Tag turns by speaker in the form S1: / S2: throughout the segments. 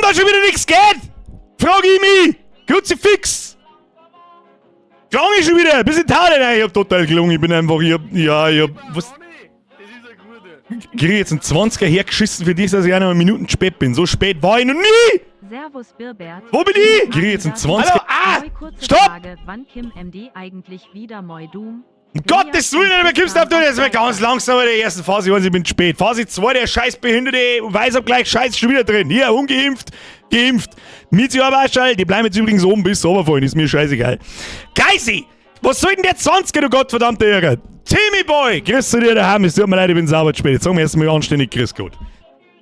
S1: da schon wieder nichts geht? Frag ich mich! Kruzifix! Klang ich schon wieder! Bis in Tale! Nein, ich hab total gelungen. Ich bin einfach, ich hab, was? Ich krieg jetzt einen 20er hergeschissen für dich, dass ich auch noch Minuten spät bin. So spät war ich noch nie!
S2: Servus Birbert.
S1: Wo bin ich? Ich krieg jetzt einen 20er.
S2: Hallo,
S1: Stopp!
S2: Frage, wann Kim MD eigentlich wieder Moi Doom?
S1: Um Gottes Willen, wenn du kommst auf, du jetzt mal ganz langsam bei der ersten Phase, ich bin spät. Phase 2, der scheiß Behinderte, Weißabgleich, Scheiß schon wieder drin. Hier, ungeimpft, geimpft. Mietziarbeitsschall, die bleiben jetzt übrigens oben bis Oberfallen, ist mir scheißegal. Geisi, was soll denn der 20er, du gottverdammte Irre? Timmy Boy, grüß zu dir daheim, es tut mir leid, ich bin sauber spät. Jetzt sagen wir erstmal anständig, grüß Gott.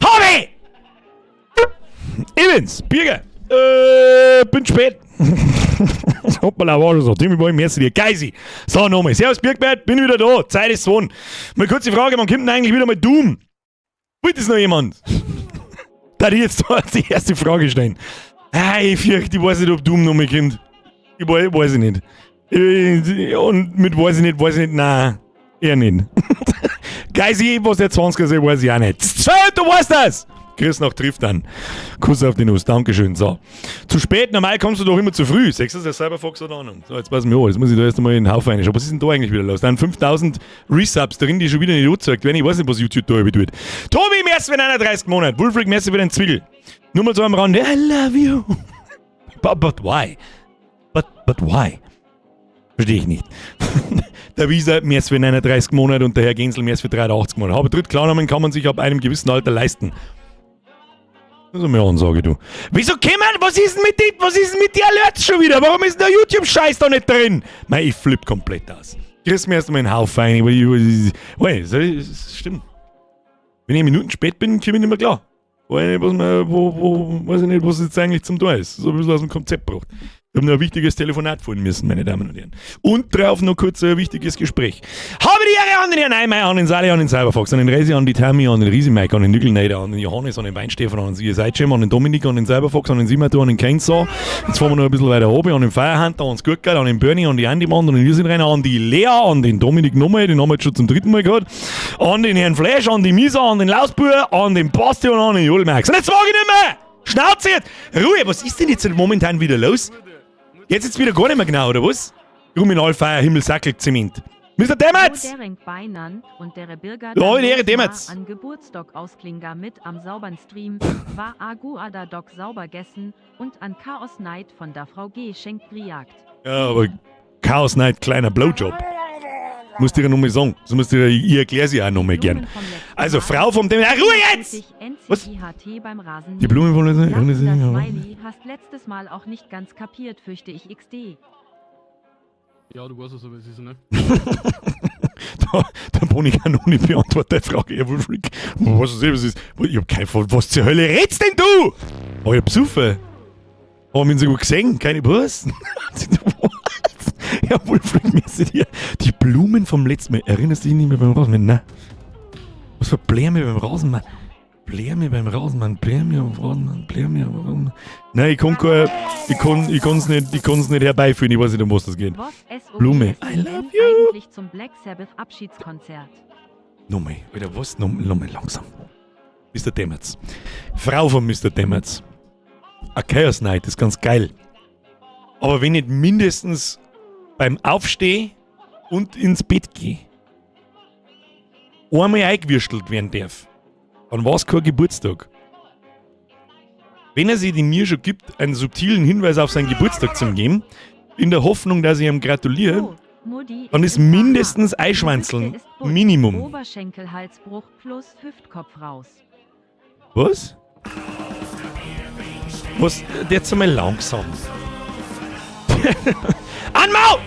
S1: Hobby! Ich bin's, Birger. Bin spät. Hoppala, war schon so. Timmy Boy, merci dir. Geisi. So, nochmal. Servus, Birgbert, bin wieder da. Zeit ist so. Mal kurze Frage, wann kommt denn eigentlich wieder mal Doom? Wollt das noch jemand? Da die jetzt da die erste Frage stellen. Ich fürchte, ich weiß nicht, ob Doom noch mal kommt. Ich weiß nicht. Und mit weiß ich nicht, nein. Eher nicht. Geisi, was der 20er ist, weiß ich auch nicht. Du weißt das! Chris noch trifft dann. Kuss auf die Nuss, Dankeschön. So. Zu spät, normal kommst du doch immer zu früh. Sechs ist der Cyberfox oder Ahnung. So, jetzt pass mir an, jetzt muss ich da erst einmal in den Haufen reinschauen. Was ist denn da eigentlich wieder los? Da sind 5000 Resubs drin, die schon wieder nicht angezeigt werden. Ich weiß nicht, was YouTube da tut. Tobi, merci für den 31. Monat. Wolfric, merci für den Zwickel. Nur mal so am Rande. I love you. But why? But why? Verstehe ich nicht. Der Wieser, merci für 39 Monate und der Herr Gensel, merci für 83 Monate. Aber Drittklarnamen kann man sich ab einem gewissen Alter leisten. Das ist eine Ansage, du. Wieso kämen? Was ist denn mit den Alerts schon wieder? Warum ist der YouTube-Scheiß da nicht drin? Mei, ich flipp komplett aus. Kriegst mir erst mal einen Haufen rein. Das stimmt. Wenn ich Minuten spät bin, komme ich nicht mehr klar. Weiß ich nicht, was jetzt eigentlich zum Tor ist. So ein bisschen aus dem Konzept braucht. Ich habe noch ein wichtiges Telefonat führen müssen, meine Damen und Herren. Und drauf noch kurz ein wichtiges Gespräch. Habe die Ehre an den Herrn Eimeyer, an den Sali, an den Cyberfox, an den Resi, an die Tammy, an den Riesimike, an den Nügelneider, an den Johannes, an den Weinstefan, an den Seitschem, an den Dominik, an den Cyberfox, an den Simato, an den Keinsaw. Jetzt fahren wir noch ein bisschen weiter oben, an den Firehunter, an den Skurkgeil, an den Bernie, an die Andyman, an den Irrsinnrenner, an die Lea, an den Dominik nochmal, den haben wir jetzt schon zum 3. Mal gehabt, an den Herrn Flash, an die Misa, an den Lausbuhr, an den Basti und an den Julmax. Und jetzt mag ich nicht mehr! Schnauze jetzt! Ruhe, was ist denn jetzt momentan wieder los? Jetzt wieder gar nicht mehr genau, oder was? Luminalfeier, Himmelsackel, Zement. Mr. Demetz! Ja, der Demetz.
S2: An Geburtstag ausklinger mit am sauberen Stream, war Aguada Dog sauber gegessen und an Chaos Night von der Frau G. schenkt gejagt.
S1: Ja, aber Chaos Night, kleiner Blowjob. Musst du dir nochmal sagen. So musst du ich erkläre sie auch nochmal gern. Also, Frau vom Demetz. Ruhe jetzt! Was? Die Blume von der
S2: Smiley hast letztes Mal auch nicht ganz kapiert, fürchte ich XD.
S3: Ja, du weißt es, aber es ist ne?
S1: Der Boni kann noch nicht beantworten, die Frage. Ja, Wolfric, was ist? Ich hab kein Fall. Was zur Hölle redst denn du? Oh, ich hab besoffen. Haben wir ihn so gut gesehen? Keine Burs? Ja, Wolfric, merci dir. Die Blumen vom letzten Mal. Erinnerst du dich nicht mehr beim Rasenmann? Nein. Was für Blärme beim Rasenmann? Blärme beim Rasenmann, Blärme am Rasenmann. Nein, ich kann's nicht herbeiführen, ich weiß nicht, um was das geht. Blume. I love you.
S2: Eigentlich zum Black Sabbath Abschiedskonzert.
S1: Nochmal, Alter, was? Nochmal langsam. Mr. Demetz. Frau von Mr. Demetz. A Chaos Night ist ganz geil. Aber wenn nicht mindestens beim Aufstehen und ins Bett gehen einmal eingewürstelt werden darf, dann war es kein Geburtstag. Wenn er sich den mir schon gibt, einen subtilen Hinweis auf seinen Geburtstag zu geben, in der Hoffnung, dass ich ihm gratuliere, dann ist mindestens Eischwanzeln Minimum.
S2: Oberschenkelhalsbruch plus Hüftkopf raus.
S1: Was? Was? Jetzt einmal langsam. Anmau!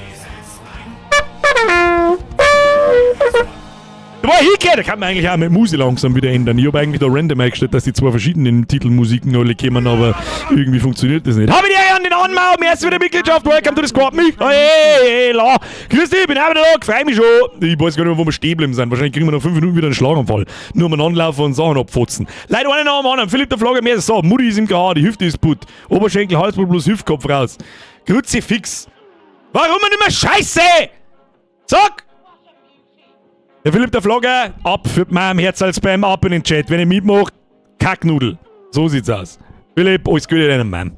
S1: Da kann man eigentlich auch mit Musik langsam wieder ändern. Ich habe eigentlich da random eingestellt, dass die zwei verschiedenen Titelmusiken alle kommen, aber irgendwie funktioniert das nicht. Habe ich dir an den Anmau, merci für die Mitgliedschaft, welcome to the squad, mich. Hey, la. Grüß dich, ich bin auch wieder da, freu mich schon. Ich weiß gar nicht mehr, wo wir stehen bleiben sind. Wahrscheinlich kriegen wir noch 5 Minuten wieder einen Schlaganfall. Nur mal anlaufen und Sachen abfotzen. Leute, einen nach dem anderen. Philipp der Flagge, mehr so. Mutti ist im KH, die Hüfte ist putt. Oberschenkel, Halsbruch plus Hüftkopf raus. Kruzifix. Warum nicht mehr Scheiße? Zack! Der Philipp der Vlogger, ab für meinem Herz als Spam, ab in den Chat. Wenn ihr mitmacht, Kacknudel. So sieht's aus. Philipp, alles Gute deinem Mann.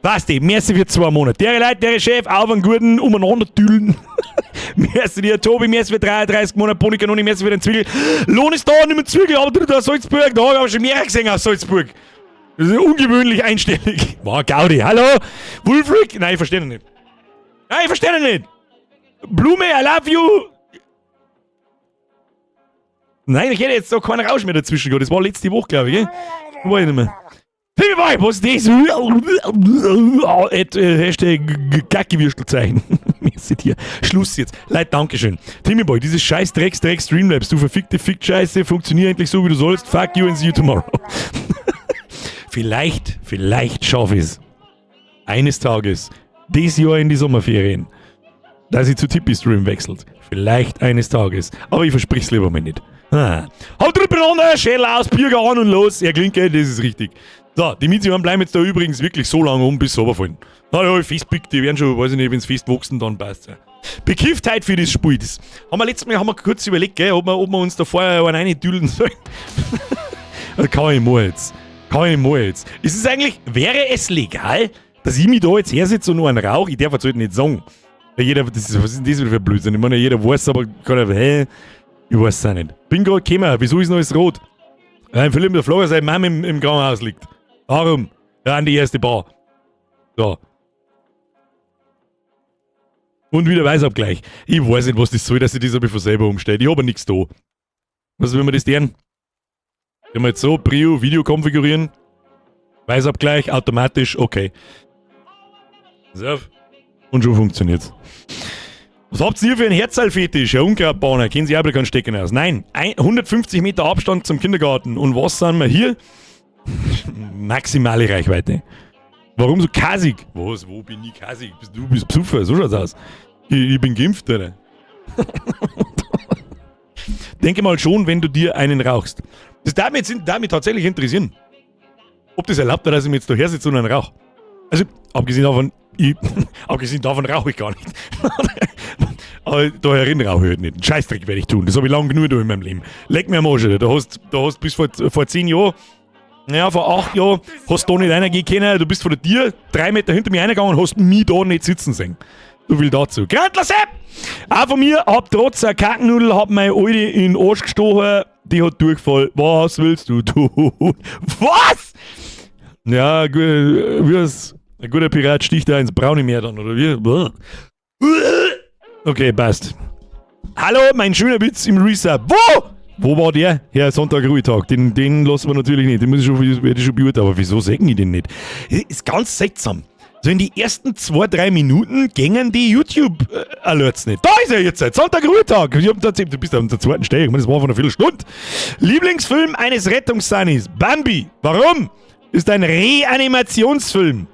S1: Basti, merci für 2 Monate. Der Leute, der Chef, auf einen guten umeinander tüdeln. Merci dir, Tobi, merci für 33 Monate, Ponykanoni, merci für den Zwiegel. Lohn ist da, nicht mehr Zwiegel, aber du aus Salzburg, da habe ich aber schon mehr gesehen aus Salzburg. Das ist ungewöhnlich einstellig. Wow, Gaudi, hallo? Wolfric? Nein, ich verstehe ihn nicht. Nein, ich verstehe ihn nicht. Blume, I love you. Nein, ich hätte jetzt doch keinen Rausch mehr dazwischen gehabt. Das war letzte Woche, glaube ich, gell? War ich nicht mehr. Hey, was ist das? Hashtag Gackewürstelzeichen. Merci dir. Schluss jetzt. Leute, Dankeschön. Timmy Boy, dieses scheiß Dreck Streamlabs, du verfickte Fick-Scheiße, funktioniert endlich so, wie du sollst. Fuck you and see you tomorrow. Vielleicht schaffe ich es. Eines Tages, dieses Jahr in die Sommerferien, dass ich zu Tippi-Stream wechselt. Vielleicht eines Tages. Aber ich versprich's lieber mal nicht. Haut miteinander, Schädel aus, Bierger an und los. Ja, Klinke, das ist richtig. So, die Mietziehungen bleiben jetzt da übrigens wirklich so lange bis sie runterfallen. Na ja, Festpick, die werden schon, weiß ich nicht, wenn es fest wachsen, dann passt ja. Bekifftheit für das Spiel. Das haben wir letztes Mal kurz überlegt, gell, ob wir uns da vorher einen reindüdeln sollen. Das kann ich mal jetzt. Ist es eigentlich, wäre es legal, dass ich mich da jetzt hersitze und nur einen rauche? Ich darf jetzt halt nicht sagen. Weil jeder, was ist denn das wieder für Blödsinn? Ich meine, jeder weiß, aber ich weiß es auch nicht. Bin gerade gekommen, wieso ist noch alles rot? Weil Philipp der Flogger seine Mama im Krankenhaus liegt. Warum? Ja, an die erste Bar. So. Und wieder Weißabgleich. Ich weiß nicht, was das soll, dass ich das von selber umstellt. Ich habe nichts da. Was will man das denn? Wenn wir jetzt so, Prio, Video konfigurieren. Weißabgleich, automatisch, okay. So. Und schon funktioniert's. Was habt ihr für einen Herzallfetisch? Herr Unkrautbahner, kennen Sie auch keinen Stecken aus? Nein, 150 Meter Abstand zum Kindergarten. Und was sind wir hier? Maximale Reichweite. Warum so kasig? Was? Wo bin ich kasig? Du bist Psuffer, so schaut's aus. Ich bin geimpft, oder? Denke mal schon, wenn du dir einen rauchst. Das darf mich tatsächlich interessieren. Ob das erlaubt wird, dass ich mir jetzt da her sitze und einen rauch. Also, abgesehen davon rauche ich gar nicht. Aber da herin rauche ich halt nicht. Einen Scheißdreck werde ich tun. Das habe ich lange genug da in meinem Leben. Leck mir am Arsch, da hast bis vor 10 Jahren, naja, vor 8 Jahren, hast du da nicht reingehen können. Du bist von der Tür 3 Meter hinter mir reingegangen und hast mich da nicht sitzen sehen. So viel dazu. Grantler Sepp! Auch von mir, hab trotz einer Kackennudel, hab meine Alte in den Arsch gestochen. Die hat Durchfall. Was willst du tun? Was? Ja, ein guter Pirat sticht da ins braune Meer dann, oder wie? Okay, passt. Hallo, mein schöner Witz im Resub. Wo war der? Ja, Sonntag Ruhetag. Den lassen wir natürlich nicht. Den werde ich schon beurteilen. Aber wieso sagen die den nicht? Das ist ganz seltsam. So in die ersten 2-3 Minuten gängen die YouTube-Alerts nicht. Da ist er jetzt, Sonntag Ruhetag. Ich hab erzählt, du bist auf der 2. Stelle. Ich meine, das war vor einer Viertelstunde. Lieblingsfilm eines Rettungssanis. Bambi. Warum? Ist ein Reanimationsfilm.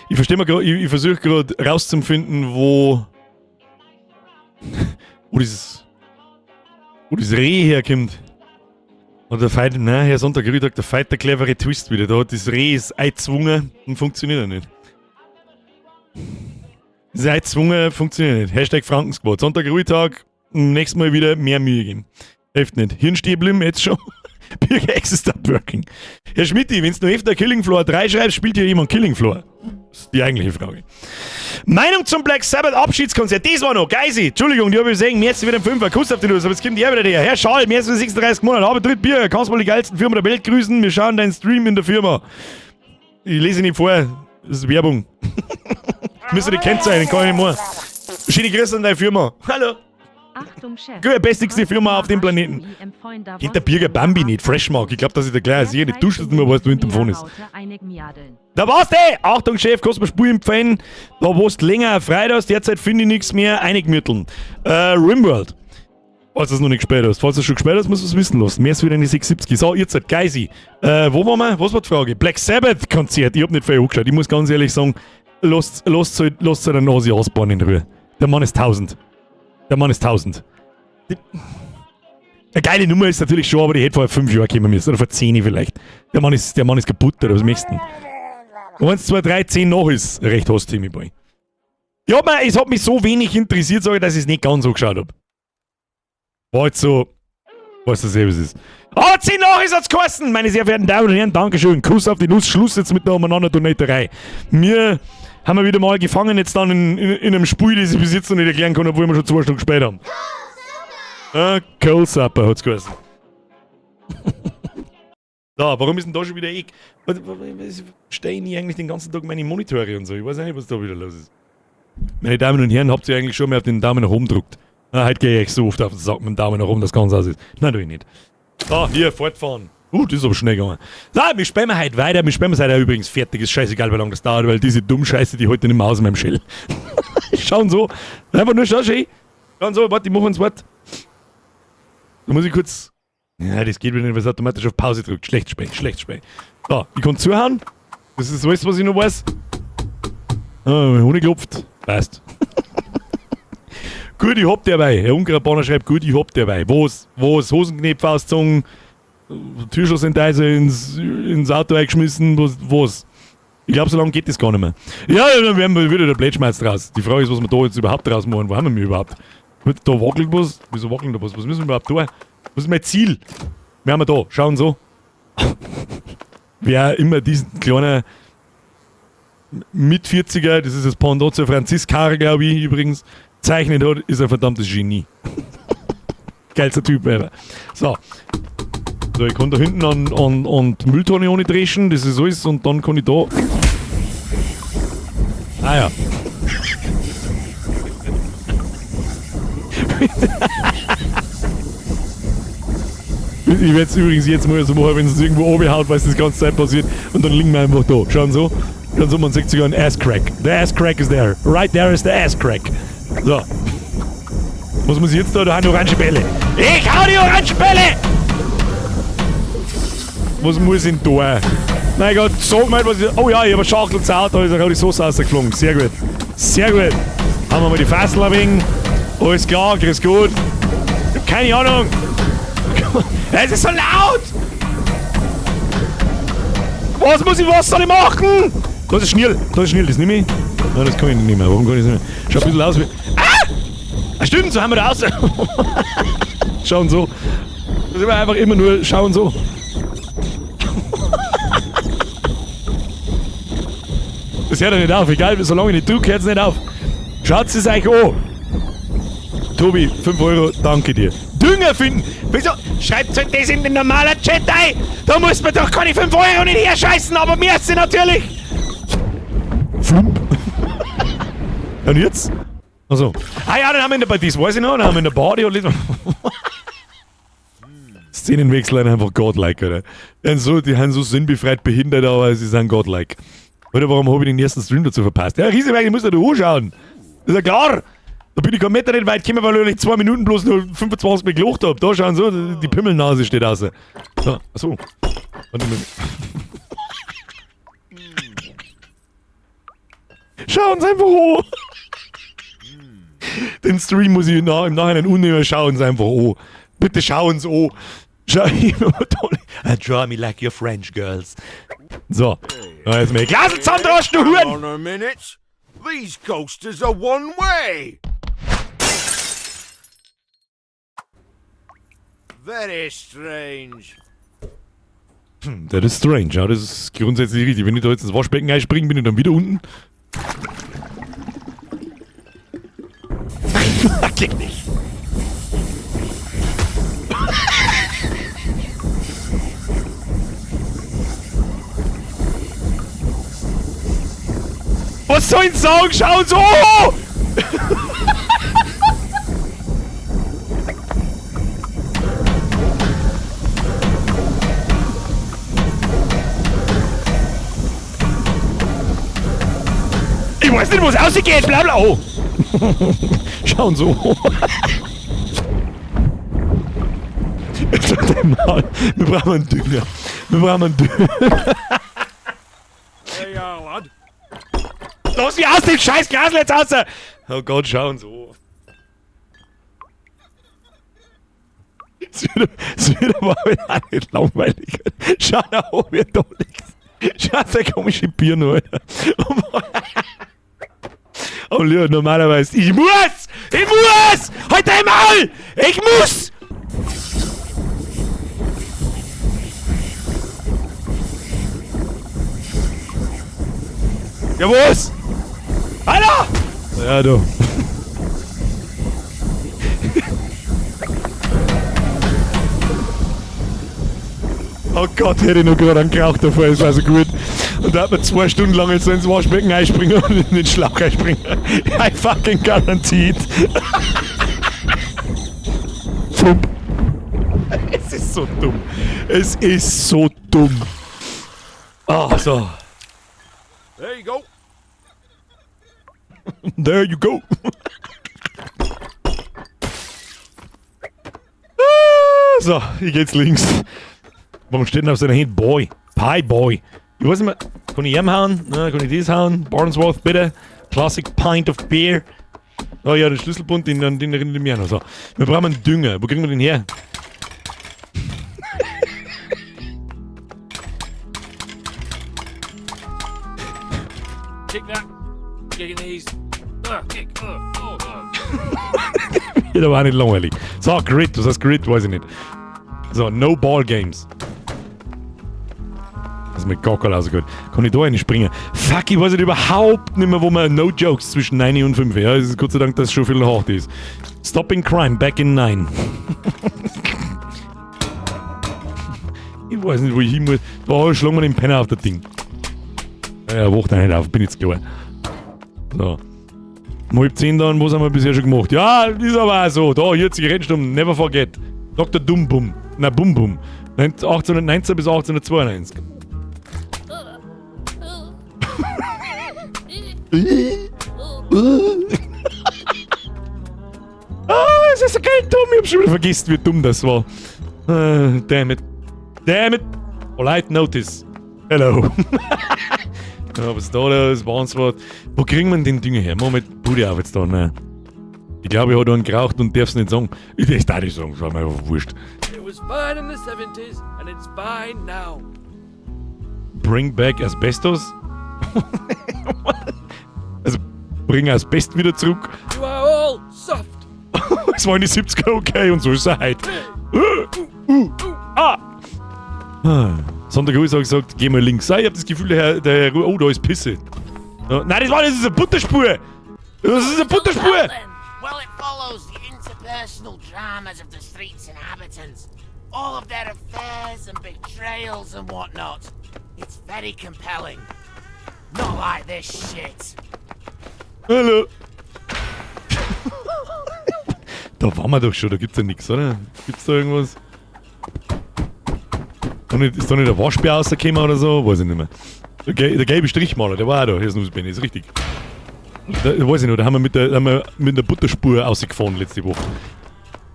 S1: Ich verstehe mal gerade, ich versuche gerade rauszufinden, wo das Reh herkommt. Und der Fight, nein, Herr Sonntag, der Fight, der clevere Twist wieder. Da hat das Reh ist eingezwungen und funktioniert ja nicht. Das eingezwungen funktioniert nicht. Hashtag Frankensquad. Sonntag, Ruhetag, nächstes Mal wieder mehr Mühe geben. Hilft nicht. Hirnstäblim, jetzt schon. Bürger X stop working. Herr Schmitti, wenn du noch öfter Killing Floor 3 schreibst, spielt hier jemand Killing Floor? Das ist die eigentliche Frage. Meinung zum Black Sabbath Abschiedskonzert. Das war noch. Geisi. Entschuldigung, die habe ich gesehen. Merci für den 5er. Kuss auf die Lust. Aber jetzt kommt die wieder her. Herr Schal, merci für 36 Monate. Habe dritt Bier. Kannst mal die geilsten Firmen der Welt grüßen. Wir schauen deinen Stream in der Firma. Ich lese nicht vor. Das ist Werbung. Müsste die Kennzeichen. Kann ich nicht mehr. Schöne Grüße an deine Firma. Hallo.
S2: Achtung, Chef.
S1: Gut, bestigste Firma auf dem Planeten. Geht der Bürger Bambi nicht? Freshmark. Ich glaube, dass ich der gleich sehe. Nicht duschst nur, was du hinterm Phone ist. Da war's der! Achtung, Chef, kannst du mir Spur empfehlen? Da wo du länger frei hast, derzeit finde ich nichts mehr. Einigmitteln. Rimworld. Falls du es noch nicht gespielt hast. Falls du es schon gespielt hast, musst du es wissen lassen. Mehr ist wieder eine 670. So, ihr seid Geisi. Wo waren wir? Was war die Frage? Black Sabbath Konzert. Ich hab nicht viel angeschaut. Ich muss ganz ehrlich sagen, lasst den Ozzy Osbourne in Ruhe. Der Mann ist 1000. Eine geile Nummer ist natürlich schon, aber die hätte vor 5 Jahren kommen müssen. Oder vor 10 vielleicht. Der Mann ist kaputt, oder was möchtest du? 1, 2, 3, 10 nach ist. Recht hast du, Timmy Boy. Es hat mich so wenig interessiert, sage ich, dass ich es nicht ganz so geschaut habe. War jetzt so. Weißt du selber, was es ist. Aber 10 nach ist es geheißen, meine sehr verehrten Damen und Herren. Dankeschön. Kuss auf die Nuss. Schluss jetzt mit der Umeinander-Donaterei. Wir haben wir wieder mal gefangen, jetzt dann in einem Spiel, das ich bis jetzt noch nicht erklären kann, obwohl wir schon 2 Stunden gespielt haben. Cold Supper hat es geheißen. So, warum ist denn da schon wieder ich? Stehe ich nie eigentlich den ganzen Tag meine Monitore und so? Ich weiß nicht, was da wieder los ist. Meine Damen und Herren, habt ihr eigentlich schon mal auf den Daumen nach oben gedrückt? Heute gehe ich so oft auf den Sack mit dem Daumen nach oben, das Ganze aussieht. Nein, tu ich nicht. So, hier, fortfahren. Das ist aber schnell gegangen. So, wir spielen heute weiter. Wir spielen heute übrigens fertig. Ist scheißegal, wie lange das dauert, weil diese dumme Scheiße, die heute nicht mehr aus meinem Shell. Schauen so. Einfach nur schau schön. Schauen so, warte, ich mach uns was. Da muss ich kurz. Ja, das geht wieder nicht, weil es automatisch auf Pause drückt. Schlecht Spiel. So, ich kann zuhören. Das ist alles, was ich noch weiß. Honig klopft. Passt. Gut, ich hab dabei. Herr Unkrabaner schreibt, gut, ich hab dabei. Was? Hosenknöpfe ausgezogen, Türschlossenteiser ins Auto eingeschmissen, was? Ich glaube, so lange geht das gar nicht mehr. Ja, dann werden wir wieder der Blättschmeiß draus. Die Frage ist, was wir da jetzt überhaupt draus machen. Wo haben wir überhaupt? Da wackelt was. Wieso wackelt da was? Was müssen wir überhaupt tun? Was ist mein Ziel? Wer haben wir da? Schauen so. Wer immer diesen kleinen Mit-40er, das ist das Pendant zur Franziskaner, glaube ich, übrigens, zeichnet hat, ist ein verdammtes Genie. Geilster Typ, Alter. So, ich kann da hinten an Mülltonne ohne dreschen, das ist alles, und dann kann ich da. Ah ja. Ich werde es übrigens jetzt mal so machen, wenn es irgendwo oben haut, weil es das ganze Zeit passiert, und dann liegen wir einfach da. Schauen so, man sieht sogar einen Ass-Crack. The Ass-Crack is there. Right there is the Ass-Crack. So. Was muss ich jetzt da? Da haben orange Bälle. Ich hau die orange Bälle! Was muss ich denn da? Mein Gott, sag mal, was ich. Oh ja, ich habe ein Schachtel zu Auto, da ist auch die Soße rausgeflogen. Sehr gut. Sehr gut. Haben wir mal die Fassel ein wenig. Alles klar, grüß gut. Ich hab keine Ahnung. Es ist so laut! Was soll ich machen? Das ist Schnirl, das nehme ich. Nein, das kann ich nicht mehr. Warum kann ich das nicht mehr? Schaut ein bisschen aus wie. Ah! Stimmt, so haben wir da raus. Schauen so. Das ist einfach immer nur schauen so. Das hört ja nicht auf, egal, solange ich nicht drücke, hört es nicht auf. Schaut es euch an. Tobi, 5 Euro, danke dir. Dünger finden! Wieso? Schreibt euch das in den normalen Chat ein! Da muss man doch keine 5 Euro nicht herscheißen, aber mir ist sie natürlich! Flump! Und jetzt? Achso. Ah ja, dann haben wir das weiß ich noch, dann haben wir in der Party und Szenenwechsel einfach godlike, oder? Die haben so sinnbefreit behindert, aber sie sind godlike. Oder warum habe ich den ersten Stream dazu verpasst? Ja, Riesenberg, ich muss da anschauen. Das ist ja klar! Da bin ich kein Meter nicht weit gekommen, weil ich 2 Minuten bloß nur 25 Mal gelocht habe. Da schauen so, die Pimmelnase steht raus. So, achso. Schauen Sie einfach hoch. Den Stream muss ich im Nachhinein unnötig schauen Sie einfach an. Bitte schauen Sie an. Schau ich mir mal draw me like your French girls. So, jetzt mal Glas zusammendroschen, du Huren!
S4: On a minute. These coasters are one way. Very strange.
S1: Das ist strange, ja, das ist grundsätzlich richtig. Wenn ich da jetzt ins Waschbecken einspringe, bin ich dann wieder unten. Klick nicht. Was soll ich sagen? Schau so! Ich weiß nicht, wo es ausgeht, bla bla. Oh! Schauen so. Wir brauchen einen Dünger.
S4: There you are, lad.
S1: Los, wie aus dem scheiß Glasl jetzt raus! Oh Gott, schauen so. Es wird aber auch nicht langweilig. Schau da hoch, wie er da liegt. Scheiße, der komische Piano, Alter. Oh, Leon, normalerweise. Ich muss! Halt dein Maul! Ich muss! Ja, was? Alter! Ja, du. Oh Gott, hätte ich noch gerade einen Krauch davor, das war so gut. Und da hat man 2 Stunden lang jetzt ins Waschbecken einspringen und in den Schlauch einspringen. I fucking guaranteed. Fump. Es ist so dumm. Es ist so dumm. Ah, so.
S4: There you go.
S1: There you go. So, hier geht's links. Warum steht denn auf seiner Hand Boy? Pie Boy. Ich weiß nicht mehr. Kann ich ihm hauen? Na, kann ich das hauen? Barnsworth, bitte. Classic Pint of Beer. Oh ja, den Schlüsselbund, den erinnere ich mich auch noch. So. Wir brauchen einen Dünger. Wo kriegen wir den her?
S5: Kick that. Kick your knees. Kick.
S1: Ja, der war nicht langweilig. So, Grid. Was heißt Grid? Weiß ich nicht. So, No Ball Games. Das ist mit Gockel also gut. Kann ich da reinspringen? Fuck, ich weiß nicht überhaupt nicht mehr, wo man No Jokes zwischen 9 und 5. Ja, es ist Gott sei Dank, dass es schon viel hart ist. Stopping Crime, back in 9. Ich weiß nicht, wo ich hin muss. Da schlagen wir den Penner auf das Ding. Ja, wacht nicht auf, bin jetzt klar. So. Um 9:30 dann, was haben wir bisher schon gemacht? Ja, ist aber auch so. Da, hier Zigarettenstunden, never forget. Dr. Dumbum. Na, Bum Bum. 1819 bis 1892. Es ist so geil dumm. Ich hab schon wieder vergessen, wie dumm das war. Damn it. Polite notice. Hello. Ja, was ist da los? Barnsworth. Wo kriegen wir den Dinger her? Moment, Bude auf jetzt da. Nein. Ich glaube, ich habe einen geraucht und darf es nicht sagen. Ich darf nicht sagen, das war mir einfach wurscht.
S5: It was fine in the 70s and it's fine now.
S1: Bring back Asbestos? Also, bring Asbest wieder zurück.
S5: You are all soft.
S1: Es war in die 70er okay und so ist es heute. Sonntag habe ich gesagt, geh mal links. Ich hab das Gefühl, der oh, da ist Pisse. Ja, nein, das ist eine Butterspur. Das ist eine Butterspur.
S6: Well, it follows the interpersonal dramas of the street's inhabitants. All of their affairs and betrayals and whatnot. It's very compelling. Not like this shit.
S1: Hallo. Da waren wir doch schon, da gibt's ja nichts, oder? Gibt's da irgendwas? Ist da nicht der Waschbär rausgekommen oder so? Weiß ich nicht mehr. Der gelbe Strichmaler, der war auch da, hier ist Nussbein, ist richtig. Da, weiß ich noch, da haben wir mit der Butterspur rausgefahren letzte Woche.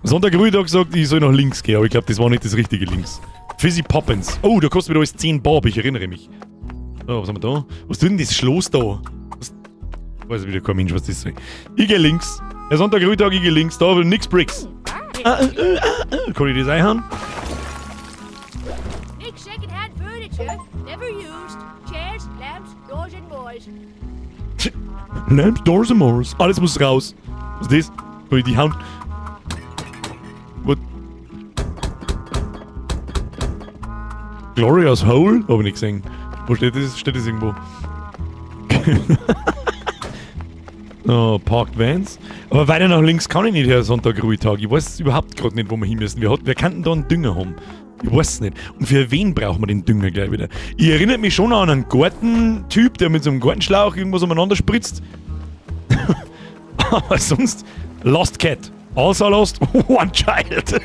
S1: Sonntag habe ich da gesagt, ich soll nach links gehen, aber ich glaube, das war nicht das richtige links. Fizzy Poppins. Oh, da kostet wieder alles 10 Bob, ich erinnere mich. Oh, was haben wir da? Was tut denn das Schloss da? Was? Weiß wieder kein Mensch, was das soll. Ich gehe links. Der Sonntag, ich gehe links, da will nix Bricks. Kann ich das einhauen?
S7: Nick second-hand furniture, never used. Chairs, lamps, doors and more.
S1: Lamps, Doors and More. Alles muss raus. Was ist das? Kann ich die hauen? What? Glorious Hole? Hab ich nicht gesehen. Wo steht das? Steht das irgendwo? Oh, Parked Vans. Aber weiter nach links kann ich nicht, Herr Sonntag, Ruhetag. Ich weiß überhaupt gerade nicht, wo wir hin müssen. Wir könnten da einen Dünger haben. Ich weiß es nicht. Und für wen brauchen wir den Dünger gleich wieder? Ich erinnere mich schon an einen Gartentyp, der mit so einem Gartenschlauch irgendwas umeinander spritzt. Aber sonst, Lost Cat. Also lost, one child.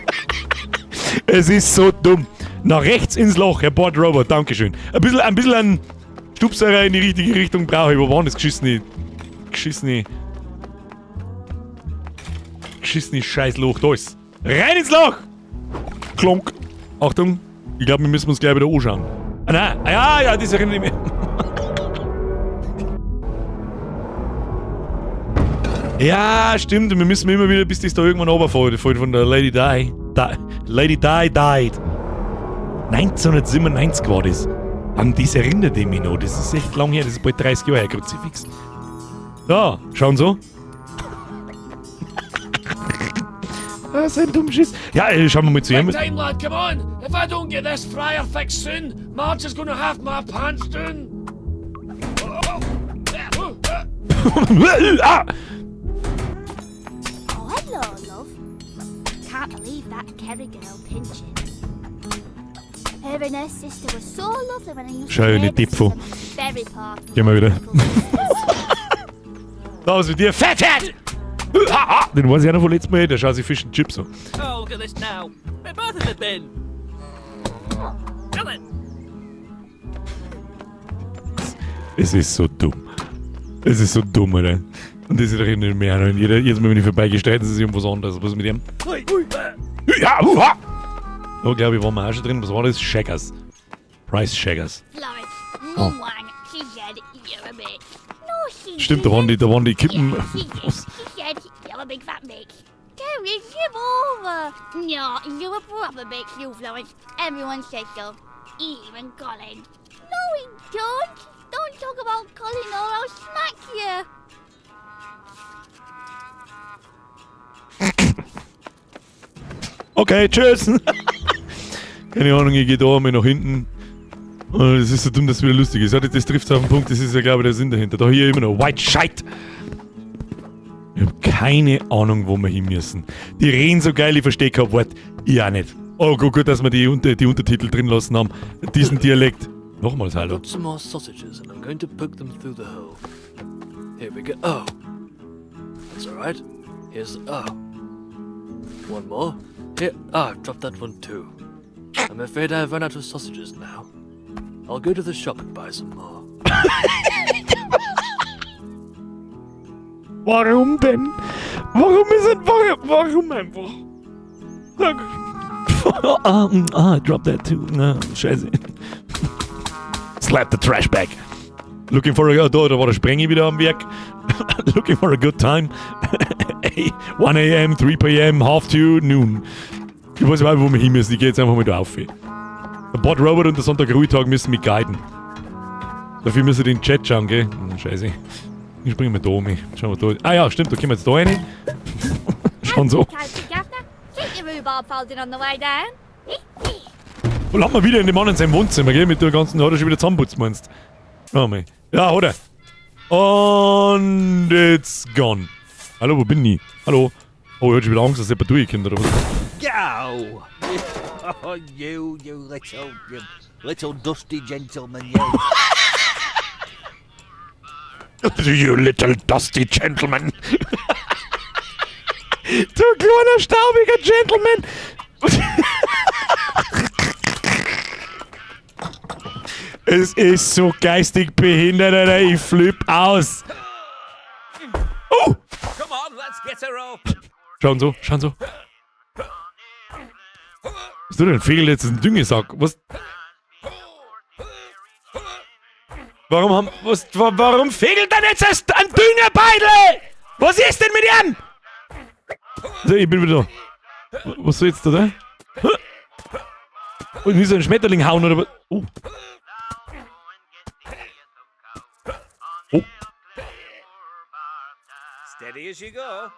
S1: Es ist so dumm. Nach rechts ins Loch, Herr Bord Robert, dankeschön. Ein bisschen ein Stupser in die richtige Richtung brauche ich. Wo waren das geschissene Scheißloch? Da ist. Rein ins Loch! Klonk. Achtung, ich glaube, wir müssen uns gleich wieder anschauen. Ah, nein, ja, das erinnere ich mich. Ja, stimmt, wir müssen immer wieder, bis das da irgendwann runterfällt, von der Lady Di. Lady Di died. 1997 war das. An das erinnert mich noch. Das ist echt lang her. Das ist bald 30 Jahre her, Kruzifix. Ja, schauen so. Das ist ein dummer Schiss. Ja, schauen wir mal zu ihm.
S5: Time, lad, come on! If I don't get this fryer fixed soon, Marge is gonna have my pants down.
S1: Ah!
S7: Oh, hello, love. Can't believe that Kerry girl pinching. Her and her sister was so lovely when I used
S1: Schöne
S7: to
S1: Tipfo.
S7: Berry party.
S1: Gehen wir wieder. Raus mit dir, Fett! Den weiß ich auch noch von letztem Mal, der schaut sich Fish and Chips an.
S5: Oh, look at this now. We're both in the bin. Kill it.
S1: Es ist so dumm. Es ist so dumm, Alter. Und das ist doch nicht mehr. Jedes Mal, wenn ich vorbeigehe, ist es irgendwas anderes. Was ist mit dem? Ja, oh, glaube ich, waren wir auch schon drin. Was war das? Shaggers. Price Shaggers.
S7: Florence,
S1: Oh.
S7: Mwang, she said you're a bitch. No, she
S1: Stimmt, da waren die Kippen.
S7: Yeah, she did. She said you're a big fat bitch. Terry, give over. No, you're a proper bitch, you, Florence. Everyone says so. Even Colin. No, we don't. Don't talk about Colin or I'll smack you.
S1: Okay, tschüss. Keine Ahnung, ich gehe da einmal nach hinten. Das ist so dumm, dass es wieder lustig ist. Ja, das trifft auf den Punkt, das ist ja, glaube ich, der Sinn dahinter. Da hier immer noch White Shite. Ich habe keine Ahnung, wo wir hin müssen. Die reden so geil, ich verstehe kein Wort. Ich auch nicht. Oh, gut, dass wir die Untertitel drin lassen haben. Diesen Dialekt. Nochmals hallo.
S8: Got some more sausages and I'm going to poke them through the hole. Here we go. Oh. That's alright. Here's the O. One more. Here. Ah, I've dropped that one too. I'm afraid I've run out of sausages now. I'll go to the shop and buy some more.
S1: Warum denn? Warum einfach? I dropped that too. No, scheiße. Slap the trash bag. Looking for a... Da war der Sprengi wieder am Werk. Looking for a good time. 1 a.m., 3 p.m., 1:30, noon. Ich weiß nicht, wo wir hin müssen. Ich gehe jetzt einfach mal da auf. Der Bot Robert und der Sonntag-Ruhetag müssen mich guiden. Dafür müssen wir den Chat schauen, gell? Scheiße. Ich springe mal da um. Schauen wir da. Ah ja, stimmt, da können wir jetzt da rein. Schon so.
S7: Keep your rhubarb folded on the way down.
S1: Wo landen wir wieder in dem Mann in seinem Wohnzimmer, gell? Mit der ganzen... Hat er schon wieder zusammenputzt, meinst du? Schau mal. Ja, hat er. Und it's gone. Hallo, wo bin ich? Hallo? Oh, ich hab schon wieder Angst, dass jemand durchkommt, oder was?
S9: Go! Oh, you little dusty gentleman, you.
S1: You little dusty gentleman. Du kleiner, staubiger Gentleman. Es ist so geistig behindert, Alter. Ich flipp aus. Oh!
S5: Come on, let's get her up.
S1: Schauen so. Was du denn? Fehlt jetzt ein Düngesack? Was? Warum fehlt denn jetzt ein Düngebeidel? Was ist denn mit ihm? So, ich bin wieder da. Was soll jetzt da? Und wie so ein Schmetterling hauen oder was? Oh. Oh.
S5: Steady as you go.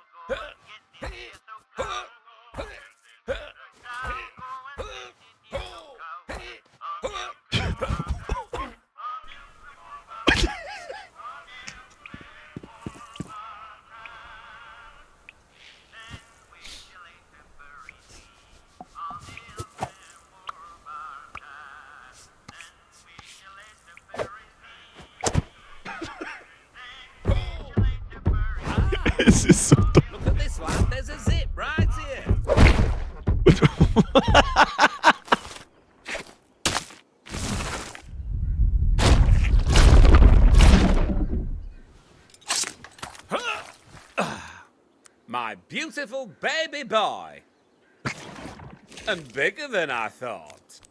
S1: Es ist so dumm.
S5: Look at this one. There's a zip right here. My beautiful baby boy. And bigger than I thought.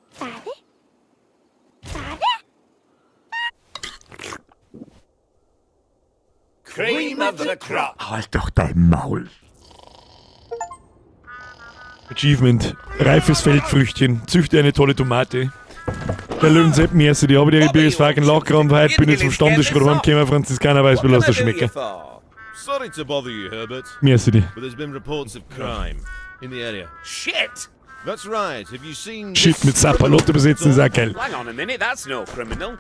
S5: Cream of the crop.
S1: Halt doch dein Maul. Achievement. Reifes Feldfrüchtchen. Züchte eine tolle Tomate. Der Löwensepp, merci, die habe die bis fucking Lachkrampf heute, bin jetzt vom Stammtisch heimgekommen, Franziskaner Weißbier, lass das schmecken.
S4: Sorry to bother you, Herbert,
S1: Merci die.
S4: but there's been reports of crime in the area.
S5: Shit!
S4: That's right. Have you seen
S1: Shit, mit Sapperlotte besetzen ist auch geil.
S10: Hang on a minute, that's no criminal.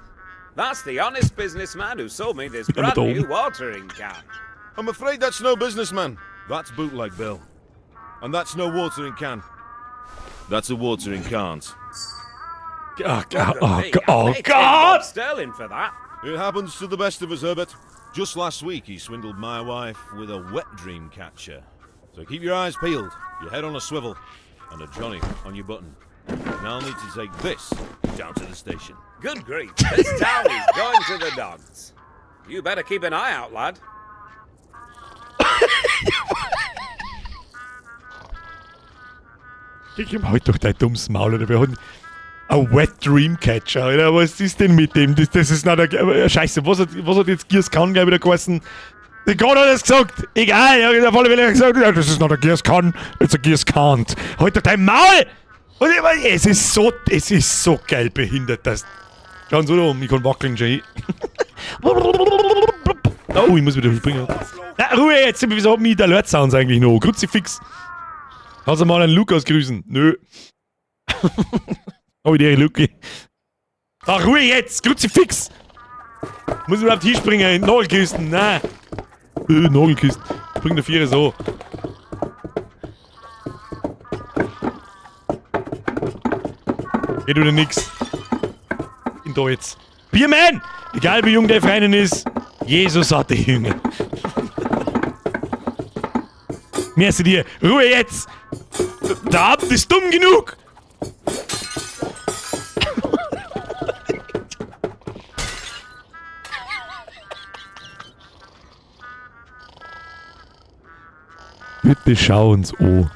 S10: That's the honest businessman who sold me this
S1: Mit
S10: brand
S1: einem
S10: new
S1: Dom.
S10: watering can.
S4: I'm afraid that's no businessman. That's bootleg Bill. And that's no watering can. That's a watering can't.
S1: Oh God,
S10: Look
S1: oh
S10: at me,
S1: God,
S10: I
S1: oh
S10: paid Bob
S1: God!
S10: Sterling for that.
S4: It happens to the best of us, Herbert. Just last week, he swindled my wife with a wet dream catcher. So keep your eyes peeled, your head on a swivel, and a Johnny on your button. And I'll need to take this down to the station.
S10: Good grief, this town is going to the dogs. You better keep an eye out, lad.
S1: Ich hab halt doch dein dummes Maul, oder wir haben ein Wet Dream Catcher, Alter. Was ist denn mit dem? Das ist nicht ein... Scheiße, was hat jetzt Gears Can gleich wieder geheißen? Der Gott hat es gesagt! Egal, ja, auf alle Fälle gesagt, ja, das ist nicht ein Gears Can, it's a Gears Can't. Halt doch dein Maul! Und ich mein, es ist so geil behindert, dass... Schauen Sie da um, ich kann wackeln, Jay. Oh, ich muss wieder springen. Na, Ruhe jetzt, wieso hat mich der Alert Sounds eigentlich noch? Kruzifix. Kannst du mal einen Lukas grüßen? Nö. Oh, der Luki. Ach, Ruhe jetzt! Kruzifix! Muss ich überhaupt hinspringen in Nagelkisten? Nein. Nagelkisten. Bring der Viere so. Geht oder nix. In da jetzt. Bierman! Egal wie jung der Freundin ist, Jesus hat die Jünger. Merci dir. Ruhe jetzt! Der Abend ist dumm genug! Bitte schau uns an.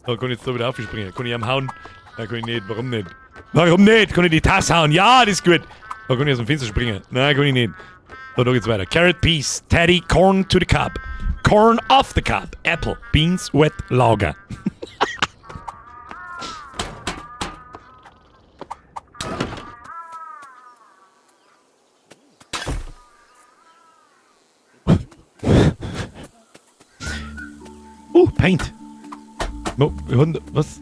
S1: Da kann ich jetzt da wieder aufspringen. Kann ich am hauen? Nein, kann ich nicht. Warum nicht? Warum nicht? Kann ich die Tasse hauen? Ja, das ist gut. Da kann ich aus dem Fenster springen. Nein, kann ich nicht. So, da geht's weiter. Carrot, Peas, Teddy, Corn to the cup. Corn off the cup. Apple, Beans, Wet, Lager. Paint. No, wir haben... Was?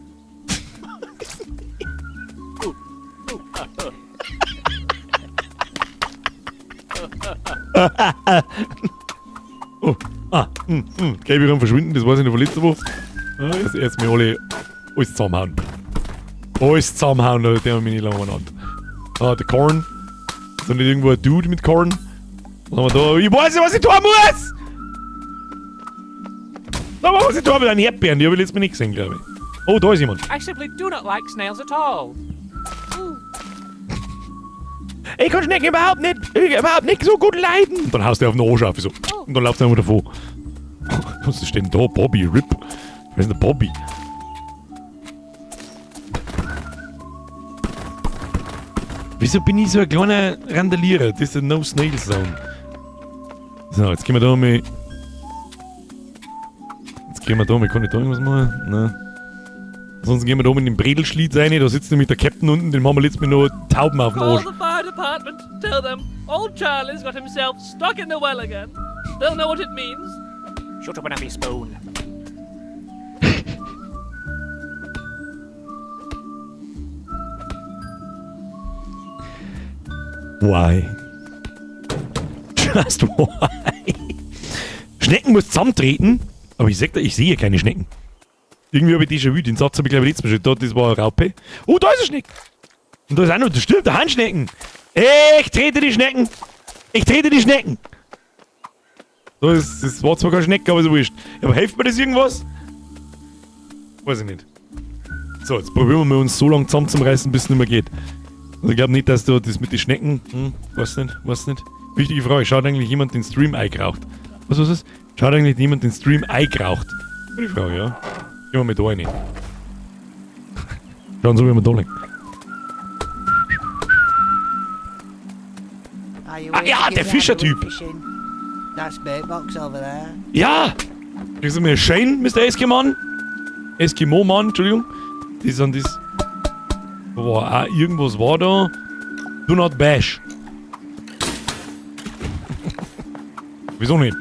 S1: Oh, gelbe Raum verschwinden, das weiß ich noch von letzter Woche. Jetzt mir alle alles zusammenhauen. Alles zusammenhauen, da haben wir mich nicht lange genannt. Ah, der Korn. Ist da nicht irgendwo ein Dude mit Korn? Was haben wir da? Ich weiß nicht, was ich tun muss! Da was ich tun mit den Erdbeeren, die habe ich letztes Mal nicht gesehen, glaube ich. Oh, da ist jemand.
S11: I simply do not like snails at all.
S1: Ich kann Schnecken überhaupt nicht so gut leiden. Und dann haust du auf den Arsch auf, so. Und dann laufst du einfach davon. Was ist denn da? Bobby, Rip. Wer ist denn der Bobby? Wieso bin ich so ein kleiner Randalierer? Das ist ein No-Snail-Zone. So, jetzt gehen wir da mal... Kann ich da irgendwas machen? Nein. Ansonsten gehen wir da mit dem Bredelschlitz rein, da sitzt nämlich der Captain unten, den haben wir letztes Mal noch Tauben auf dem
S11: Call
S1: Arsch.
S11: the fire department. Tell them old Charlie's got himself stuck in the well again. They'll know what it means.
S5: Shut up and have your spoon.
S1: Why? Just why? Schnecken muss zusammentreten, aber ich sag dir, ich sehe keine Schnecken. Irgendwie habe ich déjà vu, den Satz habe ich glaube ich letztes Mal schon gedacht, das war eine Raupe. Oh, da ist eine Schnecke! Und da ist auch noch, das stimmt, der Handschnecken! Ich trete die Schnecken! Ich trete die Schnecken! So, das war zwar keine Schnecke, aber so wurscht. Aber hilft mir das irgendwas? Weiß ich nicht. So, jetzt probieren wir mal uns so lange zusammenzureißen, bis es nicht mehr geht. Also ich glaube nicht, dass du das mit den Schnecken... weiß nicht. Wichtige Frage, schaut eigentlich jemand den Stream eingeraucht? Was ist das? Schaut eigentlich jemand den Stream eingeraucht? Gute Frage, ja. Gehen wir mit da rein. Schauen Sie, wie wir da liegen. Ah ja, der Fischertyp! Ja! Kriegst du mir Shane, Mr. Eskimo-Mann? Eskimo-Mann, Entschuldigung. Die sind das... Boah, irgendwas war da. Do not bash. Wieso nicht?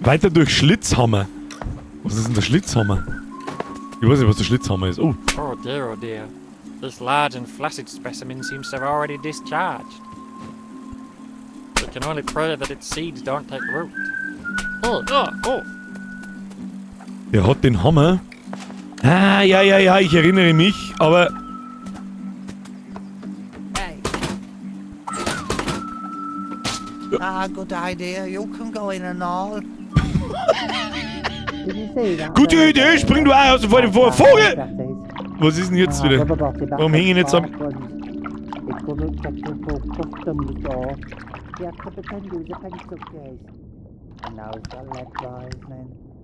S1: Weiter durch Schlitzhammer. Was ist denn der Schlitzhammer? Ich weiß nicht, was der Schlitzhammer ist. Oh.
S12: Oh dear, oh dear. This large and flaccid specimen seems to have already discharged. We can only pray that its seeds don't take root. Oh, oh, oh.
S1: Der hat den Hammer. Ah, ja, ich erinnere mich, aber...
S9: Good idea. You can go in and all.
S1: Gute Idee, spring du aus vor dem Vogel! Was ist denn jetzt wieder? Warum hängen jetzt ab?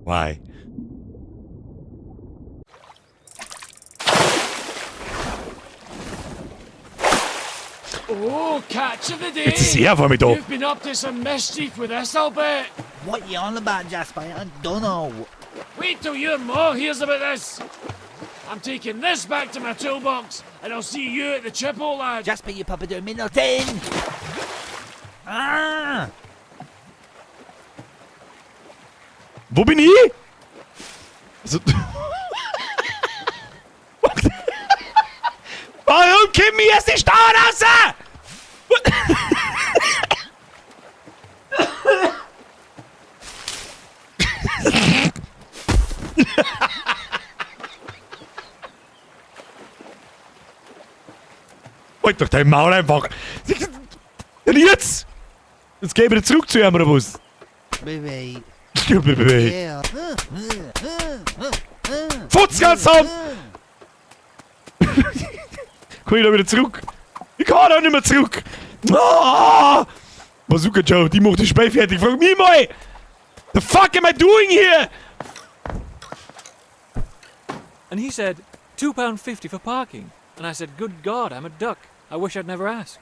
S1: Why?
S5: Oh, catch of the day!
S1: Jetzt ist er vor mir da.
S5: You've been up to some mischief with this, I'll bet.
S9: What you on about, Jasper? I don't know.
S5: Wait till your ma hears about this. I'm taking this back to my toolbox, and I'll see you at the Chippo, lad.
S9: Jasper, you Papa do Minotin. Ah!
S1: Wo bin ich? Also, warum kommt mir jetzt die Stadt raus? Halt doch dein Maul einfach. Und jetzt? Jetzt gehen wir zurück zu ihm, oder was?
S9: Baby.
S1: Baby.
S9: Yeah.
S1: Futz ganz an! Komm ich da wieder zurück? Ich kann da nicht mehr zurück! Ah! Bazooka Joe, die macht das Spiel fertig. Frag mich mal! The fuck am I doing here?
S11: And he said, £2.50 for parking. And I said, good God, I'm a duck. I wish I'd never asked.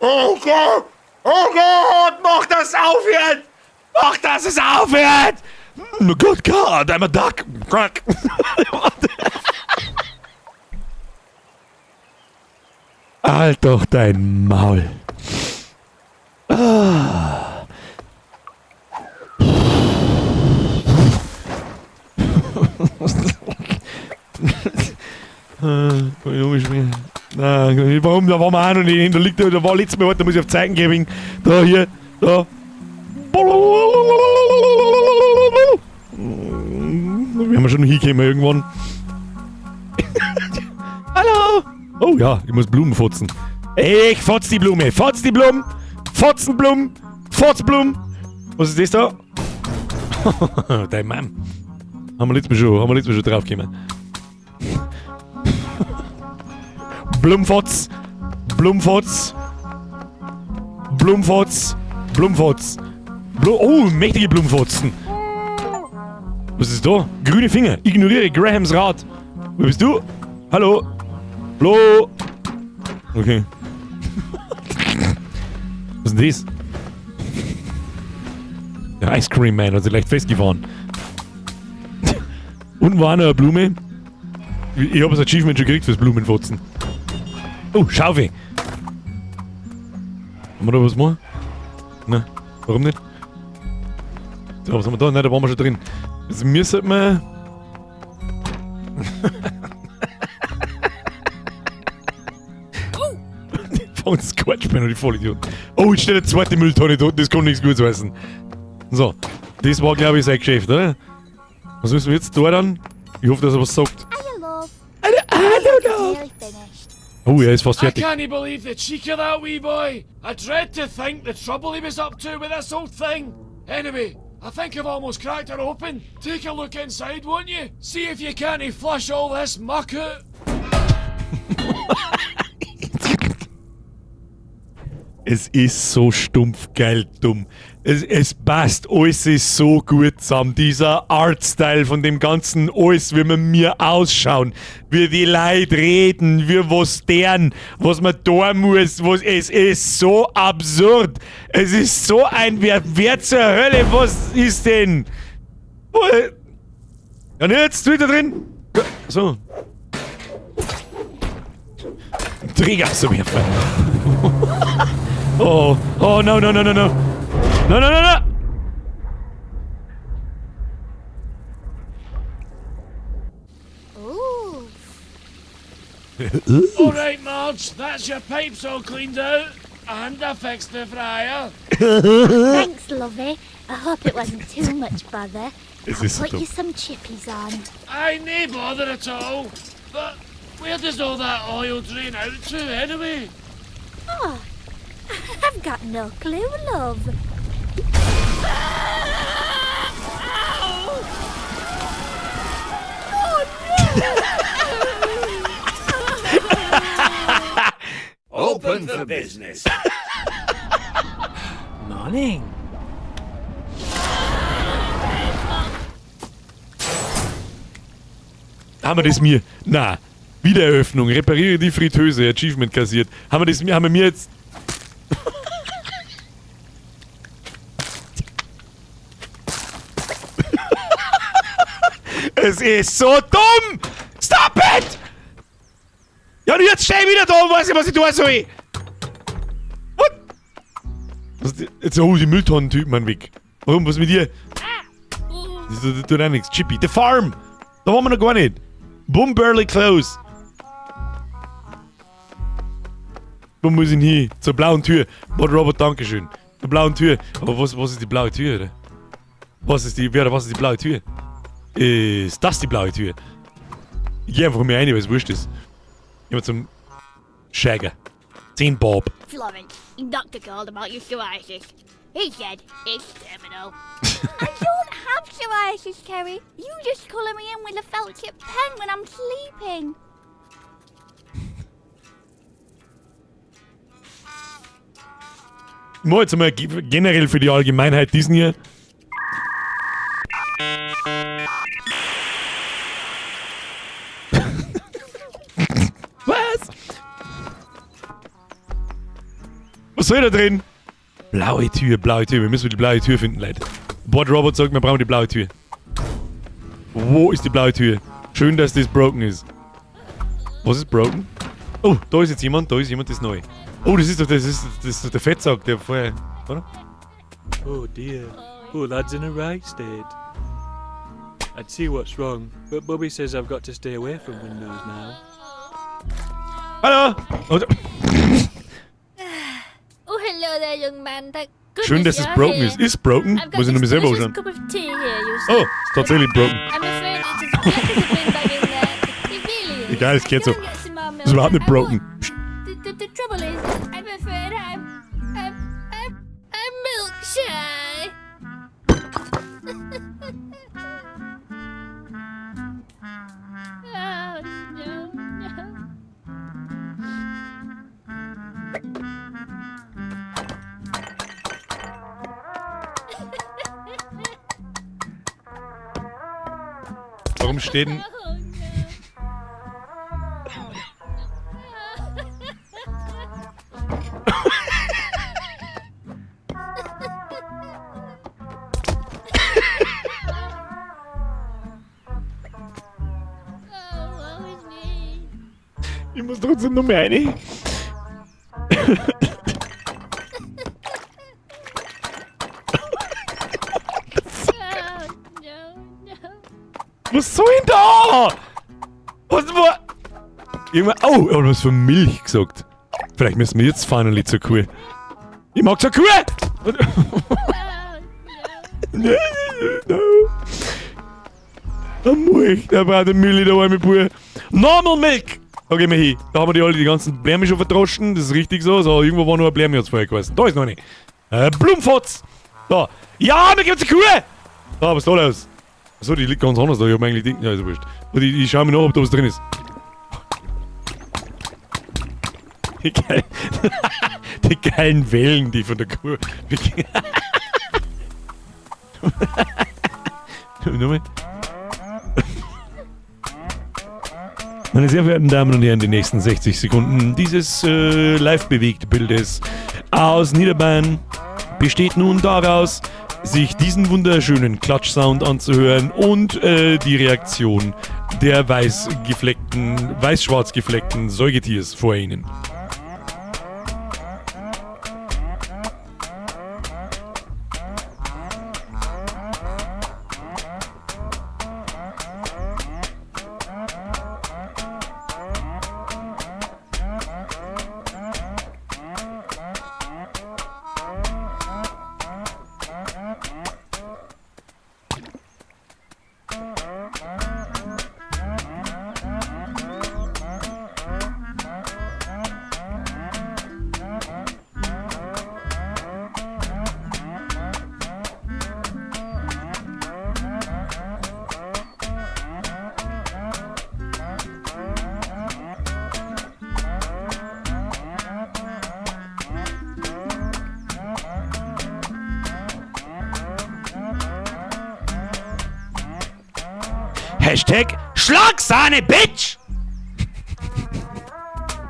S1: Oh Gott! Oh Gott! Mach das aufhören! Mach, dass es aufhört! Oh Gott, God, I'm a duck! Crack! Halt doch dein Maul! Ah. Warum? Da waren wir auch noch nicht hin. Da liegt da war letztes Mal, da muss ich auf Zeichen geben. Da, hier, da. Da werden wir schon hinkommen irgendwann. Hallo! Oh ja, ich muss Blumen fotzen. Ich fotz die Blume! Fotz die Blumen! Fotzenblumen! Fotzblumen! Was ist das da? Dein Mann. Haben wir letztes Mal schon draufgekommen. Blumfotz! Blumfotz! Blumfotz! Blumfotz! Oh, mächtige Blumenfotzen! Was ist da? Grüne Finger! Ignoriere Grahams Rat! Wer bist du? Hallo? Hallo? Okay. Was ist denn das? Der Ice Cream Man hat sich leicht festgefahren. Unten war noch eine Blume. Ich habe das Achievement schon gekriegt fürs Blumenfotzen. Oh, Schaufel! Haben wir da was mehr? Nein, warum nicht? So, was haben wir da? Nein, da waren wir schon drin. Also mir sollte man... Fangen das Quatschbein, die Vollidiot. Oh, jetzt steht eine zweite Mülltonne dort, das kann nichts Gutes heißen. So, das war glaube ich sein Geschäft, oder? Was müssen wir jetzt da dann? Ich hoffe, dass er was sagt. Oh, er ist fast
S5: I
S1: fertig.
S5: can't believe the cheek of that wee boy. I dread to think the trouble he was up to with this old thing. Anyway, I think I've almost cracked her open. Take a look inside, won't you? See if you can't flush all this muck out.
S1: Es ist so stumpf geil dumm. Es passt, alles ist so gut zusammen. Dieser Artstyle von dem ganzen alles, wie wir mir ausschauen, wie die Leute reden, wie was deren, was man da muss, es ist so absurd. Es ist so ein, wer zur Hölle, was ist denn? Ja, jetzt wieder drin. So. Träger so mir. Oh, no. No.
S7: Ooh.
S5: Alright, Marge, that's your pipes all cleaned out. And I fixed the fryer.
S7: Thanks, lovey. I hope it wasn't too much bother.
S1: Is
S7: I'll
S1: this
S7: put
S1: stuff?
S7: you some chippies on.
S5: I nae bother at all. But where does all that oil drain out to, anyway?
S7: Oh, I've got no clue, love.
S10: Open for business.
S11: Morning.
S1: Haben wir das mir? Na, Wiedereröffnung, repariere die Fritteuse, Achievement kassiert. Haben wir mir jetzt... Es ist so dumm! Stop it! Ja, und jetzt steh ich wieder da und weiß nicht, was ich tun soll. What? Jetzt hol die Mülltonnen-Typen an weg. Warum? Was mit dir? Das tut auch nichts. Chippy, the farm! Da waren wir noch gar nicht. Boom, barely close. Wo muss ich denn hin? Zur blauen Tür. Mod Robot, dankeschön. Zur blauen Tür. Aber was ist die blaue Tür, oder? Was ist die blaue Tür? Ist das die blaue Tür? Ich geh einfach mir rein, weil es wurscht ist. Gehen wir zum Shagger. 10 Bob.
S7: Florence, Doctor called about your psoriasis. He said it's terminal. I don't have psoriasis, Kerry. You just colour me in with a felt tip pen when I'm sleeping.
S1: Ich mach jetzt einmal generell für die Allgemeinheit diesen hier. Was? Was soll da drin? Blaue Tür. Wir müssen die blaue Tür finden, Leute. Bot Robot sagt, wir brauchen die blaue Tür. Wo ist die blaue Tür? Schön, dass das broken ist. Was ist broken? Oh, da ist jetzt jemand, das ist neu. Oh, das ist doch der Fettsack, der vorher, oder?
S11: Oh dear. Poor lad's in a right state. I'd see what's wrong, but Bobby says I've got to stay away from windows now.
S1: Hallo! Oh,
S7: Oh, hello there, young man. Thank
S1: schön, dass es broken ist. Ist broken? Muss ich nur mir selber anschauen.
S7: cup of tea here, you see.
S1: Oh, ist tatsächlich broken.
S7: I'm afraid it's as black as a bin bag in there. It really is.
S1: Egal, es geht so.
S7: Go and get some more milk.
S1: Ist überhaupt nicht
S7: I
S1: broken.
S7: won't. The trouble is, I'm afraid I'm milk shy. Oh, no.
S1: Warum steht denn... Ich muss trotzdem noch mehr rein. Was soll denn da? Was war... Irgendwann... Oh, er hat was von Milch gesagt. Vielleicht müssen wir jetzt finally zur Kuh. Ich mag zur Kuh! No. Da muss ich, da braucht der Milch, da arme Bub. Normal Milk! Da gehen wir hin. Da haben wir die ganzen Blärme schon verdroschen. Das ist richtig so. So, irgendwo war noch ein Blärme, hat's vorher gewesen. Da ist noch eine. Blumenfotz! Da. Ja, wir gehen zur Kuh! Da, was toll aus. Achso, die liegt ganz anders da. Ich hab mir eigentlich gedacht, ja, ist wurscht. Ich schau mir nach, ob da was drin ist. Die geilen Wellen, die von der Kuh. Nochmal. Meine sehr verehrten Damen und Herren, die nächsten 60 Sekunden dieses Live-Bewegt-Bildes aus Niederbayern besteht nun daraus, sich diesen wunderschönen Klatschsound anzuhören und die Reaktion der weiß-schwarz gefleckten Säugetiers vor Ihnen. Hashtag Schlagsahne, Bitch!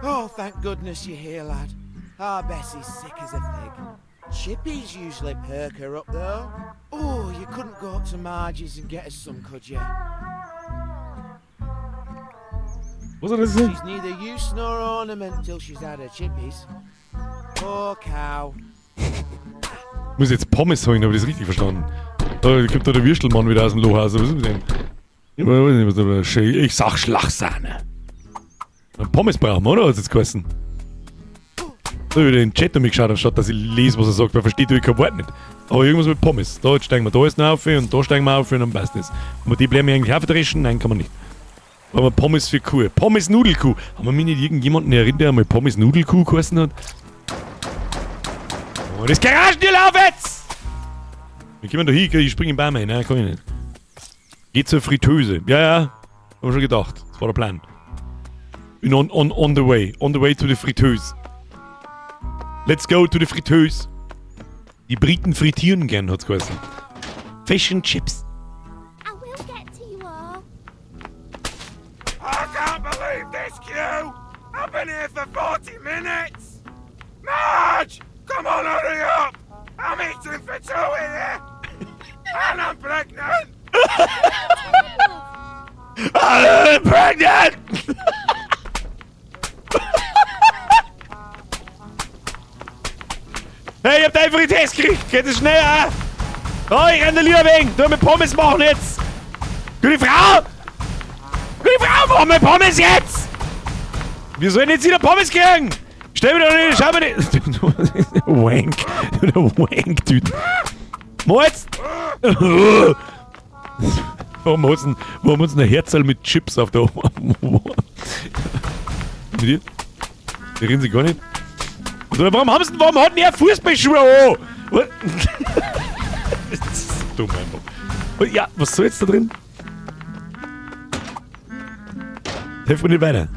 S6: Oh, thank goodness you're here, lad. Ah, Bessie's sick as a fig. Chippies usually perk her up, though. Oh, you couldn't go up to Margie's and get us some, could you?
S1: Was soll das denn?
S6: She's neither use nor ornament till she's had her chippies. Poor cow.
S1: Ich muss jetzt Pommes holen, habe ich das richtig verstanden? Da kommt da der Würstelmann wieder aus dem Loch raus. Was ist mit dem? Ich sag Schlagsahne. Pommes brauchen wir, oder? Hat es jetzt geheißen? Da habe ich den Chat geschaut, anstatt dass ich lese, was er sagt, weil versteht ich kein Wort nicht. Aber irgendwas mit Pommes. Da steigen wir da jetzt noch auf und da steigen wir auf und dann passt das. Aber die bleiben eigentlich aufdreschen? Nein, kann man nicht. Aber Pommes für Kuh. Pommes Nudelkuh. Haben wir mich nicht irgendjemanden erinnert, der einmal Pommes Nudelkuh geheißen hat? Oh, das Garagentür lauf jetzt! Wir gehen da hin, ich springe in den Baum rein. Nein, kann ich nicht. Geht zur Fritteuse. Ja, hab ich schon gedacht. Das war der Plan. Bin on the way. On the way to the Fritteuse. Let's go to the Fritteuse. Die Briten frittieren gern, hat's geheißen. Fish and Chips.
S7: I will get to you all.
S5: I can't believe this queue! I've been here for 40 minutes! Marge! Come on, hurry up! I'm eating for two here! And I'm pregnant!
S1: I'm pregnant! Hey, ich hab den Fritteuse gekriegt! Geht es schneller? Oh, ich renne lieber wegen! Du mit Pommes machen jetzt! Gute Frau! Gute Frau, machen wir Pommes jetzt! Wir sollen jetzt wieder Pommes kriegen! Stell mir doch nicht, schau mir nicht! Wank! Du Wank-Tüten! Moritz! Warum hat's ein Herzl mit Chips auf der Ohren? Mit dir? Die reden sie gar nicht. Oder warum hat denn er Fußballschuhe an? Das ist dumm einfach. Und ja, was soll jetzt da drin? Hilf mir nicht weiter.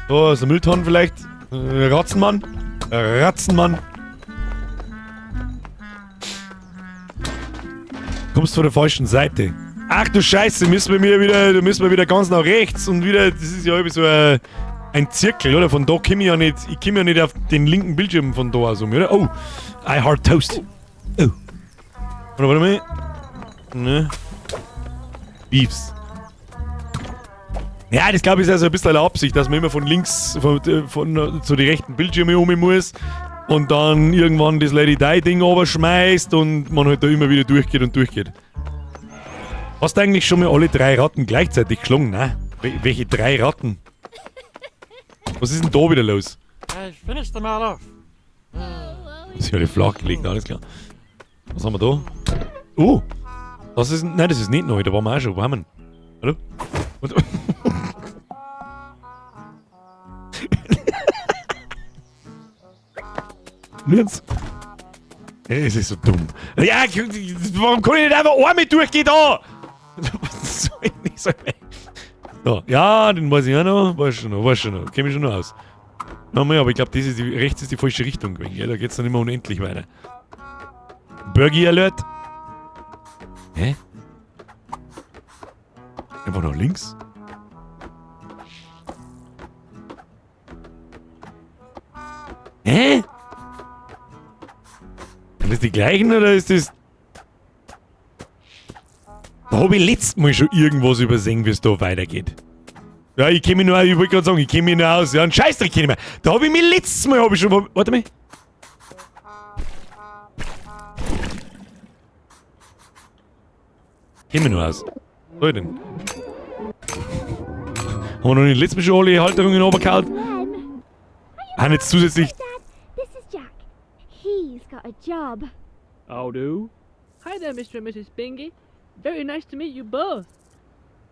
S1: Da ist ein Mülltonnen vielleicht. Ratzenmann. Ratzenmann. Kommst von der falschen Seite. Ach du Scheiße, müssen wir wieder ganz nach rechts und wieder, das ist ja irgendwie so ein Zirkel, oder? Von da komme ich ja nicht, auf den linken Bildschirm von da aus um, oder? Oh, I Heart Toast. Oh. Warte mal. Ne. Beefs. Ja, das glaube ich ist also ein bisschen eine Absicht, dass man immer von links, von zu den rechten Bildschirmen um muss und dann irgendwann das Lady Die-Ding schmeißt und man halt da immer wieder durchgeht und durchgeht. Hast du eigentlich schon mal alle 3 Ratten gleichzeitig geschlagen? Nein. Welche 3 Ratten? Was ist denn da wieder los?
S12: I finished them all off.
S1: Das ist ja alle flach gelegt, alles klar. Was haben wir da? Oh! Das ist. Nein, das ist nicht neu, da waren wir auch schon. Wo haben wir ihn? Hallo? Jetzt? Es ist so dumm. Ja, warum kann ich nicht einfach einmal durchgehen da? Was soll ich nicht sagen? So, ja, den weiß ich auch noch. Weiß schon noch. Kenn mich schon noch aus. Nochmal, aber ich glaube, rechts ist die falsche Richtung gewesen, gell? Da geht's dann immer unendlich weiter. Burgi Alert. Hä? Einfach nach links? Hä? Sind das die gleichen oder ist das... Da habe ich letztes Mal schon irgendwas übersehen, wie es da weitergeht. Ja, ich wollte gerade sagen, ich kenne mich nur aus. Ja, einen Scheißdreck kenne ich mehr. Da habe ich mich letztes Mal, schon... Warte mal. Kenne mich nur aus. Was soll ich denn? Haben wir noch nicht letztes Mal schon alle Halterungen runtergehauen? Haben jetzt zusätzlich...
S7: This is Jack. He's got a job.
S11: How do?
S13: Hi there, Mr. and Mrs. Bingy. Very nice to meet you both.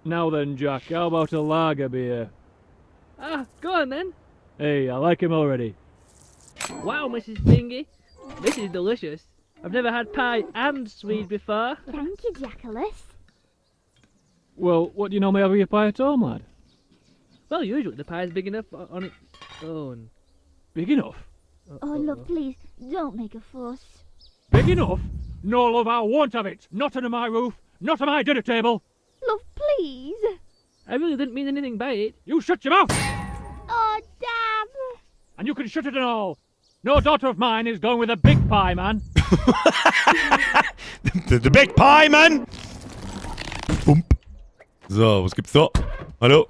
S11: Now then, Jack, how about a lager beer?
S13: Ah, go on then.
S11: Hey, I like him already.
S13: Wow, Mrs. Bingy. This is delicious. I've never had pie and Swede before.
S7: Thank you, Jackalus.
S11: Well, what do you normally have with your pie at home, lad?
S13: Well, usually the pie's big enough on its own.
S11: Big enough?
S7: Oh, look, please, don't make a fuss.
S11: Big enough? No, love, I won't have it. Not under my roof. Not on my dinner table.
S7: Love, please.
S13: I really didn't mean anything by it.
S11: You shut your mouth!
S7: Oh, damn.
S11: And you can shut it and all. No daughter of mine is going with a big pie, man.
S1: the big pie, man! Bump. So, was gibt's da? Hallo?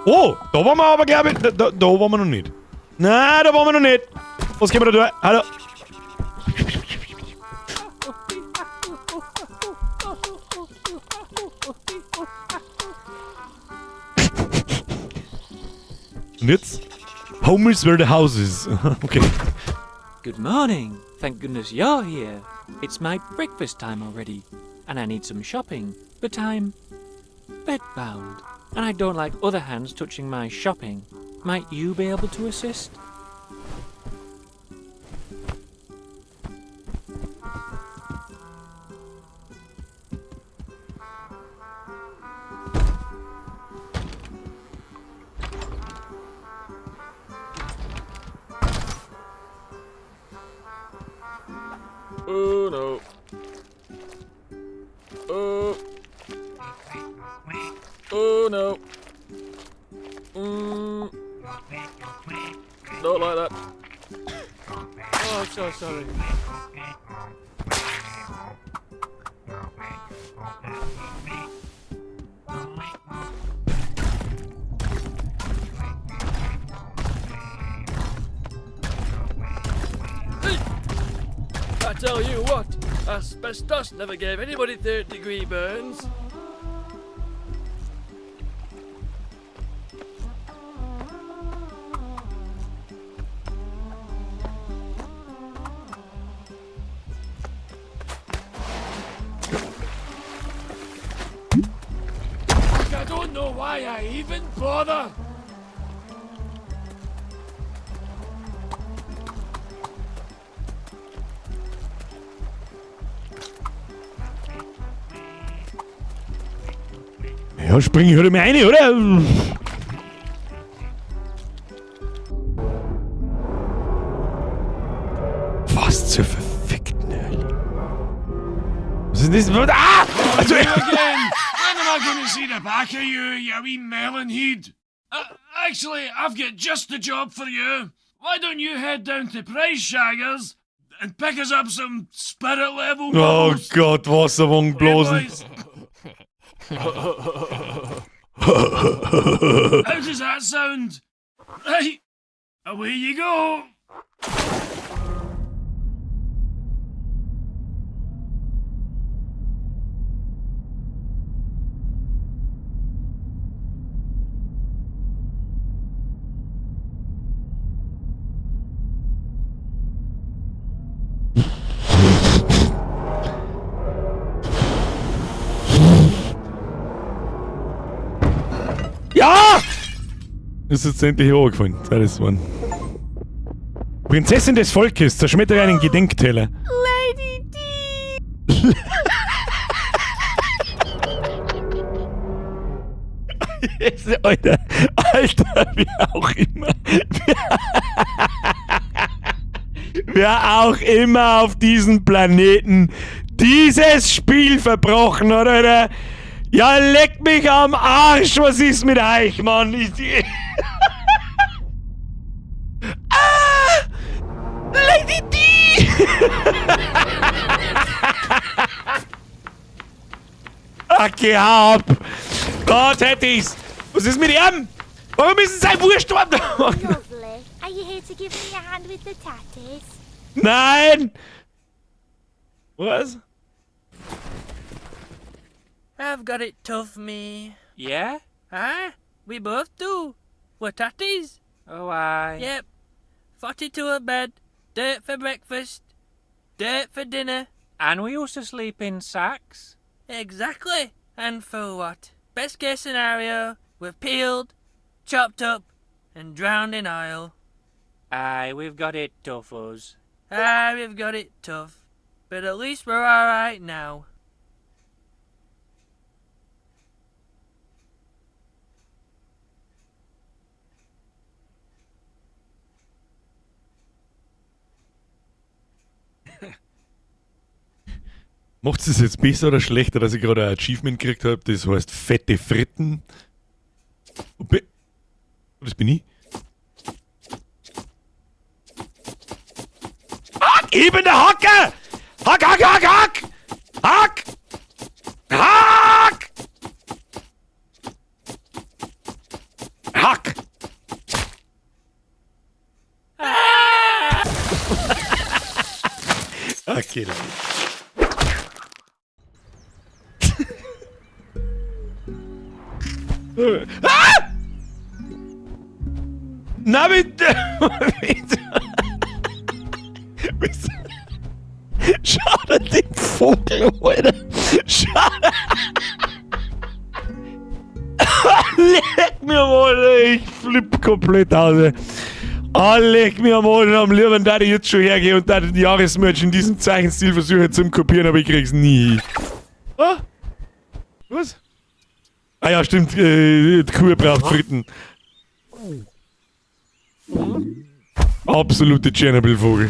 S1: Oh, da waren wir aber, glaube ich... Da waren wir noch nicht. Nein, da waren wir noch nicht. Was können wir da tun? Hallo? Und jetzt? Home is where the house is. Okay.
S12: Good morning. Thank goodness you're here. It's my breakfast time already, and I need some shopping, but I'm bedbound, and I don't like other hands touching my shopping. Might you be able to assist?
S8: Oh no. Oh. Oh no. Don't like that.
S11: Oh, I'm so sorry.
S8: I tell you what, asbestos never gave anybody third-degree burns.
S5: I don't know why I even bother.
S1: Ja, spring ich halt mal rein, oder? Was zur verfickten Hölle? Was ist das? Ah! Also,
S5: You again! When am I going to see the back of you, you wee melonhead? Actually, I've got just the job for you. Why don't you head down to Price Shaggers and pick us up some spirit level
S1: oh
S5: bubbles?
S1: Gott, Wasserwang blasen.
S5: How does that sound? Right, away you go.
S1: Ja! Ist jetzt endlich runtergefallen. Das ist one. Prinzessin des Volkes, zerschmettere einen Gedenkteller.
S7: Lady D!
S1: Alter. Alter, wer auch immer. Wer auch immer auf diesem Planeten dieses Spiel verbrochen hat, oder? Ja, leck mich am Arsch, was ist mit euch, Mann? Lady D! Okay, hau ab! Gott hätte ich's! Was ist mit ihm? Warum ist es sein Wurststurm da?
S7: Lovely. Are you here to give me a hand with the tatties?
S1: Nein! Was?
S13: I've got it tough, me.
S12: Yeah?
S13: Huh? We both do. We're tatties.
S12: Oh, aye.
S13: Yep. 42 a bed. Dirt for breakfast. Dirt for dinner.
S12: And we used to sleep in sacks.
S13: Exactly. And for what? Best case scenario, we're peeled, chopped up, and drowned in oil.
S12: Aye, we've got it tough, us.
S13: Ah, we've got it tough. But at least we're alright now.
S1: Macht es jetzt besser oder schlechter, dass ich gerade ein Achievement gekriegt habe, das heißt fette Fritten? Das bin ich. Hack! Eben der Hacke! Hack, hack, hack, hack! Hack! Hack! Hack! Okay, dann. Ah! Na bitte! Schau dir den Vogel, Alter! Schau! Leck mir mal, ich flipp komplett aus. Leck mir mal, am lieben da ich jetzt schon hergehe und da den Jahresmerch in diesem Zeichenstil versuche zu kopieren, aber ich krieg's nie. Ah? Was? Ah ja, stimmt, die Kuh braucht Fritten. Absolute Tschernobyl-Vogel.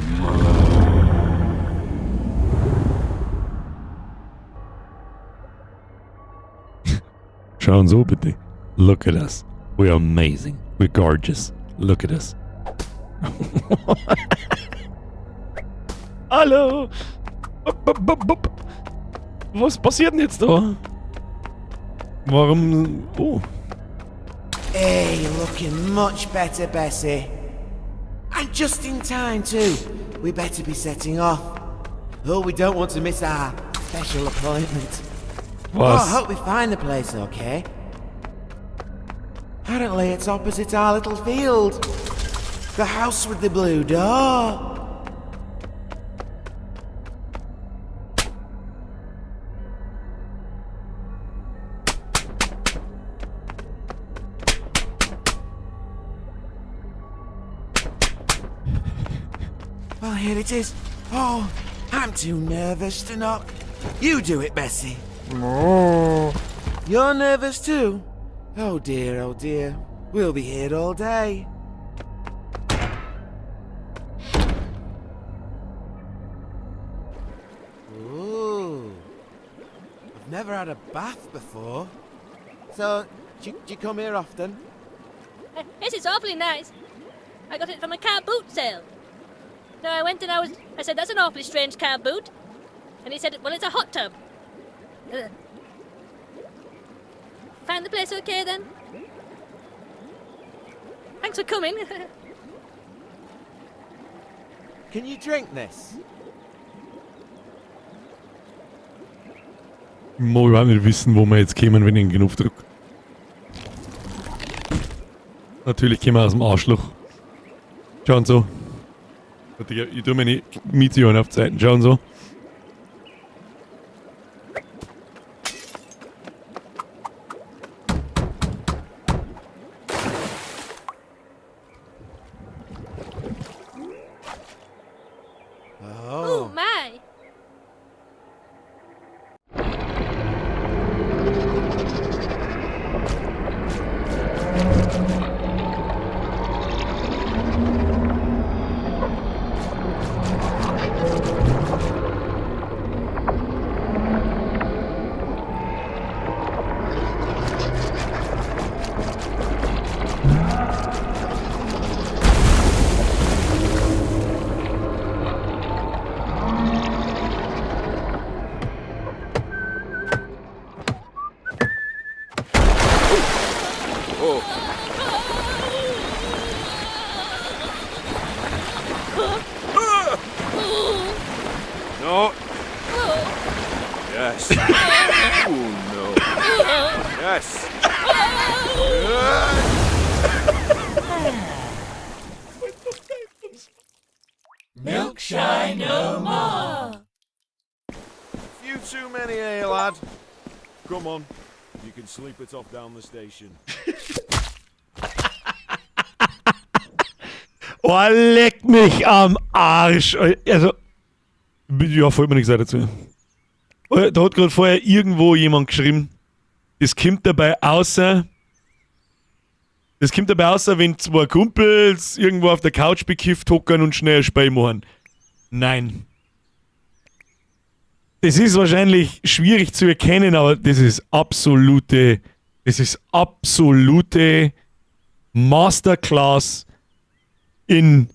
S1: Schauen so bitte. Look at us. We're amazing. We're gorgeous. Look at us. Hallo! Was passiert denn jetzt da? Warum... Oh.
S6: Hey, you're looking much better, Bessie. And just in time, too. We better be setting off. Oh, we don't want to miss our special appointment.
S1: Was?
S6: Oh, I hope we find the place okay. Apparently it's opposite our little field. The house with the blue door. Well, here it is. Oh, I'm too nervous to knock. You do it, Bessie. You're nervous too? Oh dear, oh dear. We'll be here all day. Ooh. I've never had a bath before. So, do you come here often?
S14: This is awfully nice. I got it from a car boot sale. No, I went and I said, that's an awfully strange car boot. And he said, well, it's a hot tub. Ugh. Find the place okay then? Thanks for coming.
S6: Can you drink this?
S1: Mo überhaupt nicht wissen, wo wir jetzt kämen, wenn ich den Knopf drücke. Natürlich kämen wir aus dem Arschloch. Schauen so. Ich tue meine Mietionen auf Zeiten. Schauen so.
S14: Oh my!
S10: Oh. No. Yes. Oh no. Yes.
S5: Milk shy no more.
S4: Few too many, eh, lad? Come on. You can sleep it off down the station.
S1: Oh, leck mich am Arsch. Also, ja, fällt mir nichts dazu. Da hat gerade vorher irgendwo jemand geschrieben, das kommt dabei außer, wenn zwei Kumpels irgendwo auf der Couch bekifft hocken und schnell ein Spiel machen. Nein. Das ist wahrscheinlich schwierig zu erkennen, aber das ist absolute Masterclass in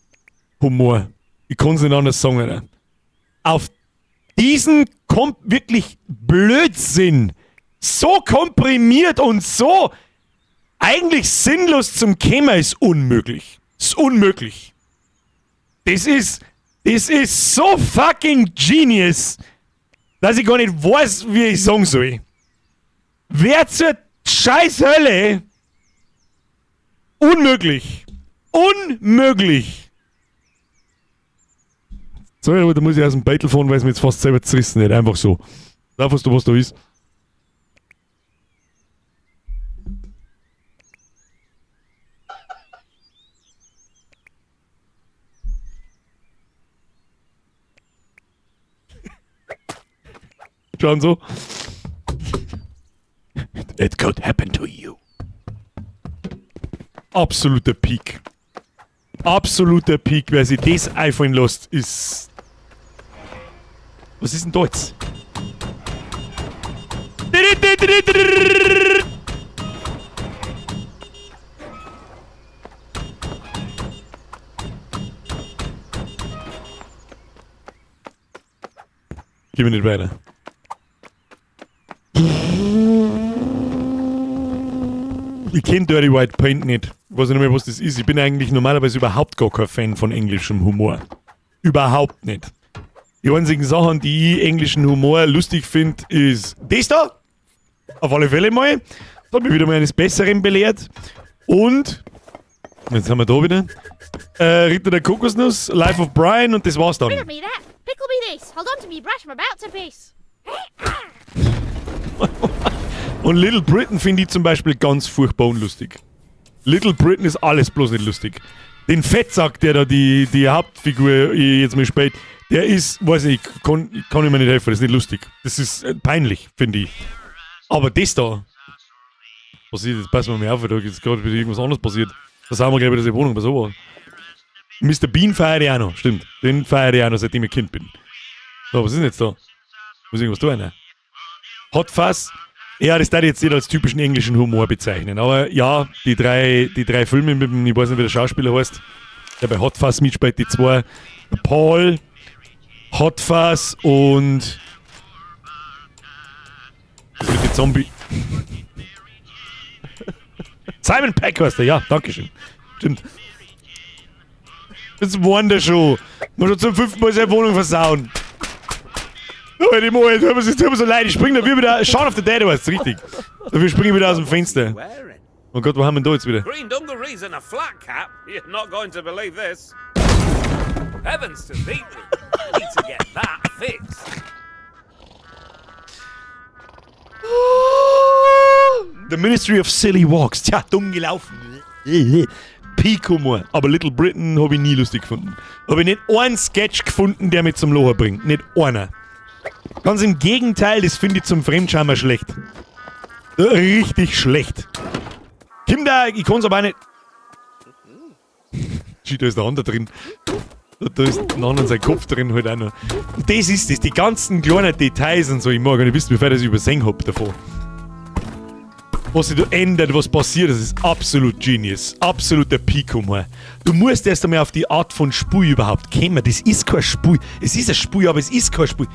S1: Humor. Ich kann es nicht anders sagen. Oder? Auf diesen kommt wirklich Blödsinn so komprimiert und so eigentlich sinnlos zum Kämmer ist unmöglich. Ist unmöglich. Das ist so fucking genius, dass ich gar nicht weiß, wie ich sagen soll. Wer zur scheiß Hölle? Unmöglich. Unmöglich. Sorry, aber da muss ich aus dem Beitel fahren, weil es mir jetzt fast selber zerrissen hat. Einfach so. Da weißt du, was da ist. Schauen so. It could happen to you. Absoluter Peak. Absoluter Peak. Wer sich das einfallen lässt, ist... Was ist denn da jetzt? Geh mir nicht weiter. Ich kenne Dirty White Paint nicht. Ich weiß nicht mehr, was das ist. Ich bin eigentlich normalerweise überhaupt gar kein Fan von englischem Humor. Überhaupt nicht. Die einzigen Sachen, die ich englischen Humor lustig finde, ist das da. Auf alle Fälle mal. Das hat mich wieder mal eines Besseren belehrt. Und, jetzt haben wir da wieder, Ritter der Kokosnuss, Life of Brian und das war's dann.
S7: Riddle me that. Pickle me this. Hold on to me, brush. I'm about to piss.
S1: Und Little Britain finde ich zum Beispiel ganz furchtbar unlustig. Little Britain ist alles bloß nicht lustig. Den Fettsack, der da die Hauptfigur jetzt mal spielt, der ist, weiß ich, kann ich mir nicht helfen, das ist nicht lustig. Das ist peinlich, finde ich. Aber das da, passiert, jetzt passen wir mal auf, da ist gerade wieder irgendwas anderes passiert. Da sind wir gleich wieder in der Wohnung, was so war. Mr. Bean feiere ich auch noch, stimmt. Den feiere ich auch noch, seitdem ich Kind bin. So, was ist denn jetzt da? Muss irgendwas tun, ne? Hot Fuzz. Ja, das darf ich jetzt nicht als typischen englischen Humor bezeichnen. Aber ja, die drei Filme mit dem, ich weiß nicht, wie der Schauspieler heißt, der bei Hot Fuzz mitspielt, die zwei, Paul, Hot Fuzz und das mit dem Zombie. Simon Pegg heißt der, ja, dankeschön. Stimmt. Das war der schon. Muss schon zum 5. Mal seine Wohnung versauen. Oh, die Mo, jetzt tut mir so leid, ich spring da wie wieder. Shaun of the Dead heißt richtig. Dafür springe ich wieder aus dem Fenster. Oh Gott, wo haben wir denn da jetzt wieder?
S10: Green dungarees and a flat cap? You're not going to believe this. Heavens to beat me. I need to get that fixed.
S1: The Ministry of Silly Walks. Tja, dumm gelaufen. Peak-Humor. Aber Little Britain habe ich nie lustig gefunden. Habe ich nicht einen Sketch gefunden, der mich zum Lachen bringt. Nicht einer. Ganz im Gegenteil, das finde ich zum Fremdschämen schlecht. Richtig schlecht. Kinder, ich kann es aber auch nicht. Shit, da ist der andere drin. Da ist ein anderer sein Kopf drin halt auch noch. Und das ist das, die ganzen kleinen Details und so. Ich mag gar nicht wissen, wie viel das ich übersehen habe davon. Was sich da ändert, was passiert, das ist absolut genius. Absoluter Peak-Humor. Du musst erst einmal auf die Art von Spui überhaupt kommen. Das ist kein Spui. Es ist ein Spui, aber es ist kein Spui.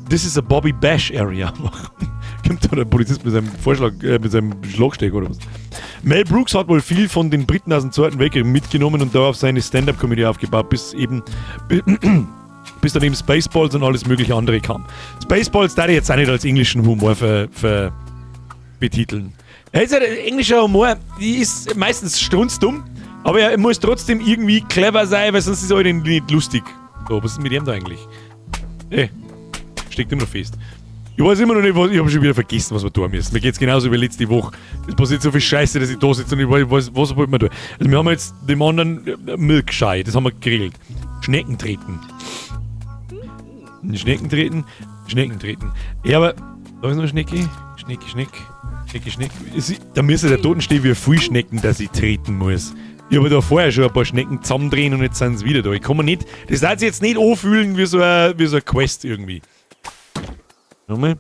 S1: Das ist a Bobby Bash Area. Kommt da der Polizist mit seinem Vorschlag, mit seinem Schlagsteck oder was? Mel Brooks hat wohl viel von den Briten aus dem Zweiten Weltkrieg mitgenommen und darauf seine Stand-Up-Comedy aufgebaut, bis dann eben Spaceballs und alles mögliche andere kam. Spaceballs darf ich jetzt auch nicht als englischen Humor betiteln. Er ist ja englischer Humor, die ist meistens strunzdumm, aber er muss trotzdem irgendwie clever sein, weil sonst ist er halt nicht lustig. So, was ist mit ihm da eigentlich? Steckt immer noch fest. Ich weiß immer noch nicht, ich habe schon wieder vergessen, was wir tun müssen. Mir geht's genauso wie letzte Woche. Es passiert so viel Scheiße, dass ich da sitze und ich weiß, was wollten wir tun. Also wir haben jetzt dem anderen Milchschei, das haben wir geregelt. Schnecken treten. Schnecken treten. Ja, aber da ist noch eine Schnecke. Schnecke. Da müsste der Toten stehen, wie viele Schnecken, dass ich treten muss. Ich habe da vorher schon ein paar Schnecken zusammendrehen und jetzt sind sie wieder da. Ich kann mir nicht, das darf sich jetzt nicht anfühlen wie so eine Quest irgendwie. Nochmal.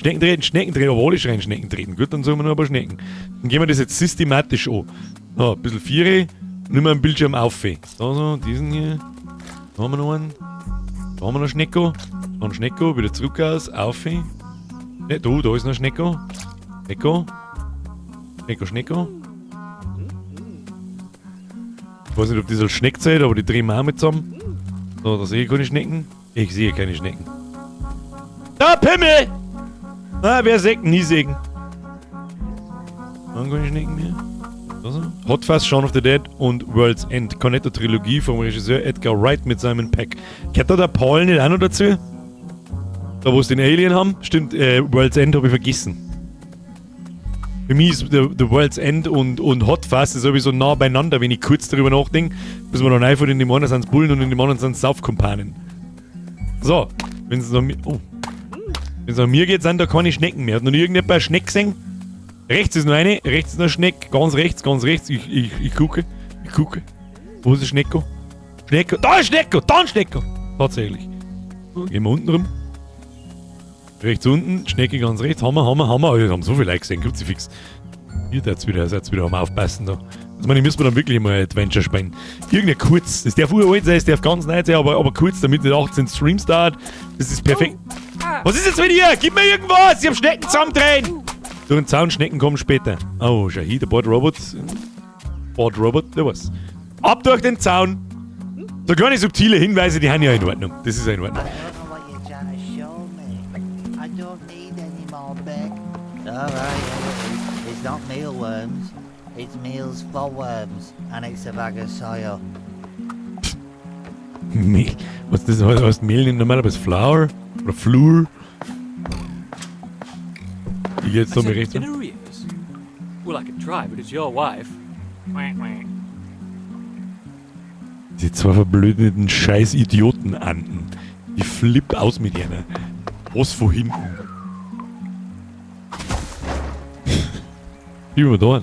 S1: Schnecken treten, aber alle schreien Schnecken treten. Gut, dann sollen wir noch ein paar Schnecken. Dann gehen wir das jetzt systematisch an. So, ein bisschen Viere, nimm mal einen Bildschirm auf. So, diesen hier. Da haben wir noch einen. Da haben wir noch Schnecko. Dann Schnecko, wieder zurück aus, auf. Ne, da ist noch Schnecko. Schnecko. Ich weiß nicht, ob das als Schneck zählt, aber die drehen wir auch mit zusammen. So, da sehe ich keine Schnecken. Ich sehe keine Schnecken. Da, Pimmel! Wer sägen, nie sägen. Dann keine Schnecken mehr. Also. Hot Fuzz, Shaun of the Dead und World's End. Cornetto-Trilogie vom Regisseur Edgar Wright mit Simon Pegg. Kennt da der Paul nicht auch noch dazu? Da wo es den Alien haben? Stimmt, World's End habe ich vergessen. Für mich ist The World's End und Hot Fuzz sowieso nah beieinander, wenn ich kurz darüber nachdenke. Bis man dann einfach in dem einen sind Bullen und in dem anderen sind Saufkumpanen. So, wenn es an mir geht, sind da keine Schnecken mehr. Hat noch nie irgendjemand eine Schnecke gesehen? Rechts ist noch eine, rechts ist noch eine Schnecke. Ganz rechts. Ich gucke. Wo ist der Schnecko? Da ist Schnecko! Tatsächlich. Gehen wir unten rum. Rechts unten, Schnecke ganz rechts. Hammer. Wir haben so viel Leute gesehen, Kruzifix. Ihr seid wieder am Aufpassen da. Also ich müssen wir dann wirklich mal ein Adventure spielen. Irgendein kurz. Das darf uralt sein, das darf ganz neu sein, aber kurz, damit nicht 18 Streams dauert. Das ist perfekt. Was ist jetzt mit dir? Gib mir irgendwas! Ich hab Schnecken zusammendrehen! Durch den Zaun, Schnecken kommen später. Oh, schau hier, der Bordrobot, der was. Ab durch den Zaun! So kleine subtile Hinweise, die haben ja in Ordnung. Das ist ja in Ordnung.
S9: It's not mealworms, it's meals for worms, and it's a bag of soil.
S1: Mehl? Was ist das? Heißt Mehl nicht normalerweise Flour? Oder Flur? Ich geh jetzt da mir rechts.
S12: Well, I could try, but it's your wife.
S1: Die zwei verblödeten scheiß Idioten-Anden. Die flipp aus mit ihnen. Was von hinten? Wie wir da.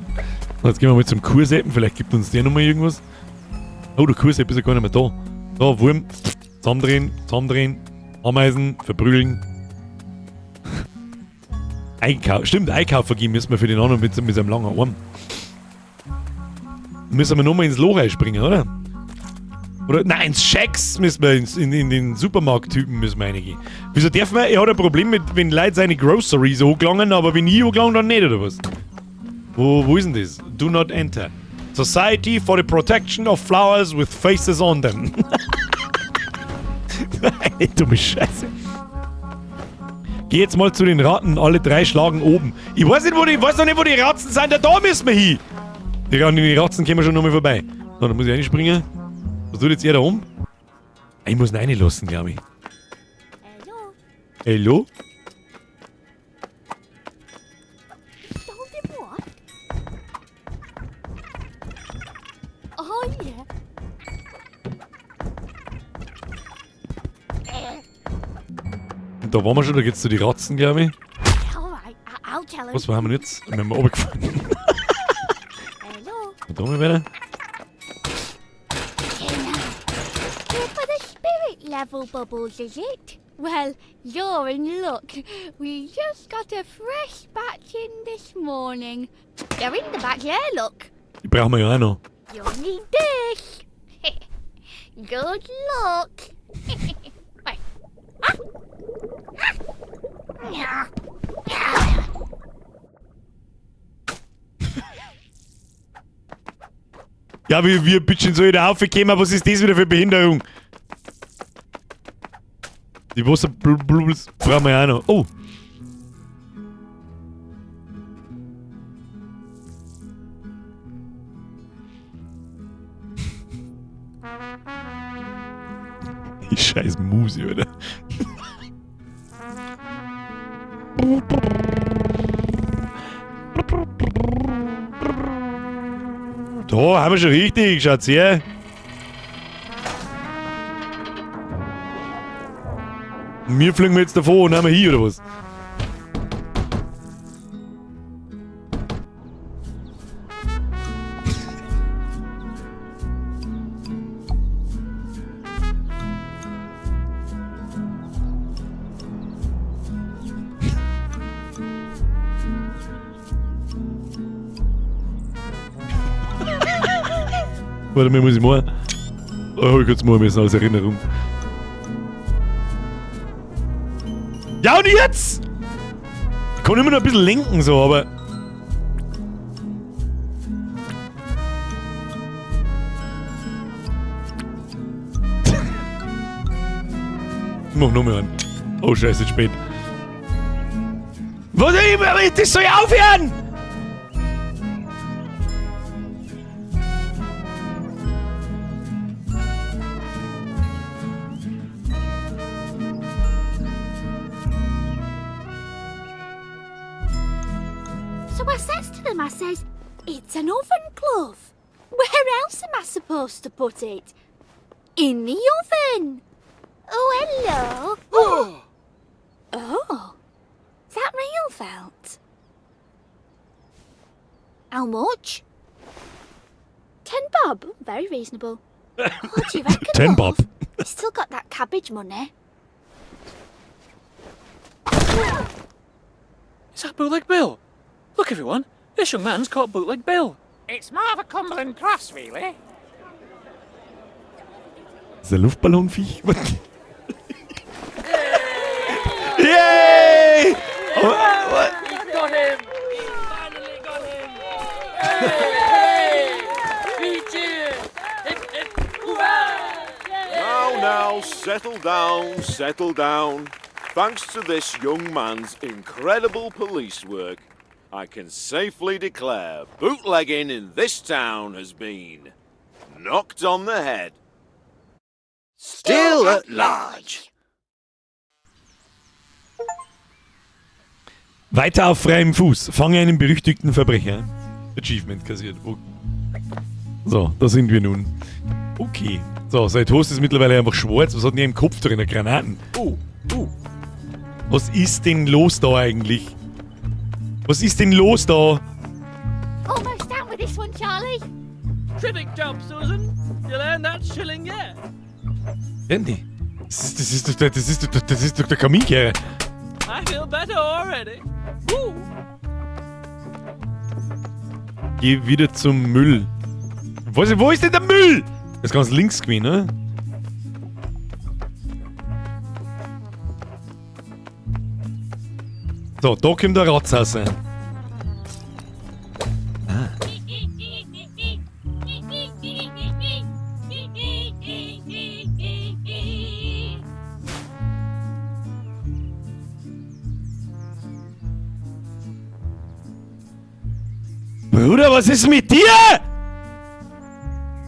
S1: Jetzt gehen wir mal zum Kurseppen, vielleicht gibt uns der nochmal irgendwas. Oh, der Kursepp ist ja gar nicht mehr da. Da, Wurm. Zusammendrehen. Ameisen, verprügeln. Einkaufen gehen müssen wir für den anderen mit seinem langen Arm. Müssen wir nochmal ins Loch reinspringen, oder? Oder, nein, ins Shacks müssen wir, in den Supermarkttypen müssen wir reingehen. Wieso darf man, er hat ein Problem mit, wenn Leute seine Groceries hochgelangen, aber wenn ich hochgelangen, dann nicht, oder was? Wo ist denn das? Do not enter. Society for the protection of flowers with faces on them. Eine dumme Scheiße. Geh jetzt mal zu den Ratten, alle drei schlagen oben. Ich weiß noch nicht, wo die Ratzen sind, da müssen wir hin. Die Ratzen kommen schon nochmal vorbei. So, dann muss ich reinspringen. Was tut jetzt ihr da rum? Ich muss ihn reinlassen, glaube ich. Hello?
S7: Oh yeah.
S1: Und da waren wir schon, da geht's zu die Ratzen, glaube ich.
S7: Alright, I'll tell her.
S1: Was haben wir jetzt? Wir haben runtergefallen.
S7: Hello.
S1: Und da mal weiter.
S7: Here for the spirit level bubbles, is it? Well, you're in luck. We just got a fresh batch in this morning. They're in the back here, look.
S1: Die brauchen wir ja auch noch.
S7: You'll need this. Good luck. Wait.
S1: Ja, wie ein bisschen so in der Haufe kämen, was ist das wieder für Behinderung? Die Wasserbubbles brauchen wir ja auch noch. Oh! Die scheiß Musi, oder? Da haben wir schon richtig, Schatz, ja? Wir fliegen jetzt davon und haben wir hier, oder was? Warte mal, muss ich mal. Oh, ich kurz mal müssen aus Erinnerung. Ja, und jetzt? Ich kann immer noch ein bisschen lenken, so, aber. Ich mach noch mal an. Oh, scheiße, spät. Was? Das soll ja aufhören!
S7: So I says to them, I says, it's an oven glove. Where else am I supposed to put it? In the oven. Oh, hello. Oh. Is that real felt? How much? 10 bob. Very reasonable. What do you reckon,
S1: 10 bob.
S7: You still got that cabbage money.
S12: Is that Bootleg Bill? Look, everyone, this young man's caught Bootleg Bill.
S6: It's more of a Cumberland cross, really.
S1: Ist der Luftballonviech? Yay!
S13: We got him! We finally got him! Hey! Three cheers! Hip, hip, hurrah!
S4: Now, settle down, settle down. Thanks to this young man's incredible police work, I can safely declare bootlegging in this town has been knocked on the head. Still at large.
S1: Weiter auf freiem Fuß. Fange einen berüchtigten Verbrecher. Achievement kassiert. Oh. So, da sind wir nun. Okay. So, sein Toast ist mittlerweile einfach schwarz. Was hat denn hier im Kopf drin? Granaten. Was ist denn los da eigentlich? Was ist denn los da?
S7: Almost out with this one, Charlie.
S13: Terrific job, Susan. You'll earn that shilling yet.
S1: Andy. Das ist doch der Kaminkehrer.
S13: I feel better already. Woo!
S1: Geh wieder zum Müll. Wo ist denn der Müll? Das ist ganz links gewesen, ne? So, da kommt der Ratz raus. Bruder, was ist mit dir?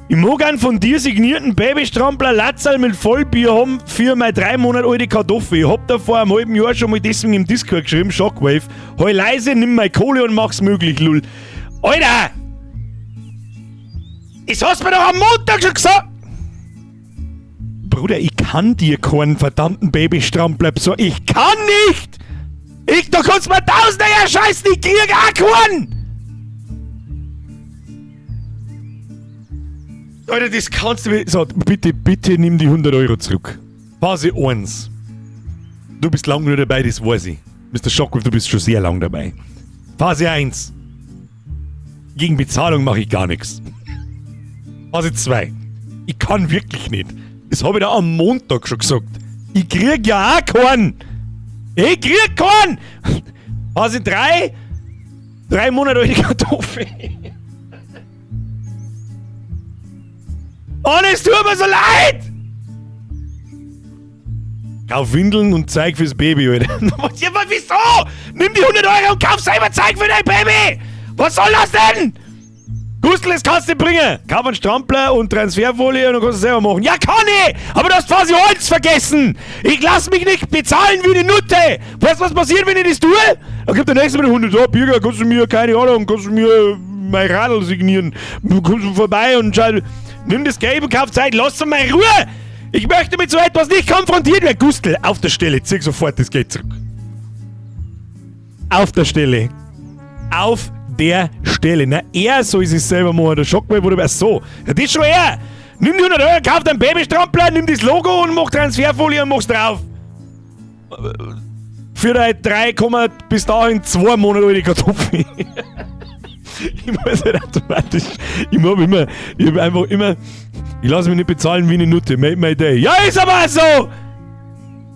S1: Ich mag einen von dir signierten Babystrampler Latzal mit Vollbier haben für meine 3 Monate alte Kartoffel. Ich hab da vor einem halben Jahr schon mal deswegen im Discord geschrieben, Shockwave. Heu leise, nimm meine Kohle und mach's möglich, Lull. Alter! Das hast du mir doch am Montag schon gesagt! Bruder, ich kann dir keinen verdammten Babystrampler besorgen. Ich kann nicht! Da kannst du mir Tausende erscheißen, ich krieg auch keinen! Alter, das kannst du mir... So, bitte nimm die 100 Euro zurück. Phase 1. Du bist lang nur dabei, das weiß ich. Mr. Shockwave, du bist schon sehr lang dabei. Phase 1. Gegen Bezahlung mache ich gar nichts. Phase 2. Ich kann wirklich nicht. Das habe ich da am Montag schon gesagt. Ich krieg ja auch keinen. Ich krieg keinen. Phase 3. 3 Monate alte Kartoffel. Und es tut mir so leid! Kauf Windeln und Zeug fürs Baby, Alter. Ja, aber wieso? Nimm die 100 Euro und kauf selber Zeug für dein Baby! Was soll das denn? Gustl, das kannst du nicht bringen. Kauf einen Strampler und Transferfolie und dann kannst du es selber machen. Ja, kann ich! Aber du hast quasi Holz vergessen! Ich lass mich nicht bezahlen wie eine Nutte! Weißt du, was passiert, wenn ich das tue? Dann gibt der Nächste mit 100 Euro. Bürger, kannst du mir, keine Ahnung, kannst du mir mein Radl signieren? Kommst du vorbei und schau, nimm das Geld und kauf Zeit, lass doch mal in Ruhe! Ich möchte mit so etwas nicht konfrontiert werden. Gustl, auf der Stelle, zieh sofort das Geld zurück. Auf der Stelle. Auf der Stelle. Na, er soll es selber machen. Der Schockmal wurde aber so. Ja, das ist schon er. Nimm die 100 Euro, kauf deinen Babystrampler, nimm das Logo und mach Transferfolie und mach's drauf. Für deine 3, bis dahin 2 Monate alte Kartoffeln. Ich muss halt automatisch. Ich lasse mich nicht bezahlen wie eine Nutte. Made my day. Ja, ist aber so!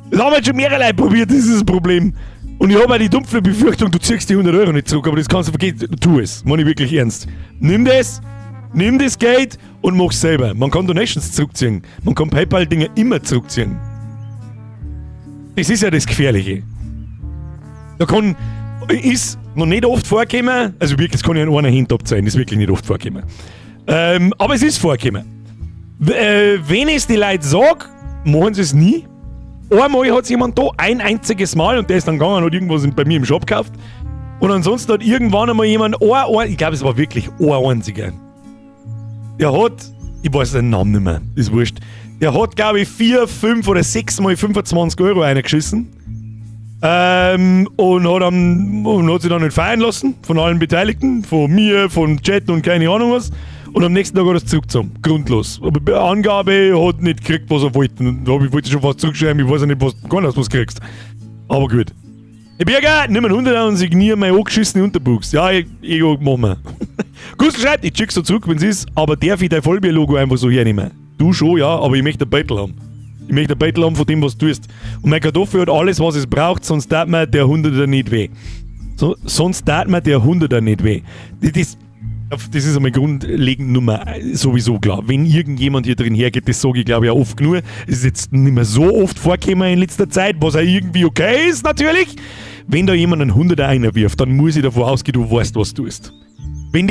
S1: Das haben jetzt schon mehrere probiert, das ist das Problem. Und ich habe auch die dumpfe Befürchtung, du ziehst die 100 Euro nicht zurück, aber das kannst du vergessen. Tu es, meine ich wirklich ernst. Nimm das Geld und mach's selber. Man kann Donations zurückziehen. Man kann PayPal-Dinge immer zurückziehen. Das ist ja das Gefährliche. Ist noch nicht oft vorgekommen, also wirklich, das kann ich an einer Hand abzählen, ist wirklich nicht oft vorgekommen. Aber es ist vorgekommen. Wenn ich es die Leute sage, machen sie es nie. Einmal hat es jemand da, ein einziges Mal, und der ist dann gegangen und hat irgendwas bei mir im Shop gekauft. Und ansonsten hat irgendwann einmal jemand, ich glaube, es war wirklich ein einziger. Der hat, ich weiß seinen Namen nicht mehr, ist wurscht. Der hat, glaube ich, 4, 5 oder 6 Mal 25 Euro reingeschissen. Und hat sich dann nicht feiern lassen, von allen Beteiligten, von mir, von Chat und keine Ahnung was. Und am nächsten Tag hat er es zurückgezogen. Grundlos. Aber bei Angabe hat nicht gekriegt, was er wollte. Und da wollte ich schon fast zurückschreiben, ich weiß ja nicht, was du was du kriegst. Aber gut. Hey Birger, nimm einen 100er und signiere meine angeschissene Unterbuchs. Ja, ich machen wir. Gustl schreibt, ich schick's so zurück, wenn es ist, aber darf ich dein Vollbier-Logo einfach so hernehmen? Du schon, ja, aber ich möchte ein Beutel haben. Ich möchte ein Beutel haben von dem, was du tust. Und mein Kartoffel hat alles, was es braucht, sonst tat mir der 100er nicht weh. Sonst tat mir der 100er nicht weh. Das ist einmal grundlegend Nummer sowieso klar. Wenn irgendjemand hier drin hergeht, das sage ich glaube ich auch oft genug, ist jetzt nicht mehr so oft vorgekommen in letzter Zeit, was auch irgendwie okay ist natürlich. Wenn da jemand einen 100er einwirft, dann muss ich davon ausgehen, du weißt, was du tust. Wenn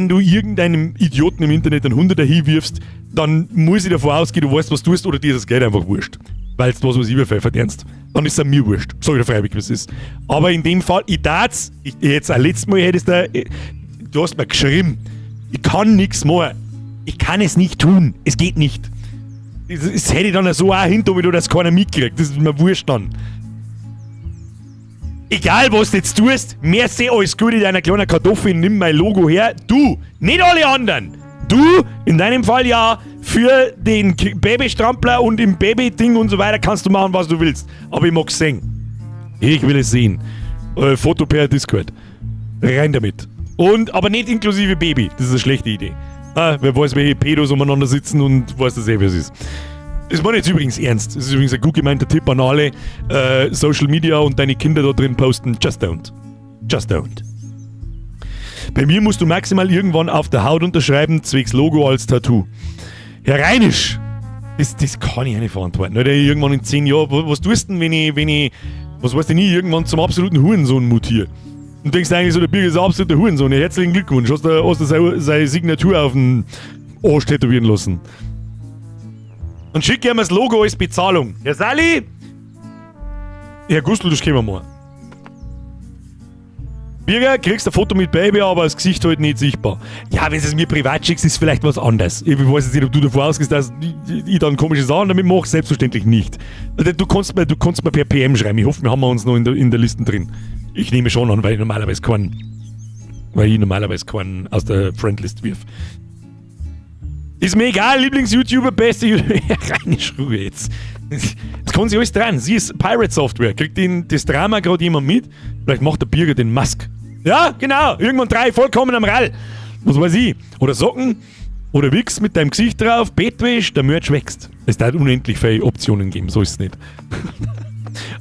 S1: du irgendeinem Idioten im Internet einen 100er hinwirfst, dann muss ich davon ausgehen, du weißt, was du tust, oder dir das Geld einfach wurscht. Weil du was ich verdienst. Dann ist es mir wurscht. Sag ich dir freiwillig, was es ist. Aber in dem Fall, jetzt ein letztes Mal hättest du hast mir geschrieben, ich kann nichts mehr. Ich kann es nicht tun. Es geht nicht. Das hätte ich dann so auch hinter, wie du das keiner mitkriegt. Das ist mir wurscht dann. Egal, was du jetzt tust, merci, alles Gute in deiner kleinen Kartoffel, nimm mein Logo her. Du, nicht alle anderen. Du, in deinem Fall ja, für den Babystrampler und im Baby-Ding und so weiter kannst du machen, was du willst. Aber ich mag's sehen. Ich will es sehen. Foto per Discord. Rein damit. Aber nicht inklusive Baby. Das ist eine schlechte Idee. Wer weiß, welche Pedos umeinander sitzen und weiß das wie es ist. Das meine ich jetzt übrigens ernst. Das ist übrigens ein gut gemeinter Tipp an alle. Social Media und deine Kinder da drin posten. Just don't. Just don't. Bei mir musst du maximal irgendwann auf der Haut unterschreiben, zwecks Logo als Tattoo. Herr Reinisch, das kann ich nicht verantworten. Oder irgendwann in 10 Jahren, was tust du denn, wenn ich, was weiß ich nie, irgendwann zum absoluten Hurensohn mutiere? Und denkst eigentlich so, der Birger ist ein absoluter Hurensohn. Ja, herzlichen Glückwunsch. Hast du seine Signatur auf den Arsch tätowieren lassen. Und schick ihm das Logo als Bezahlung. Herr Sally? Herr Gustl, das können wir mal. Birger, kriegst ein Foto mit Baby, aber das Gesicht halt nicht sichtbar. Ja, wenn du es mir privat schickst, ist vielleicht was anderes. Ich weiß jetzt nicht, ob du davon ausgehst, dass ich dann komische Sachen damit mache. Selbstverständlich nicht. Du kannst mir per PM schreiben. Ich hoffe, wir haben uns noch in der Liste drin. Ich nehme schon an, weil ich normalerweise keinen aus der Friendlist wirf. Ist mir egal, Lieblings-YouTuber, beste YouTuber. Reine Schruhe jetzt. Jetzt kann sie alles dran. Sie ist Pirate Software. Kriegt das Drama gerade jemand mit? Vielleicht macht der Birger den Musk. Ja, genau. Irgendwann 3 vollkommen am Rall. Was weiß ich. Oder Socken. Oder Wix mit deinem Gesicht drauf. Bettwäsche. Der Merch wächst. Es darf unendlich viele Optionen geben. So ist es nicht.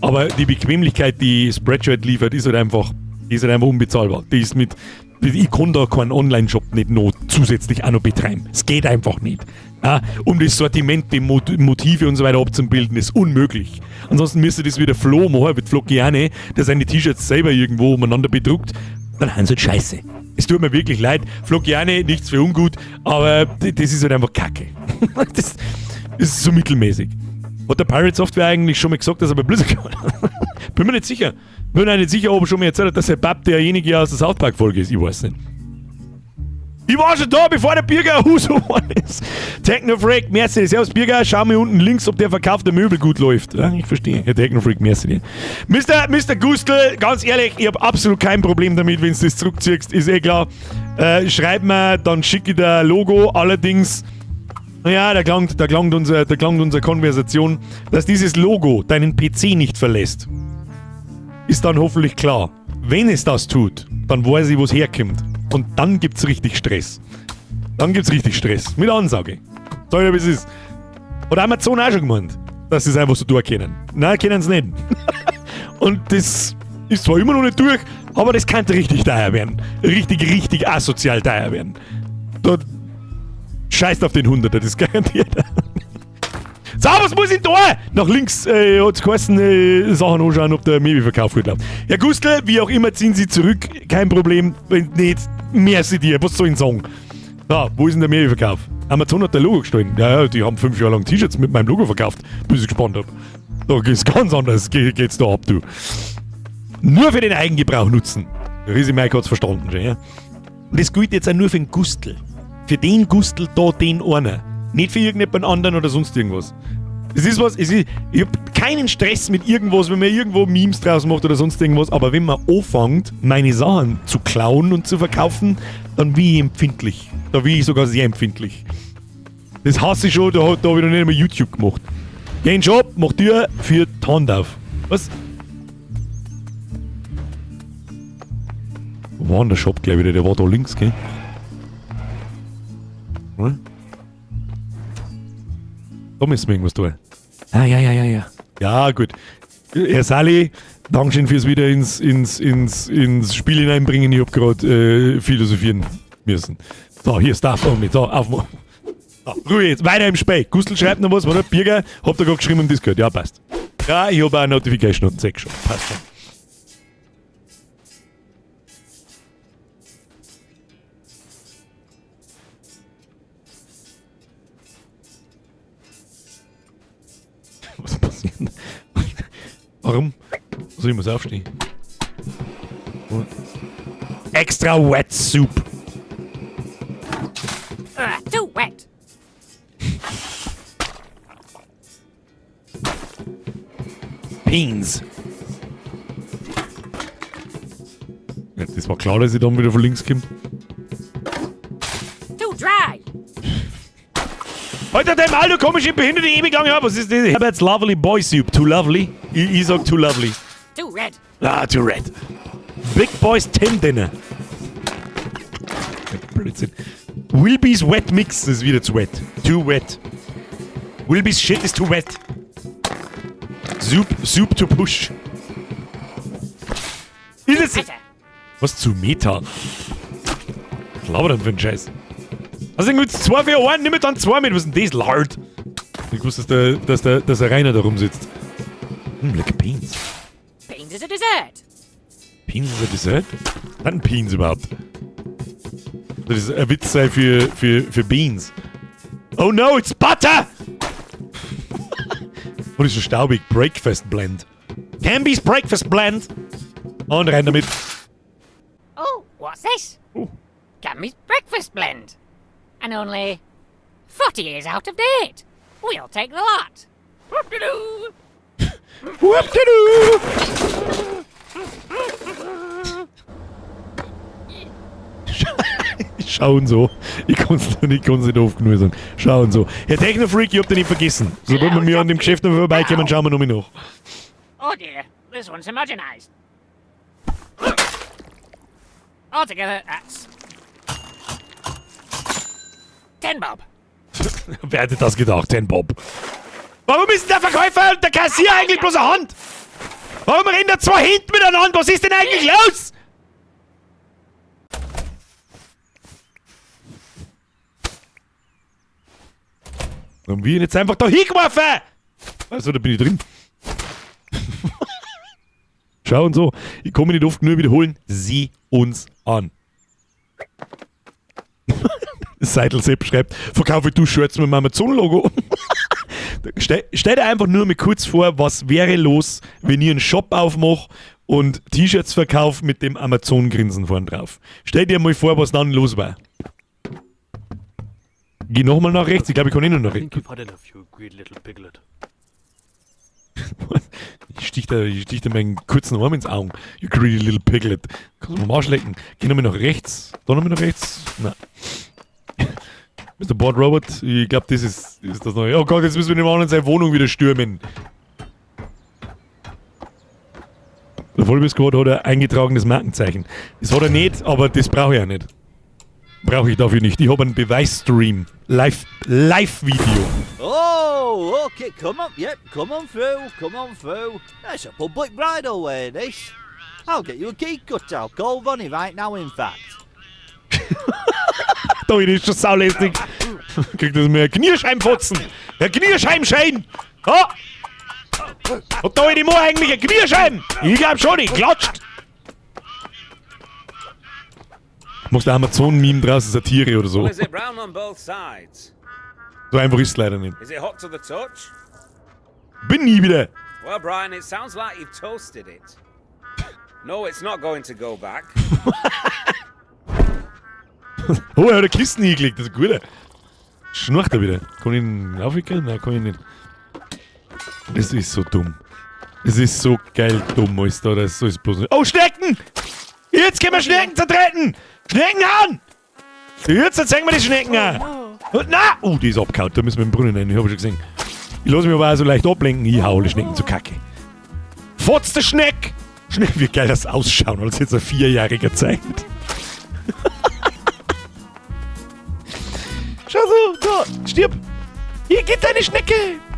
S1: Aber die Bequemlichkeit, die Spreadshirt liefert, ist halt einfach unbezahlbar. Die ist mit Ich kann da keinen Online-Shop nicht noch zusätzlich auch noch betreiben. Es geht einfach nicht. Ja, um das Sortiment, die Motive und so weiter abzubilden, ist unmöglich. Ansonsten müsste das wieder Flo machen, mit Flockiane, der seine T-Shirts selber irgendwo umeinander bedruckt. Dann haben sie halt scheiße. Es tut mir wirklich leid. Flockiane, nichts für ungut, aber das ist halt einfach Kacke. Das ist so mittelmäßig. Hat der Pirate Software eigentlich schon mal gesagt, dass er bei Blizzard kann? Bin mir nicht sicher. Bin mir nicht sicher, ob er schon mal erzählt hat, dass der Bab derjenige aus der South Park Folge ist. Ich weiß nicht. Ich war schon da, bevor der Birger Huso geworden ist. Technofreak, merci. Servus Birger, schau mir unten links, ob der Verkauf der Möbel gut läuft. Ja, ich verstehe. Herr Technofreak, merci dir. Mr. Gustl, ganz ehrlich, ich habe absolut kein Problem damit, wenn du das zurückziehst. Ist eh klar. Schreib mir, dann schicke ich dir ein Logo. Allerdings, naja, da klangt unsere Konversation, dass dieses Logo deinen PC nicht verlässt. Ist dann hoffentlich klar. Wenn es das tut, dann weiß ich, wo es herkommt. Und dann gibt's richtig Stress. Mit Ansage. Sag ich, wie es ist. Oder Amazon auch schon gemeint, dass sie es einfach so durchkennen. Nein, kennen sie nicht. Und das ist zwar immer noch nicht durch, aber das könnte richtig teuer werden. Richtig asozial teuer werden. Da scheißt auf den 100er, das garantiert. So, was muss ich da? Nach links hat es geheißen, Sachen anschauen, ob der Mebi-Verkauf gut läuft. Herr Gustl, wie auch immer, ziehen Sie zurück. Kein Problem. Wenn nicht, merci dir. Was soll ich sagen? So, wo ist denn der Mebi-Verkauf? Amazon hat der Logo gestohlen. Ja, die haben 5 Jahre lang T-Shirts mit meinem Logo verkauft, bis ich gespannt habe. Da geht's ganz anders. Geht's da ab, du. Nur für den Eigengebrauch nutzen. Der Riese Mike hat's verstanden schon, ja? Und das gilt jetzt auch nur für den Gustl. Für den Gustl da, den einer. Nicht für irgendjemand anderen oder sonst irgendwas. Es ist was, ich hab keinen Stress mit irgendwas, wenn man irgendwo Memes draus macht oder sonst irgendwas, aber wenn man anfängt, meine Sachen zu klauen und zu verkaufen, dann bin ich empfindlich. Da bin ich sogar sehr empfindlich. Das hasse ich schon, da habe ich noch nicht einmal YouTube gemacht. Geh in den Shop, mach Tür, für die Hand auf. Was? Wo war denn der Shop gleich wieder? Der war da links, gell? Hm? Da müssen wir irgendwas tun. Ah, ja. Ja, gut. Herr Sally, Dankeschön fürs wieder ins Spiel hineinbringen. Ich hab gerade philosophieren müssen. So, hier ist der mit. So, aufmachen. So, Ruhe jetzt, weiter im Spiel. Gustl schreibt noch was, oder? Birger, habt ihr gerade geschrieben im Discord? Ja, passt. Ja, ich habe auch eine Notification und 6 schon. Passt schon. Was passiert? Warum? Also ich muss aufstehen. Und extra wet soup.
S6: Too wet.
S1: Beans. Ja, das war klar, dass ich dann wieder von links komme.
S6: Too dry.
S1: Alter, der mal, du komische behinderte ewig lang. Ja, was ist das? Herbert's Lovely Boy Soup. Too lovely? Ich sag too lovely.
S6: Too red.
S1: Ah, too red. Big Boys Tim Dinner. Blödsinn. Wilby's Wet Mix ist wieder zu wet. Too wet. Wilby's Shit is too wet. Soup to push. Ist es? Was zu Meta? Was labert denn für ein Scheiß? Also dann gibt's 2 für 1, nimm mir dann 2 mit. Was ist denn das, Lard? Ich wusste, dass der Rainer da rumsitzt. Lecker Beans.
S6: Beans is a dessert.
S1: Beans is a dessert? Was hat denn Beans überhaupt? Das ist ein Witz sei für Beans. Oh no, it's butter! Und ist so staubig. Breakfast Blend. Canby's Breakfast Blend. Und rein damit.
S6: Oh, what's this? Cammy's breakfast blend. And only 40 years out of date. We'll take the lot. Whoop-de-doo!
S1: Whoop-de-doo! Schauen so. Ich kann's nicht oft genug sagen. Schauen so. Herr Technofreak, ich hab den nicht vergessen. Sobald wir mir an dem Geschäft noch vorbeikommen, schauen wir noch mal nach.
S6: Oh dear, this one's homogenized. Altogether, that's 10 bob.
S1: Wer hätte das gedacht, 10 Bob? Warum ist denn der Verkäufer und der Kassier eigentlich bloß eine Hand? Warum rennen da 2 hinten miteinander? Was ist denn eigentlich los? Haben wir ihn jetzt einfach da hingeworfen? Also, da bin ich drin. Schau und so. Ich komme nicht oft nur wiederholen. Sieh uns an. Seidel Sepp schreibt, verkaufe Du-Shirts mit dem Amazon-Logo. Stell dir einfach nur mal kurz vor, was wäre los, wenn ich einen Shop aufmache und T-Shirts verkaufe mit dem Amazon-Grinsen vorn drauf. Stell dir mal vor, was dann los war. Geh nochmal nach rechts, ich glaube, ich kann noch nach rechts. Ich stich da meinen kurzen Arm ins Auge. You greedy little piglet. Kannst du mal Arsch lecken. Geh nochmal nach rechts. Da nochmal nach rechts. Nein. Mr. Board Robert, ich glaube, das ist das Neue. Oh Gott, jetzt müssen wir dem anderen seine Wohnung wieder stürmen. Der Vollbissquad hat ein eingetragenes Markenzeichen. Das hat er nicht, aber das brauche ich auch nicht. Brauche ich dafür nicht. Ich habe einen Beweisstream. Live-Video.
S9: Oh, okay, come on, yep, come on through. That's a public bridalway, this. I'll get you a key cut. I'll call Vonnie right now, in fact.
S1: Da ist schon saulästig. Kriegt das mir ein Knierscheibenfotzen. Ein Knierscheibenschein. Ha! Und da in die Mo eigentlich ein Knierscheiben. Ich glaub schon, ich klatscht. Muss der Amazon-Meme draußen Satire oder so.
S10: Well, is it brown on both sides?
S1: So einfach ist es leider nicht.
S10: Is it hot to the touch?
S1: Bin nie wieder.
S10: Well, Brian, it sounds like you've toasted it. No, it's not going to go back.
S1: Oh, er hat eine Kiste hingelegt, das ist gut. Schnurcht er wieder. Kann ich ihn aufwickeln? Nein, kann ich nicht. Das ist so dumm. Das ist so geil dumm, alles da. Das ist bloß nicht. Oh, Schnecken! Jetzt können wir Schnecken zertreten! Schnecken an! Jetzt zeigen wir die Schnecken an! Na! Oh, die ist abgehauen. Da müssen wir im Brunnen rein. Ich habe schon gesehen. Ich lasse mich aber auch so leicht ablenken. Ich hau alle Schnecken zu Kacke. Fotz der Schneck! Schneck, wie geil das ausschauen, als jetzt ein 4-Jähriger zeigt. Schau so, da, stirb! Hier geht deine Schnecke!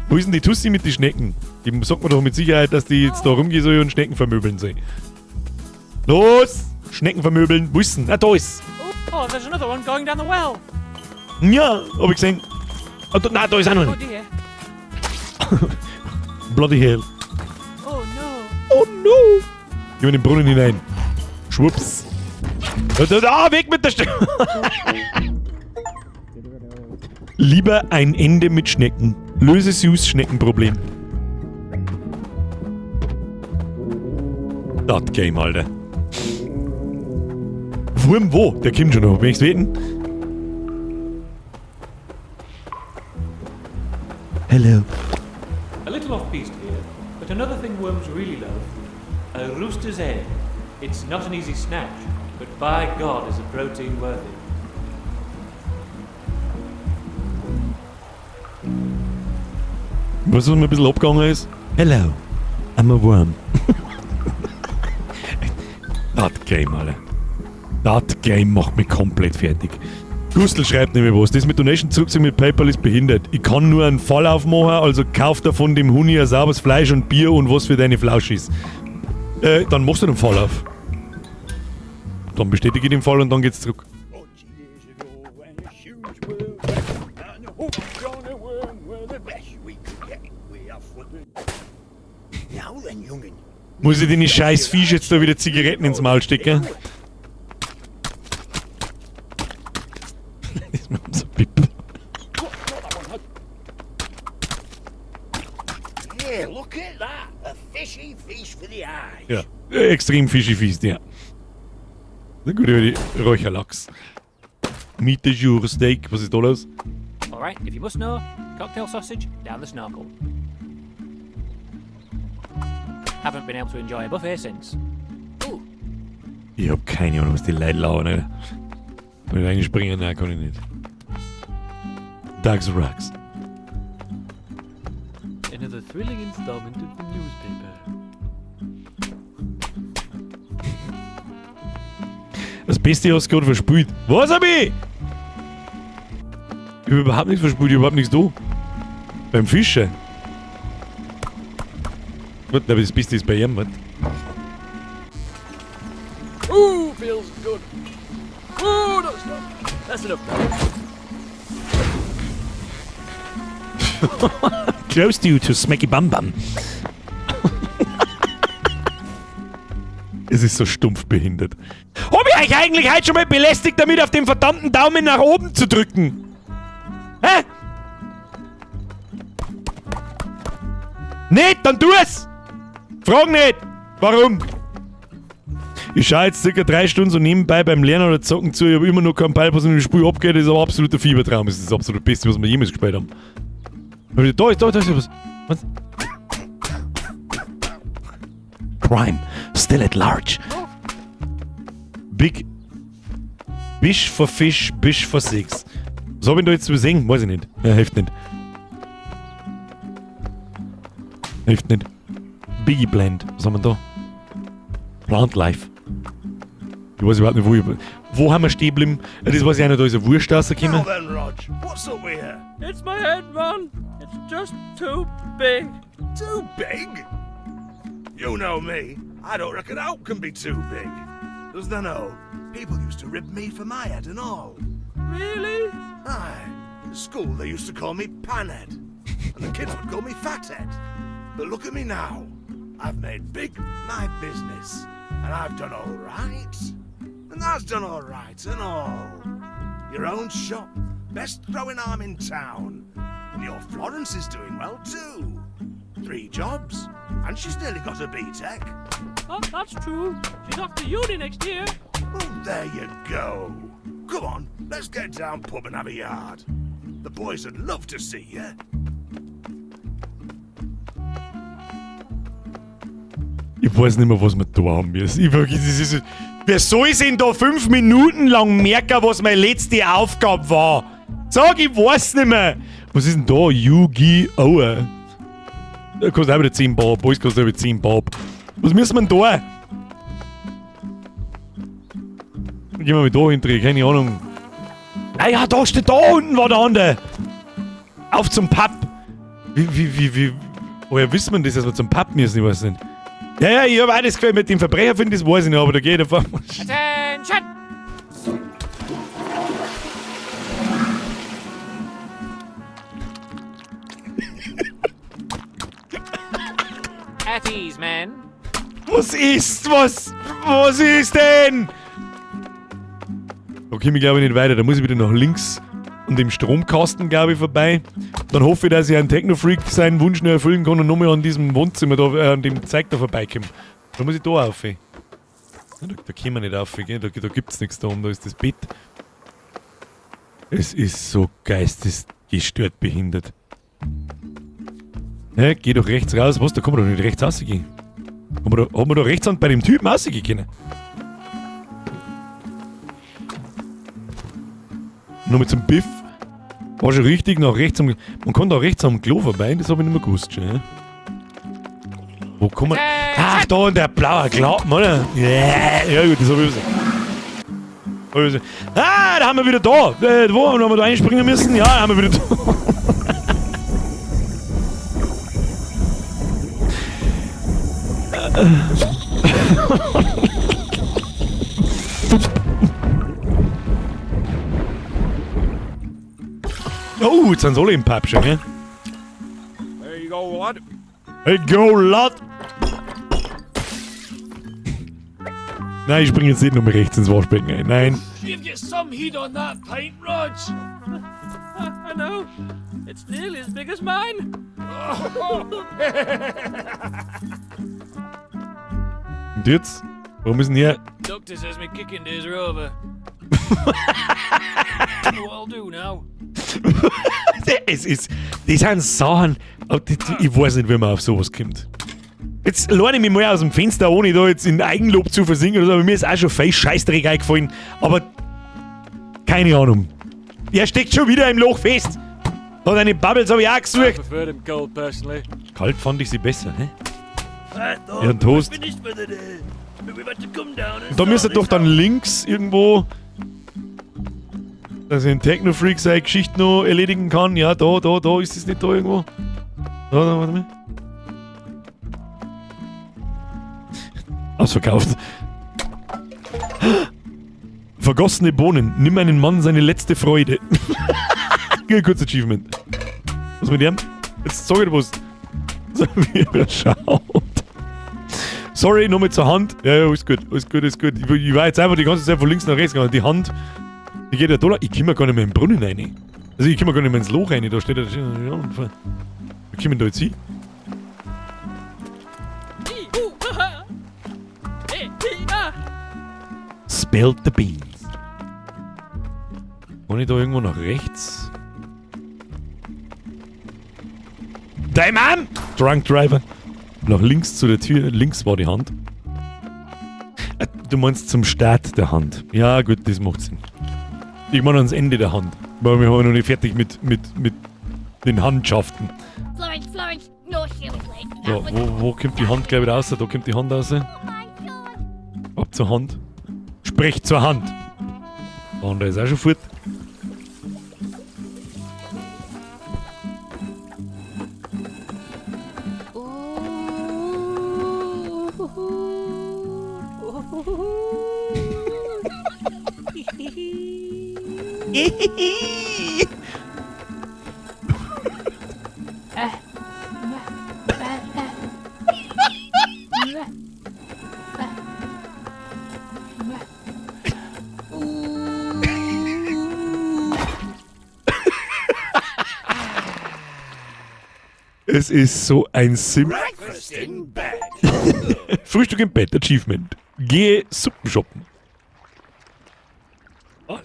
S1: Wo ist denn die Tussi mit den Schnecken? Die sagt mir doch mit Sicherheit, dass die jetzt da rumgehen soll und Schnecken vermöbeln soll. Los! Schnecken vermöbeln, wo ist denn? Ah, da ist!
S12: Oh, there's another one going down the well.
S1: Ja, hab ich gesehen. Oh, da, nein, da ist auch noch
S12: Oh
S1: eine.
S12: dear.
S1: Bloody hell.
S12: Oh no.
S1: Oh no! Geh in den Brunnen hinein. Schwupps. Da, weg mit der Stelle. Lieber ein Ende mit Schnecken. Löse süß Schneckenproblem. Das Game, Alter. Wurm wo? Der kommt schon noch. Wenn ich's wetten? Hello.
S12: A little off-piste here, but another thing worms really love. A rooster's egg. It's not an easy snatch, but by God is a protein worthy.
S1: Weißt du, was mir ein bisschen abgegangen ist? Hello, I'm a worm. Das Game, Alter. Das Game macht mich komplett fertig. Gustl schreibt nämlich was. Das mit Donation zurückziehen mit PayPal ist behindert. Ich kann nur einen Fall aufmachen, also kauf da von dem Huni ein sauberes Fleisch und Bier und was für deine Flauschis. Dann machst du den Fall auf. Dann bestätige ich den Fall und dann geht's zurück. Muss ich den scheiß Viech jetzt da wieder Zigaretten ins Maul stecken? Das ist mir so pipp.
S6: Yeah, look at that. A fishy feast for the eyes.
S1: Ja, extrem fishy Feast, ja. Na gut, über die Räucherlachs. Meat de jour steak, was ist da los?
S12: Alright, if you must know, cocktail sausage down the snorkel. Haven't been able to enjoy a buffet since. Ooh.
S1: Ich hab keine Ahnung, was die Leute lauern, Alter. Wenn ich reinspringen, nein, kann ich nicht. Dogs Rocks.
S11: Another thrilling installment of the newspaper.
S1: Das Beste hast du gerade verspült. Was hab ich? Ich hab überhaupt nichts verspült, ich hab überhaupt nichts da. Beim Fischen. Was? Aber das Beste ist bei ihm, was?
S11: Ooh, feels good. Ooh, no, stop. That's enough.
S1: Close to you to Smacky Bam Bam. Es ist so stumpf behindert. Hab ich euch eigentlich heute schon mal belästigt, damit auf den verdammten Daumen nach oben zu drücken? Hä? Nicht, dann tu es! Frag nicht! Warum? Ich schaue jetzt circa 3 Stunden so nebenbei beim Lernen oder Zocken zu. Ich habe immer noch keinen Peil, was in dem Spiel abgeht. Das ist aber absoluter Fiebertraum. Das ist das absolut Beste, was wir jemals gespielt haben. Da ist was. Was? Crime. Still at large. Big. Bish for Fish, Bish for Six. Was hab ich da jetzt zu singen? Weiß ich nicht. Ja, hilft nicht. Hilft nicht. Biggie Blend. Was haben wir da? Plant Life. Ich weiß überhaupt nicht, wo haben wir stehen geblieben? Ja, das weiß ich auch nicht, da ist eine Wurst rausgekommen.
S5: Now then, Rog, what's up with you?
S13: It's my head, Ron. It's just too big.
S5: Too big? You know me. I don't reckon out can be too big. Does they know? People used to rib me for my head and all.
S13: Really?
S5: Aye. At school they used to call me Panhead. And the kids would call me Fathead. But look at me now. I've made big my business. And I've done all right. And that's done all right and all. Your own shop. Best throwing arm in town. And your Florence is doing well too. 3 jobs. And she's nearly got a B.Tech.
S13: Oh, that's true. She's off to uni next year.
S5: Oh, there you go. Come on, let's get down pub and have a yard. The boys would love to see you.
S1: Ich weiß nicht mehr, was wir da haben müssen. Wer soll denn da 5 Minuten lang merken, was meine letzte Aufgabe war? Sag, ich weiß nicht mehr. Was ist denn da? Yu-Gi-Oh! Da kostet auch wieder 10 Bob. Boys kostet auch wieder 10 Bob. Was müssen wir denn da? Gehen wir mal da hinten, keine Ahnung. Ah ja, da steht, da unten war der andere. Auf zum Pub. Woher wissen wir das, dass wir zum Pub müssen? Ich weiß nicht. Ja, ich habe auch das Gefühl, mit dem Verbrecher finde das weiß ich nicht, aber da geht einfach.
S12: Attention! At ease, man.
S1: Was ist denn? Da komme ich glaube ich nicht weiter, da muss ich wieder nach links und dem Stromkasten glaube ich vorbei. Dann hoffe ich, dass ich einen Techno-Freak seinen Wunsch noch erfüllen kann und nochmal an diesem Wohnzimmer da, an dem Zeug da vorbeikomme. Da muss ich da rauf. Ja, da können wir nicht rauf, gell? Da gibt's nichts da oben, da ist das Bett. Es ist so geistesgestört behindert. Ja, geh doch rechts raus. Was, da kann man doch nicht rechts rausgehen. Haben wir da rechts bei dem Typen rausgehen können? Nochmal zum Biff. War schon richtig nach rechts am... Man kann da rechts am Klo vorbei, das habe ich nicht mehr gewusst schon, ja. Wo kann man... Ach, da in der blaue Klappen, oder? Ja gut, das habe ich gesehen. Ah, da haben wir wieder da. Wo haben wir da einspringen müssen? Ja, da haben wir wieder da. Oh, jetzt sind sie alle im Pub schon, gell?
S5: There you go, lad.
S1: Hey, go, lad! Nein, ich springe jetzt nicht nochmal rechts ins Waschbecken ein. Nein.
S5: You've got some heat on that pint, Rog.
S13: I know. It's nearly as big as mine.
S1: Und jetzt? Wo müssen wir?
S13: Doctor says my kicking days are over. What I'll do now?
S1: Das sind Sachen, ich weiß nicht, wie man auf sowas kommt. Jetzt lerne ich mich mal aus dem Fenster, ohne da jetzt in Eigenlob zu versinken oder so, aber mir ist auch schon viel Scheißdreck eingefallen, aber keine Ahnung. Er steckt schon wieder im Loch fest. Hat eine Bubbles habe ich auch gesucht. Kalt fand ich sie besser, hä? Ja, ein Toast. Und da müsste doch dann links irgendwo, dass ich den Techno-Freak seine Geschichte noch erledigen kann. Ja, da, ist es nicht da irgendwo? Da, warte mal. Ausverkauft. Vergossene Bohnen. Nimm einen Mann seine letzte Freude. Kurz Achievement. Was mit dem? Jetzt sag ich dir was. So wie er schaut. Sorry, nochmal zur Hand. Ja, alles gut. Ich war jetzt einfach die ganze Zeit von links nach rechts gegangen. Die Hand, die geht ja da lang. Ich komm ja gar nicht mehr in den Brunnen rein. Also ich komm ja gar nicht mehr ins Loch rein. Da steht ja... Wie kommen da jetzt hin? Spilled the beans. Kann ich da irgendwo nach rechts? Dein Mann! Drunk Driver. Nach links zu der Tür. Links war die Hand. Du meinst zum Start der Hand. Ja gut, das macht Sinn. Ich meine ans Ende der Hand. Weil wir haben noch nicht fertig mit den Handschaften.
S7: Florence, no, seriously.
S1: So, wo kommt die Hand gleich wieder raus? Da kommt die Hand raus. Ab zur Hand. Sprech zur Hand. Der andere ist auch schon fort. Es ist so ein
S5: Breakfast in bed.
S1: Frühstück im Bett, Achievement. Gehe Suppen shoppen. Olli.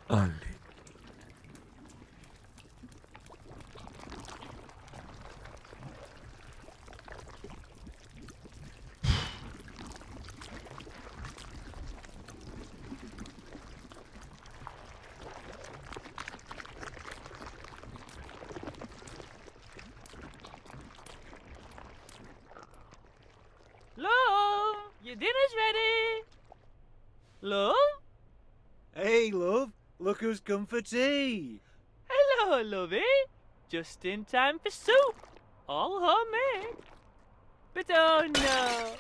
S1: Olli.
S13: Love, your dinner's ready. Love?
S15: Hey, love, look who's come for tea.
S13: Hello, lovey. Just in time for soup. All homemade. But oh no,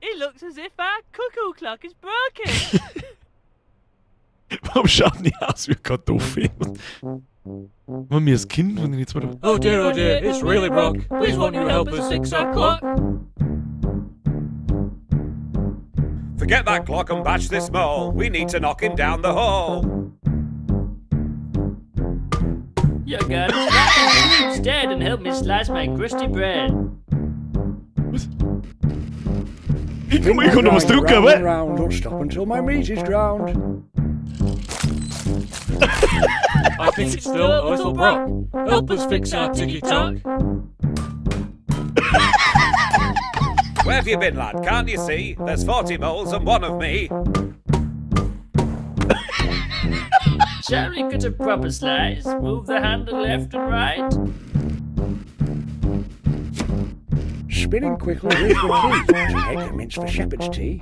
S13: it looks as if our cuckoo clock is broken.
S1: Warum schauen die aus wie Kartoffeln? War mir das Kind, wenn ich jetzt mal...
S11: Oh dear, it's really broke. Please won't you help us fix our clock?
S10: Forget that clock and bash this mole. We need to knock him down the hall.
S13: You gotta stop instead and help me slice my crusty bread.
S1: Ich kann noch was drücken, aber...
S15: Round, don't stop until my meat is drowned.
S11: I think it's still a little broke. Help us fix our ticky-tock.
S10: Where have you been, lad? Can't you see? There's 40 moles and one of me.
S13: Shall we cut a proper slice? Move the handle left and right.
S15: Spinning quickly with the key to make the mince for shepherd's tea.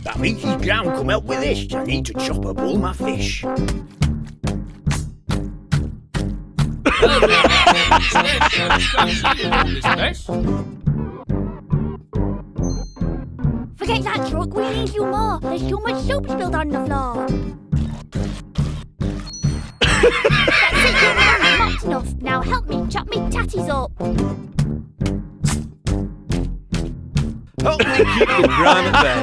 S5: That meat is drowned, come help with this. I need to chop up all my fish.
S7: Forget that truck, we need you more. There's too much soup spilled on the floor. That's it, you're mopped enough. Now help me chop me tatties up.
S4: Help me keep the grime at bay.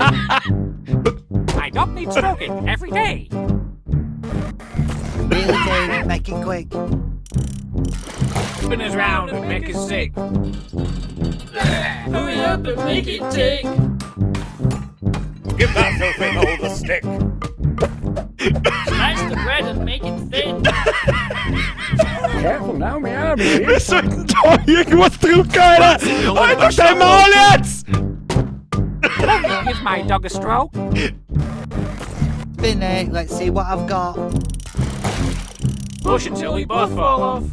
S10: My dog needs stroking every day.
S6: Really, Dave, make it quick.
S10: Spin us round and make us sick.
S13: Hurry up and make it tick.
S10: Give that filthy hole the stick.
S13: Slice the bread and make it thin.
S15: Careful now, my arm is
S1: Wir sollten doch irgendwas drücken, Alter! Halt doch dein Maul jetzt!
S10: Give my dog a stroke.
S6: Finny, let's see what I've got.
S10: Push until we both fall off.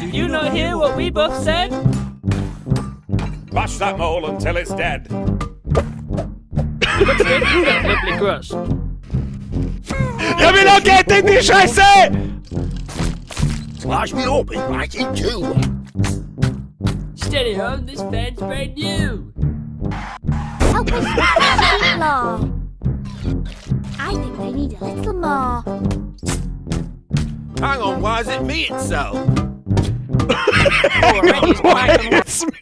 S13: Do you not hear what we both said?
S10: Bash that mole until it's dead.
S13: Let's get through that lovely crust.
S1: Ja, wie lange geht denn die Scheiße?
S5: Slice me up and bite in two.
S13: Steady on, this fan's brand new.
S7: Help us with the floor. I I think they need a little more.
S4: Hang on, why is it me itself?
S1: Why it's me?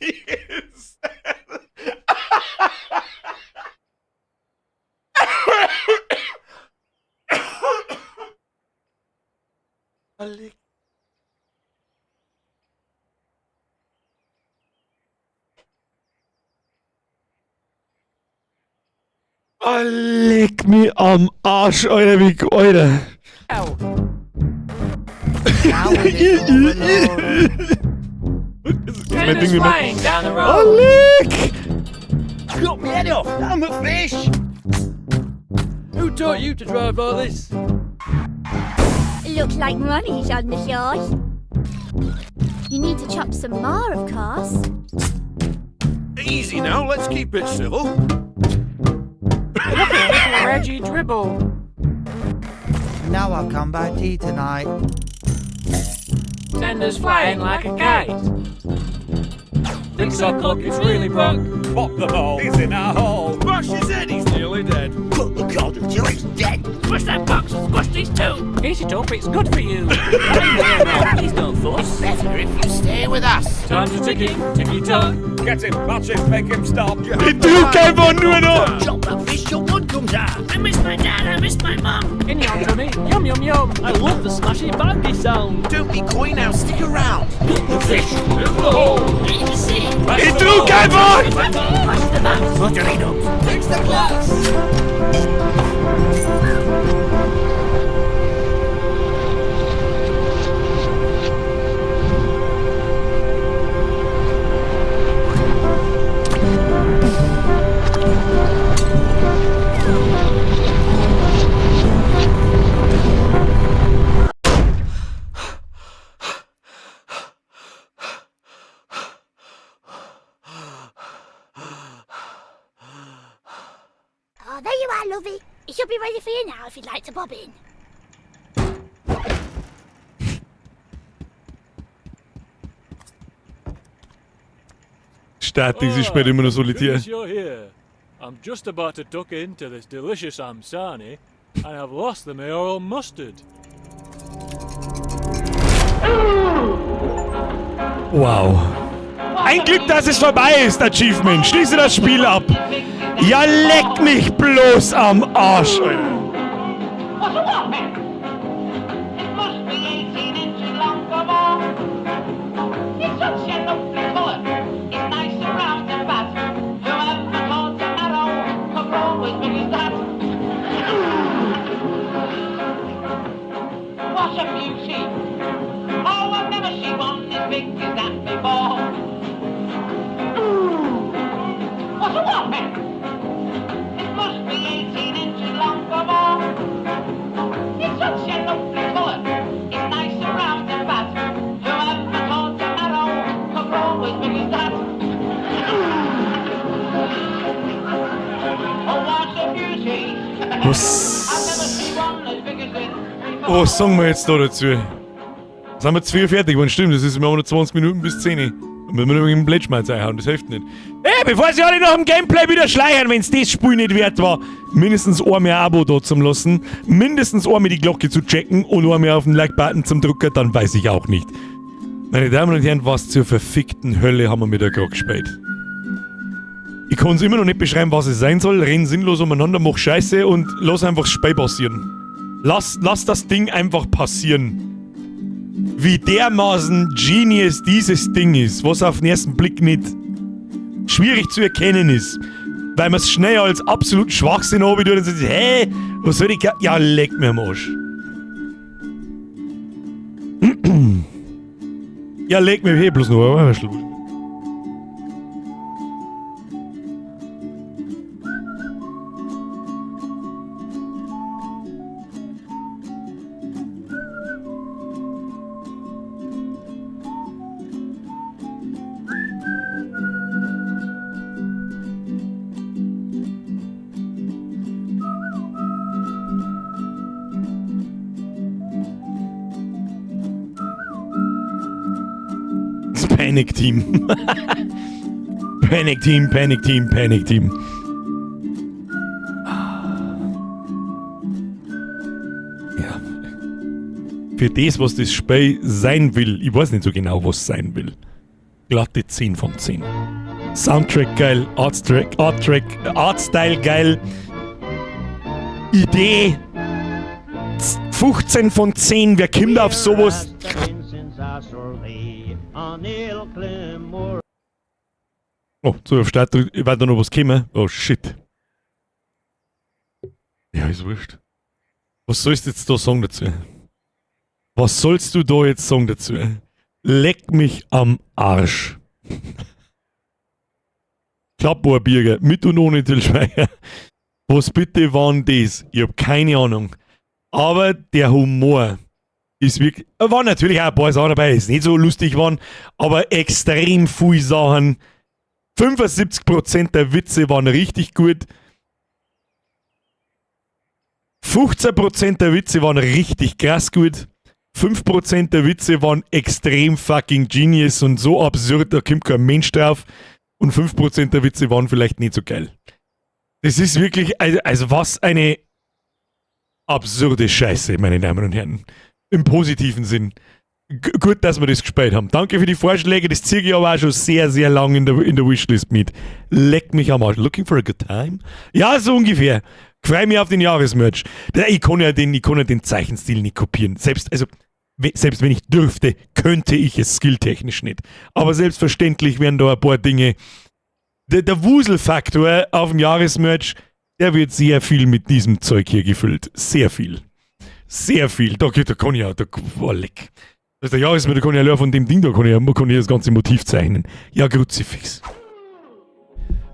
S1: Oh, leck mich am Arsch, Alter, wie, Alter.
S13: Tender's flying down the road.
S1: Oh, leck!
S9: Cut me head off, I'm a fish!
S8: Who taught you to drive like this?
S7: Looks like money's on the shores. You need to chop some more, of course.
S4: Easy now, let's keep it civil.
S13: Little Reggie Dribble.
S9: Now I'll come by tea tonight.
S13: Tender's flying like a kite. Thinks our clock is really broke.
S10: Pop the ball, he's in our hole.
S4: Bash his head, he's nearly dead.
S9: Cut the cord until it's dead.
S13: Squish that box and squish these two. Easy top, it's good for you.
S6: Please don't fuss. It's better if you stay with us.
S13: Time's a ticking, ticky-tock.
S10: Get him, match him, make him stop.
S1: Ich drück einfach nur noch!
S9: Chop that fish, your blood comes out.
S14: I miss my dad, I miss my mom.
S13: In your tummy, yum yum yum.
S8: I love the smashy bangy sound.
S6: Don't be coy now, stick around.
S13: Put the fish in the hole.
S14: In the sea.
S1: Ich drück einfach!
S14: Push the box.
S6: Buttery nubs. Fix the glass.
S7: Oh, there you are, lovey. It should be ready for you now if you'd like to bob in.
S1: Statik, sie sperrt immer noch solitär.
S11: Goodness you're here. I'm just about to tuck into this delicious Amsani, and I've lost the mayoral mustard.
S1: Wow. Ein Glück, dass es vorbei ist, Achievement. Schließe das Spiel ab. Ja, leck mich bloß am Arsch, Alter.
S16: What a beauty! Oh, I've never seen one as big as that before. What a whopping! It must be 18 inches long or more. It's such a lovely colour. It's nice and round and fat. Whoever thought a marrow could grow as big as that? Oh, what a beauty! I've never seen one as big as this.
S1: Was sagen wir jetzt da dazu? Sind wir 2 fertig, wenn stimmt, das ist immer noch 20 Minuten bis 10. Und wenn wir noch einen Blättschmalz einhauen, das hilft nicht. Ey, bevor sie alle nach dem Gameplay wieder schleichen, wenn es das Spiel nicht wert war, mindestens einmal ein Abo da zum lassen, mindestens einmal die Glocke zu checken und einmal auf den Like-Button zum Drücken, dann weiß ich auch nicht. Meine Damen und Herren, was zur verfickten Hölle haben wir mit der gerade gespielt? Ich kann es immer noch nicht beschreiben, was es sein soll, renn sinnlos umeinander, mach Scheiße und lass einfach das Spiel passieren. Lass das Ding einfach passieren. Wie dermaßen genius dieses Ding ist, was auf den ersten Blick nicht schwierig zu erkennen ist. Weil man es schnell als absolut Schwachsinn tut und sagt, hä, was soll ich... Ja, leck mir am Arsch. Ja, leck mir hier bloß noch, aber Schluss. Panic Team. Panic Team, Panic Team, Panic Team. für das, was das Spiel sein will, ich weiß nicht so genau, was es sein will, glatte 10 von 10. Soundtrack geil, Artstyle geil, Idee 15 von 10, wer kommt auf sowas? Oh, so auf Start, war da noch was kommen? Oh shit. Ja, ist wurscht. Was sollst du jetzt da sagen dazu? Was sollst du da jetzt sagen dazu? Leck mich am Arsch. Klappohrbirger, mit und ohne Til Schweiger. Was bitte waren das? Ich hab keine Ahnung. Aber der Humor ist wirklich... Waren natürlich auch ein paar Sachen dabei, ist nicht so lustig waren, aber extrem viele Sachen. 75% der Witze waren richtig gut. 15% der Witze waren richtig krass gut. 5% der Witze waren extrem fucking genius und so absurd, da kommt kein Mensch drauf. Und 5% der Witze waren vielleicht nicht so geil. Das ist wirklich, also was eine absurde Scheiße, meine Damen und Herren. Im positiven Sinn. Gut, dass wir das gespielt haben. Danke für die Vorschläge, das ziehe ich aber auch schon sehr, sehr lang in der Wishlist mit. Leck mich am Arsch. Looking for a good time? Ja, so ungefähr. Freue mich auf den Jahresmerch. Ich kann ja den Zeichenstil nicht kopieren. Selbst wenn ich dürfte, könnte ich es skilltechnisch nicht. Aber selbstverständlich werden da ein paar Dinge. Der Wuselfaktor auf dem Jahresmerch, der wird sehr viel mit diesem Zeug hier gefüllt. Sehr viel. Sehr viel. Da kann ich ja, leck. Das ist der Jahresmerch, da kann ich ja von dem Ding, da kann ich das ganze Motiv zeichnen. Ja, Kruzifix.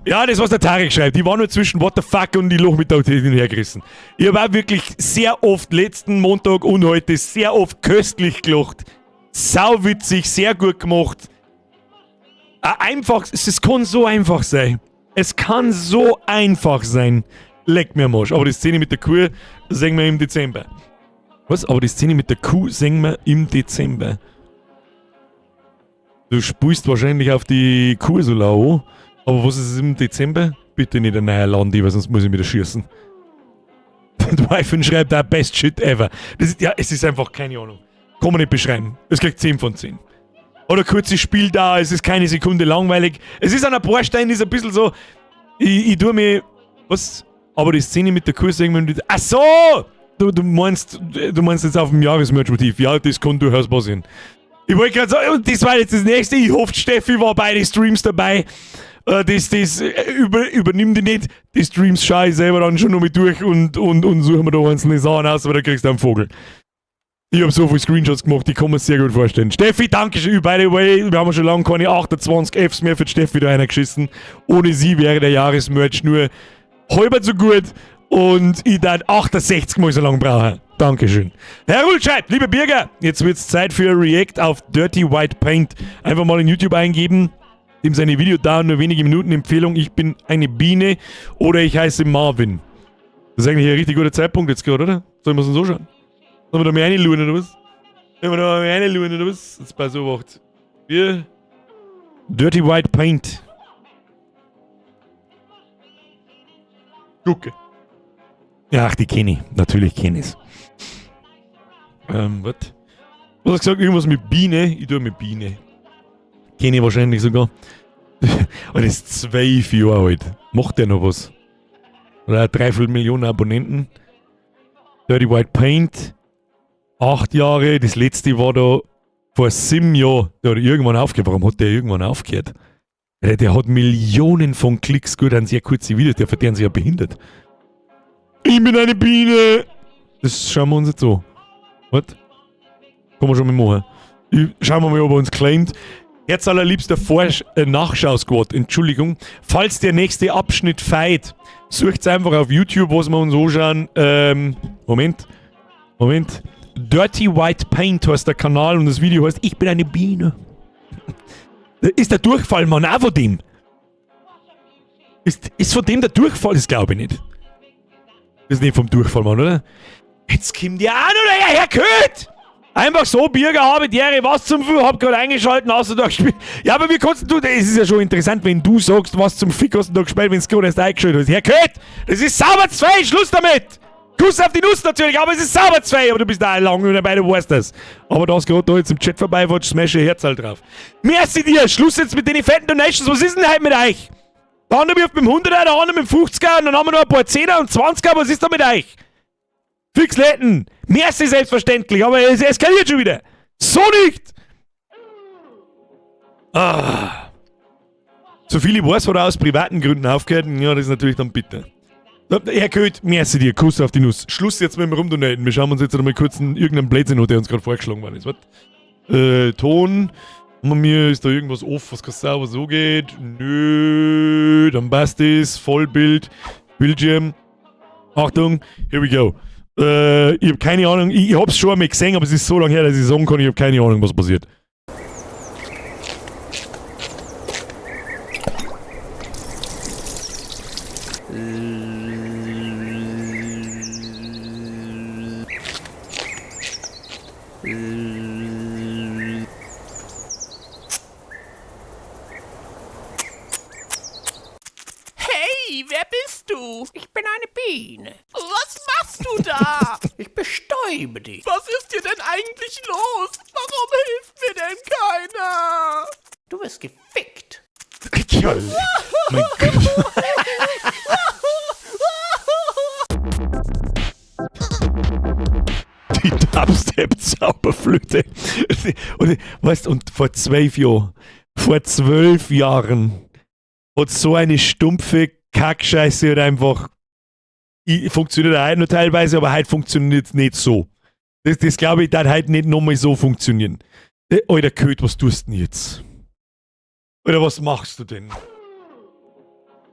S1: Ja, das, was der Tarek schreibt. Ich war nur zwischen What the fuck und die Lochmittag hin und her gerissen. Ich habe auch wirklich sehr oft letzten Montag und heute sehr oft köstlich gelacht. Sauwitzig, sehr gut gemacht. Einfach, es kann so einfach sein. Es kann so einfach sein. Leck mir am Arsch. Aber die Szene mit der Kuh singen wir im Dezember. Was? Aber die Szene mit der Kuh singen wir im Dezember. Du spielst wahrscheinlich auf die Kuh so lau. Aber was ist es im Dezember? Bitte nicht ein neuer Land, weil sonst muss ich wieder schießen. Dwifen schreibt auch Best Shit ever. Das ist, ja, es ist einfach keine Ahnung. Kann man nicht beschreiben. Es kriegt 10 von 10. Oder kurzes Spiel da, es ist keine Sekunde langweilig. Es ist an ein paar Stellen, ist ein bisschen so. Ich tue mir. Was? Aber die Szene mit der Kuh irgendwie. Ach so! Du meinst jetzt auf dem Jahresmerch-Motiv. Ja, das kann durchaus passieren. Ich wollte gerade sagen, und das war jetzt das nächste. Ich hoffe, Steffi war bei den Streams dabei. Übernimm die nicht. Die Streams schaue ich selber dann schon noch mit durch und suche mir da einzelne Sachen aus, aber da kriegst du einen Vogel. Ich habe so viele Screenshots gemacht, die kann man sehr gut vorstellen. Steffi, danke schön. By the way, wir haben schon lange keine 28 Fs mehr für die Steffi da reingeschissen. Ohne sie wäre der Jahresmerch nur halber so gut und ich dann 68 mal so lange brauchen. Dankeschön. Herr Rulscheid, liebe Bürger, jetzt wird es Zeit für ein React auf Dirty White Paint. Einfach mal in YouTube eingeben. Ihm seine Video da, nur wenige Minuten Empfehlung. Ich bin eine Biene oder ich heiße Marvin. Das ist eigentlich ein richtig guter Zeitpunkt jetzt gerade, oder? Sollen wir es uns so schauen? Sollen wir da mehr reinluren, oder was? Sollen wir da mehr reinluren, oder was? Jetzt bei so Wacht. Wir. Dirty White Paint. Gucke. Ja, ach, die kenne ich. Natürlich kenne ich es. Was? Was hat gesagt? Irgendwas mit Biene? Ich tue mit Biene. Kenne ich wahrscheinlich sogar. Und ist 12 Jahre alt. Macht der noch was? Oder 3 Millionen Abonnenten. Dirty White Paint. 8 Jahre. Das letzte war da vor 7 Jahren. Der hat irgendwann aufgehört. Warum hat der irgendwann aufgehört? Der hat Millionen von Klicks. Gut, an sehr kurze Videos. Der verdient sich ja behindert. Ich bin eine Biene. Das schauen wir uns jetzt an. Was? Kann man schon mal machen. Schauen wir mal, ob er uns claimt. Jetzt allerliebster Nachschau-Squad, Entschuldigung. Falls der nächste Abschnitt feit, sucht einfach auf YouTube, was wir uns anschauen. Moment. Dirty White Paint heißt der Kanal und das Video heißt Ich bin eine Biene. Ist der Durchfallmann auch von dem? Ist von dem der Durchfall? Das glaube ich nicht. Das ist nicht vom Durchfallmann, oder? Jetzt kommt ja auch noch der Herr Köth! Einfach so, Bürger, habe die Ehre, was zum Fick, hab gerade eingeschalten, hast du da gespielt. Ja, aber wie kannst du, das ist ja schon interessant, wenn du sagst, was zum Fick hast du da gespielt, wenn du gerade erst eingeschaltet hast. Herr Köth, das ist sauber zu viel, Schluss damit! Kuss auf die Nuss natürlich, aber es ist sauber aber du bist da lang und dabei, du weißt das. Aber da ist gerade da jetzt im Chat vorbei, wo smash ein Herz halt drauf. Merci dir, Schluss jetzt mit den fetten Donations, was ist denn heute mit euch? Der andere wirft mit dem 100er, der andere mit dem 50er und dann haben wir noch ein paar 10er und 20er, was ist da mit euch? Fix Letten, merci selbstverständlich, aber es eskaliert schon wieder. So nicht! Ah. So viel ich weiß, hat er aus privaten Gründen aufgehört, ja, das ist natürlich dann bitter. Herr Köth, merci dir, Kuss auf die Nuss. Schluss jetzt mit dem Rumdonaten. Wir schauen uns jetzt mal kurz irgendeinen Blödsinn an, der uns gerade vorgeschlagen worden ist. Ton. Mir ist da irgendwas off, was sauber so geht. Nö, dann passt es. Vollbild. Bildschirm. Achtung, here we go. Ich habe keine Ahnung, ich hab's schon einmal gesehen, aber es ist so lange her, dass ich sagen kann, ich habe keine Ahnung, was passiert.
S6: Hey, wer bist du? Ich bin eine Biene. Was machst du da? Ich bestäube dich. Was ist hier denn eigentlich los? Warum hilft mir denn keiner? Du wirst gefickt.
S1: Mein Gott. Die Dubstep-Zauberflöte. Und, weißt, und vor 12 Jahren hat so eine stumpfe Kackscheiße halt einfach funktioniert heute noch teilweise, aber heute funktioniert es nicht so. Das glaube ich, darf heute nicht nochmal so funktionieren. Alter Köth, was tust du denn jetzt? Oder was machst du denn?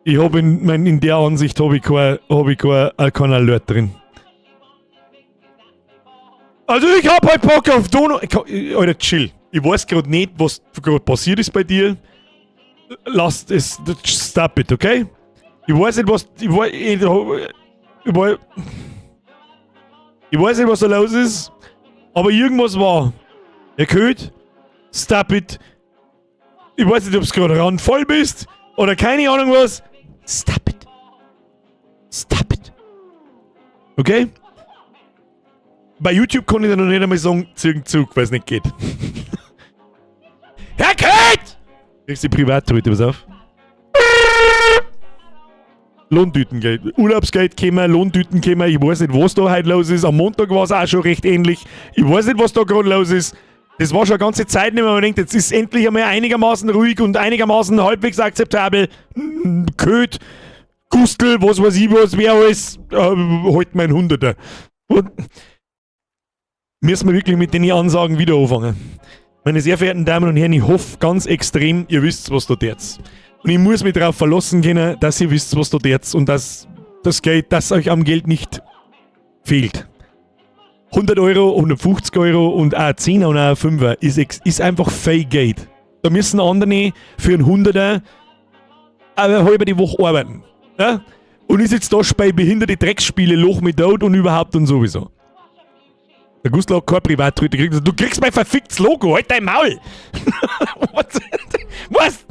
S1: Ich habe in der Ansicht habe ich kein Alert drin. Also ich hab halt Bock auf Donau... Alter, chill. Ich weiß gerade nicht, was gerade passiert ist bei dir. Lasst es... Stop it, okay? Ich weiß nicht, was... Ich weiß nicht, was da los ist. Aber irgendwas war. Herr Köth, stop it. Ich weiß nicht, ob du gerade randvoll bist. Oder keine Ahnung was. Stop it. Stop it. Okay? Bei YouTube kann ich dann noch nicht einmal sagen, Zug, weil es nicht geht. Herr Köth! Kriegst du privat heute was auf? Lohntütengeld. Urlaubsgeld käme, Lohntüten käme. Ich weiß nicht, was da heute los ist. Am Montag war es auch schon recht ähnlich. Ich weiß nicht, was da gerade los ist. Das war schon eine ganze Zeit nicht mehr. Man denkt, jetzt ist endlich einmal einigermaßen ruhig und einigermaßen halbwegs akzeptabel. Köth, Gustl, was weiß ich was, wer alles. Halt mein Hunderter. Und müssen wir wirklich mit den Ansagen wieder anfangen. Meine sehr verehrten Damen und Herren, ich hoffe ganz extrem, ihr wisst, was da tät. Und ich muss mich darauf verlassen können, dass ihr wisst, was da tät und dass das Geld, dass euch am Geld nicht fehlt. 100 Euro, 150 Euro und auch 10er und auch 5er ist einfach Fake Geld. Da müssen andere für einen 100er eine halbe die Woche arbeiten. Ja? Und ist jetzt da bei behinderte Drecksspiele, Loch mit Tod und überhaupt und sowieso. Der Gustl hat kein Privatrüte gekriegt. Du kriegst mein verficktes Logo, halt dein Maul! Was?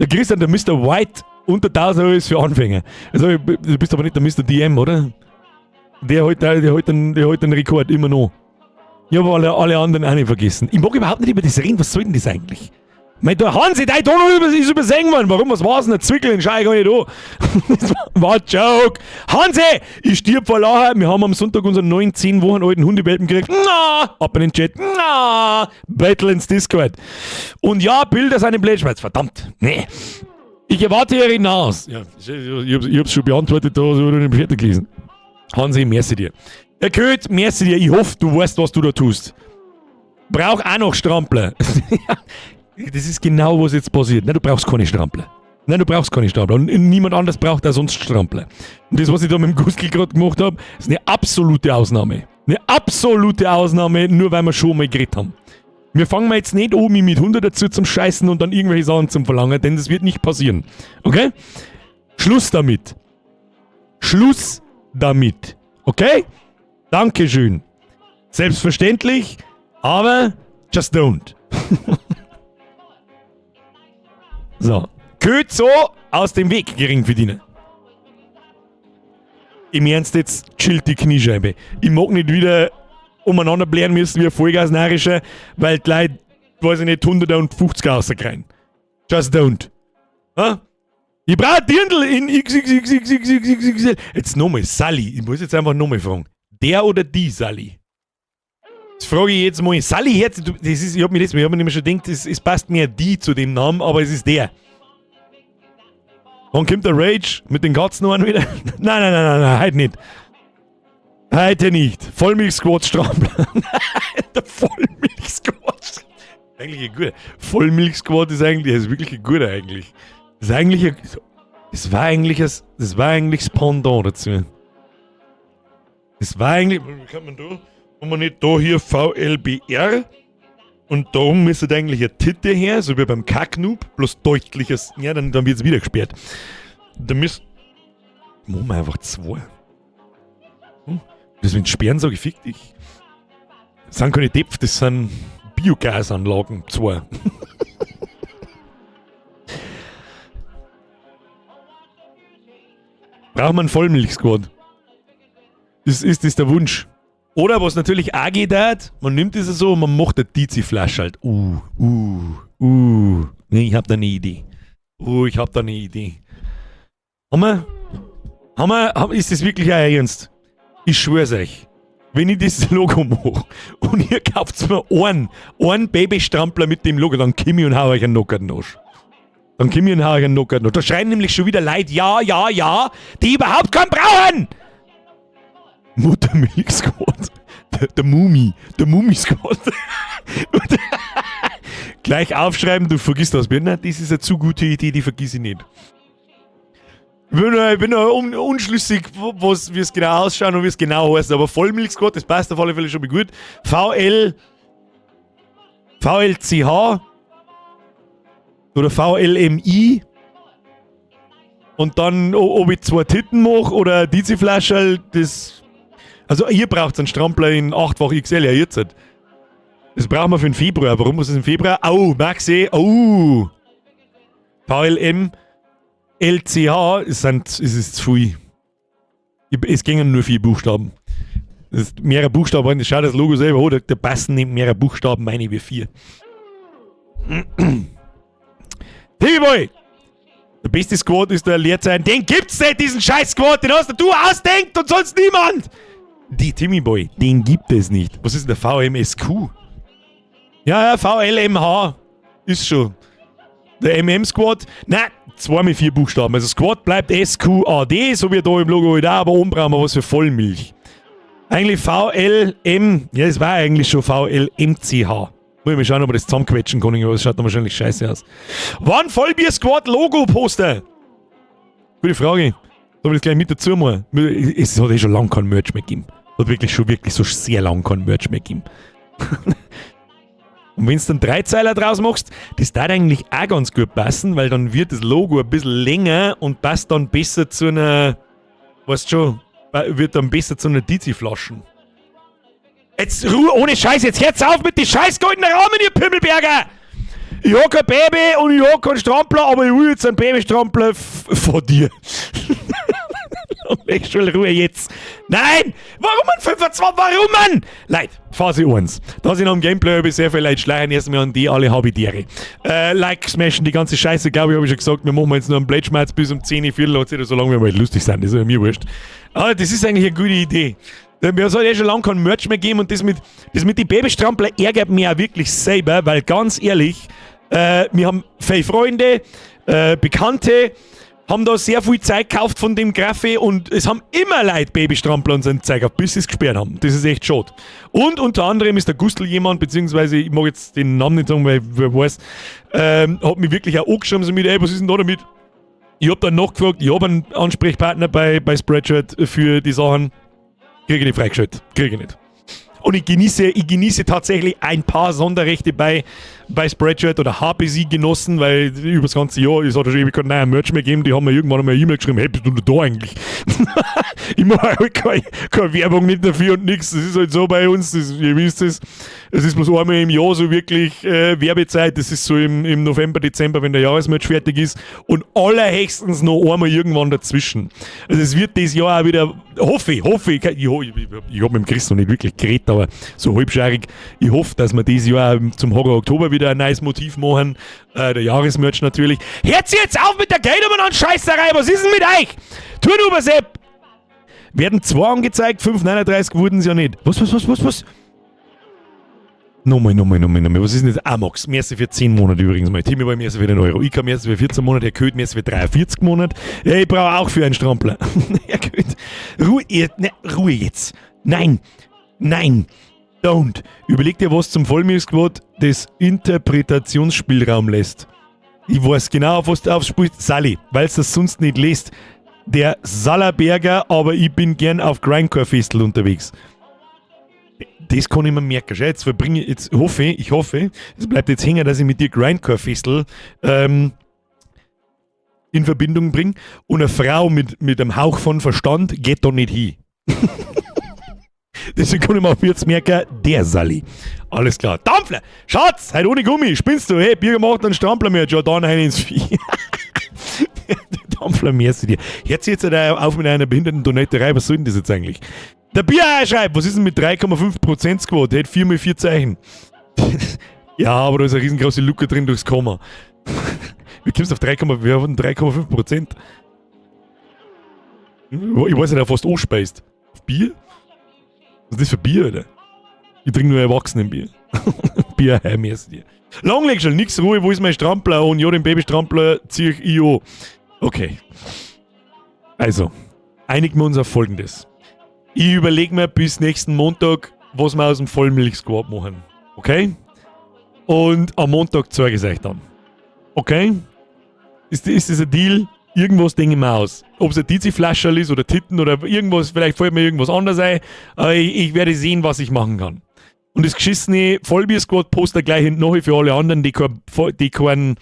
S1: Der Christian, der Mr. White unter 1000 Euro ist für Anfänger. Also, du bist aber nicht der Mr. DM, oder? Der hält den Rekord immer noch. Ich habe alle anderen auch nicht vergessen. Ich mag überhaupt nicht über das reden. Was soll denn das eigentlich? Mein, der Hansi, dein Ton ist übersehen worden. Warum? Was war's denn? Ein Zwickel, schau ich gar nicht an. Das war ein Joke. Hansi, ich stirb vor Lachen. Wir haben am Sonntag unseren neuen 10 Wochen alten Hundewelpen gekriegt. Na, ab in den Chat. Na, Battle ins Discord. Und ja, Bilder sind im Blätschmerz. Verdammt. Nee. Ich erwarte Ihre hinaus. Ja, ich hab's schon beantwortet, da so in dem Viertel gelesen. Hansi, merci dir. Herr Köth, merci dir. Ich hoffe, du weißt, was du da tust. Brauch auch noch Strampler. Das ist genau, was jetzt passiert. Nein, du brauchst keine Strampler. Nein, du brauchst keine Strampler. Und niemand anders braucht auch sonst Strampler. Und das, was ich da mit dem Gustl gerade gemacht habe, ist eine absolute Ausnahme. Eine absolute Ausnahme, nur weil wir schon mal geredet haben. Wir fangen jetzt nicht an, mich mit 100 dazu zum Scheißen und dann irgendwelche Sachen zum Verlangen, denn das wird nicht passieren. Okay? Schluss damit. Schluss damit. Okay? Dankeschön. Selbstverständlich, aber just don't. So. Köth so aus dem Weg, Geringverdiener. im Ernst jetzt, chillt die Kniescheibe. Ich mag nicht wieder umeinander blären müssen wie ein Vollgas-Narischer, weil die Leute, weiß ich nicht, 150 rauskriegen. Just don't. Ha? Ich brauche ein Dirndl in XXXXXXXL. Jetzt nochmal, Sally. Ich muss jetzt einfach nochmal fragen. Der oder die Sally? Das frage ich jetzt mal. Sally, ich habe mir immer schon gedacht, es passt mehr die zu dem Namen, aber es ist der. Wann kommt der Rage mit den Katzen an wieder? Nein, heute nicht. Heute nicht. Vollmilch-Squad-Strampler. Der Vollmilch-Squad. Eigentlich ein guter. Vollmilch-Squad ist wirklich ein guter eigentlich. Das war eigentlich das Pendant dazu. Das war eigentlich, wie kann man da, wenn man nicht da hier VLBR und da müsste eigentlich eine Titte her, so wie beim Kacknoob, bloß deutliches, ja, dann wird es wieder gesperrt. Da machen wir einfach 2. Das mit Sperren sage ich, fick dich. Das sind keine Depf, das sind Biogasanlagen, 2. Braucht man einen Vollmilch-Squad. Das ist der Wunsch. Oder was natürlich auch geht, man nimmt es so und man macht eine Tizi-Flasche halt. Nee, ich hab da eine Idee. Ist das wirklich euer Ernst? Ich schwör's euch. Wenn ich das Logo mache und ihr kauft mir einen Babystrampler mit dem Logo, dann komm ich und hau euch einen Knockertnosch. Da schreien nämlich schon wieder Leute, ja, die überhaupt keinen brauchen! Muttermilch-Squad. Der Mumi-Squad. Gleich aufschreiben, du vergisst das. Nein, das ist eine zu gute Idee, die vergiss ich nicht. Ich bin unschlüssig, wie es genau ausschaut und wie es genau heißt, aber Vollmilch-Squad, das passt auf alle Fälle schon mal gut. VLCH oder VLMI und dann, ob ich 2 Titten mache oder eine Dizi-Flasche, das... Also ihr braucht einen Strampler in 8-fach XL, ja jetzt. Das brauchen wir für den Februar. Warum muss es im Februar? Maxi, VLM, LCH, es ist zu viel. Es gingen nur 4 Buchstaben. Das ist mehrere Buchstaben, das schaut das Logo selber, der passen neben mehrere Buchstaben meine wie 4. Timmy-Boy! Der beste Squad ist der Leerzeichen. Den gibt's nicht, diesen scheiß Squad, den hast du ausdenkt und sonst niemand! Die Timmy-Boy, den gibt es nicht. Was ist denn der VMSQ? Ja, VLMH. Ist schon. Der MM-Squad, 2 mit 4 Buchstaben. Also Squad bleibt SQAD, so wie da im Logo da, aber oben brauchen wir was für Vollmilch. Eigentlich VLM, ja, es war eigentlich schon VLMCH. Muss ich mal schauen, ob wir das zusammenquetschen kann, aber das schaut dann wahrscheinlich scheiße aus. Wann Vollbier-Squad-Logo-Poster? Gute Frage. Soll ich das gleich mit dazu machen? Es hat schon lange kein Merch mehr gegeben. Hat wirklich so sehr lange kein Merch mehr gegeben. Und wenn du dann 3 Zeiler draus machst, das darf eigentlich auch ganz gut passen, weil dann wird das Logo ein bisschen länger und passt dann besser zu einer, weißt schon, wird dann besser zu einer Dizi-Flaschen. Jetzt Ruhe, ohne Scheiß, jetzt hört's auf mit den scheiß goldenen Rahmen, ihr Pimmelberger! Ich hab kein Baby und ich hab keinen Strampler, aber ich will jetzt einen Babystrampler von dir. Leg schon Ruhe jetzt. Nein! Warum ein 25? Warum, Mann? Leute, Phase 1. Da sind am Gameplay habe ich sehr viele Leute schleichen erstmal an die alle Habitäre. Like smashen, die ganze Scheiße, glaube ich, habe ich schon gesagt. Wir machen jetzt noch einen Blade-Schmerz bis um 10 Uhr, so lange wir mal lustig sind. Das ist ja mir wurscht. Aber das ist eigentlich eine gute Idee. Mir soll schon lange kein Merch mehr geben und das mit den Babystrampler ärgert mich auch wirklich selber, weil ganz ehrlich, wir haben viele Freunde, Bekannte, haben da sehr viel Zeug gekauft von dem Graffi und es haben immer Leute Babystrampler und sein Zeug auf, bis sie es gesperrt haben. Das ist echt schade. Und unter anderem ist der Gustl jemand, beziehungsweise ich mag jetzt den Namen nicht sagen, weil wer weiß, hat mich wirklich auch angeschrieben, so mit, ey, was ist denn da damit? Ich hab dann nachgefragt, ich hab einen Ansprechpartner bei Spreadshirt für die Sachen. Kriege ich nicht freigeschaltet. Kriege ich nicht. Und ich genieße tatsächlich ein paar Sonderrechte bei bei Spreadshirt oder habe sie genossen, weil über das ganze Jahr, es hat ja schon ewig kein neuer Merch mehr gegeben, die haben mir irgendwann einmal eine E-Mail geschrieben, hey, bist du da eigentlich? Ich mache halt keine Werbung nicht dafür und nichts, das ist halt so bei uns, ihr wisst es, ist bloß einmal im Jahr so wirklich Werbezeit, das ist so im November, Dezember, wenn der Jahresmerch fertig ist und allerhöchstens noch einmal irgendwann dazwischen. Also es wird dieses Jahr auch wieder, hoffe ich habe mit dem Chris noch nicht wirklich geredet, aber so halbscharig, ich hoffe, dass wir dieses Jahr zum Horror Oktober wieder ein neues Motiv machen, der Jahresmerch natürlich. Hört sie jetzt auf mit der Geldnummern und Scheißerei, was ist denn mit euch? Turnuber-Sepp! Werden 2 angezeigt, 5,39 wurden es ja nicht. Was? Nochmal. Was ist denn das? Amox. Merci für 10 Monate übrigens mal. Timmy war merci für den Euro. Ich kann merci für 14 Monate. Erhöht merci für 43 Monate. Ja, ich brauche auch für einen Strampler. Erhöht. Ruhe jetzt. Nein. Don't. Überleg dir, was zum Vollmilchsquad des Interpretationsspielraum lässt. Ich weiß genau, auf was du aufspielst. Sally, weil es das sonst nicht lässt. Der Sallerberger, aber ich bin gern auf Grindcore-Festel unterwegs. Das kann ich mir merken. Schau, jetzt hoffe ich, es bleibt jetzt hängen, dass ich mit dir Grindcore-Festel in Verbindung bringe und eine Frau mit einem Hauch von Verstand geht da nicht hin. Deswegen kann ich mir auf jetzt merken, der Sally. Alles klar. Dampfler! Schatz! Heute ohne Gummi! Spinnst du? Hey, Birger macht einen Strampler mehr. Ja, dann rein ins Vieh. Dampfler, merci dir. Hört sich jetzt auf mit einer behinderten Donetterei. Was soll denn das jetzt eigentlich? Der Bier schreibt, was ist denn mit 3,5% Squad? Der hat 4x4 Zeichen. Ja, aber da ist eine riesengroße Lücke drin durchs Komma. Wie kommst du auf 3,5%? Ich weiß nicht, er fast anspeist. Auf Bier? Was ist das für Bier, Alter? Ich trinke nur Erwachsenenbier. Bier, merci dir. Longleg nix Ruhe, wo ist mein Strampler? Und ja, den Babystrampler ziehe ich an. Okay. Also, einigen wir uns auf Folgendes. Ich überlege mir bis nächsten Montag, was wir aus dem Vollmilch-Squad machen. Okay? Und am Montag zeige ich es euch dann. Okay? Ist das ein Deal? Irgendwas denke ich mir aus. Ob es ein Tizi-Flascherl ist oder Titten oder irgendwas, vielleicht fällt mir irgendwas anderes ein. Aber ich werde sehen, was ich machen kann. Und das geschissene Vollbier-Squad-Poster gleich hinten noch für alle anderen, die keinen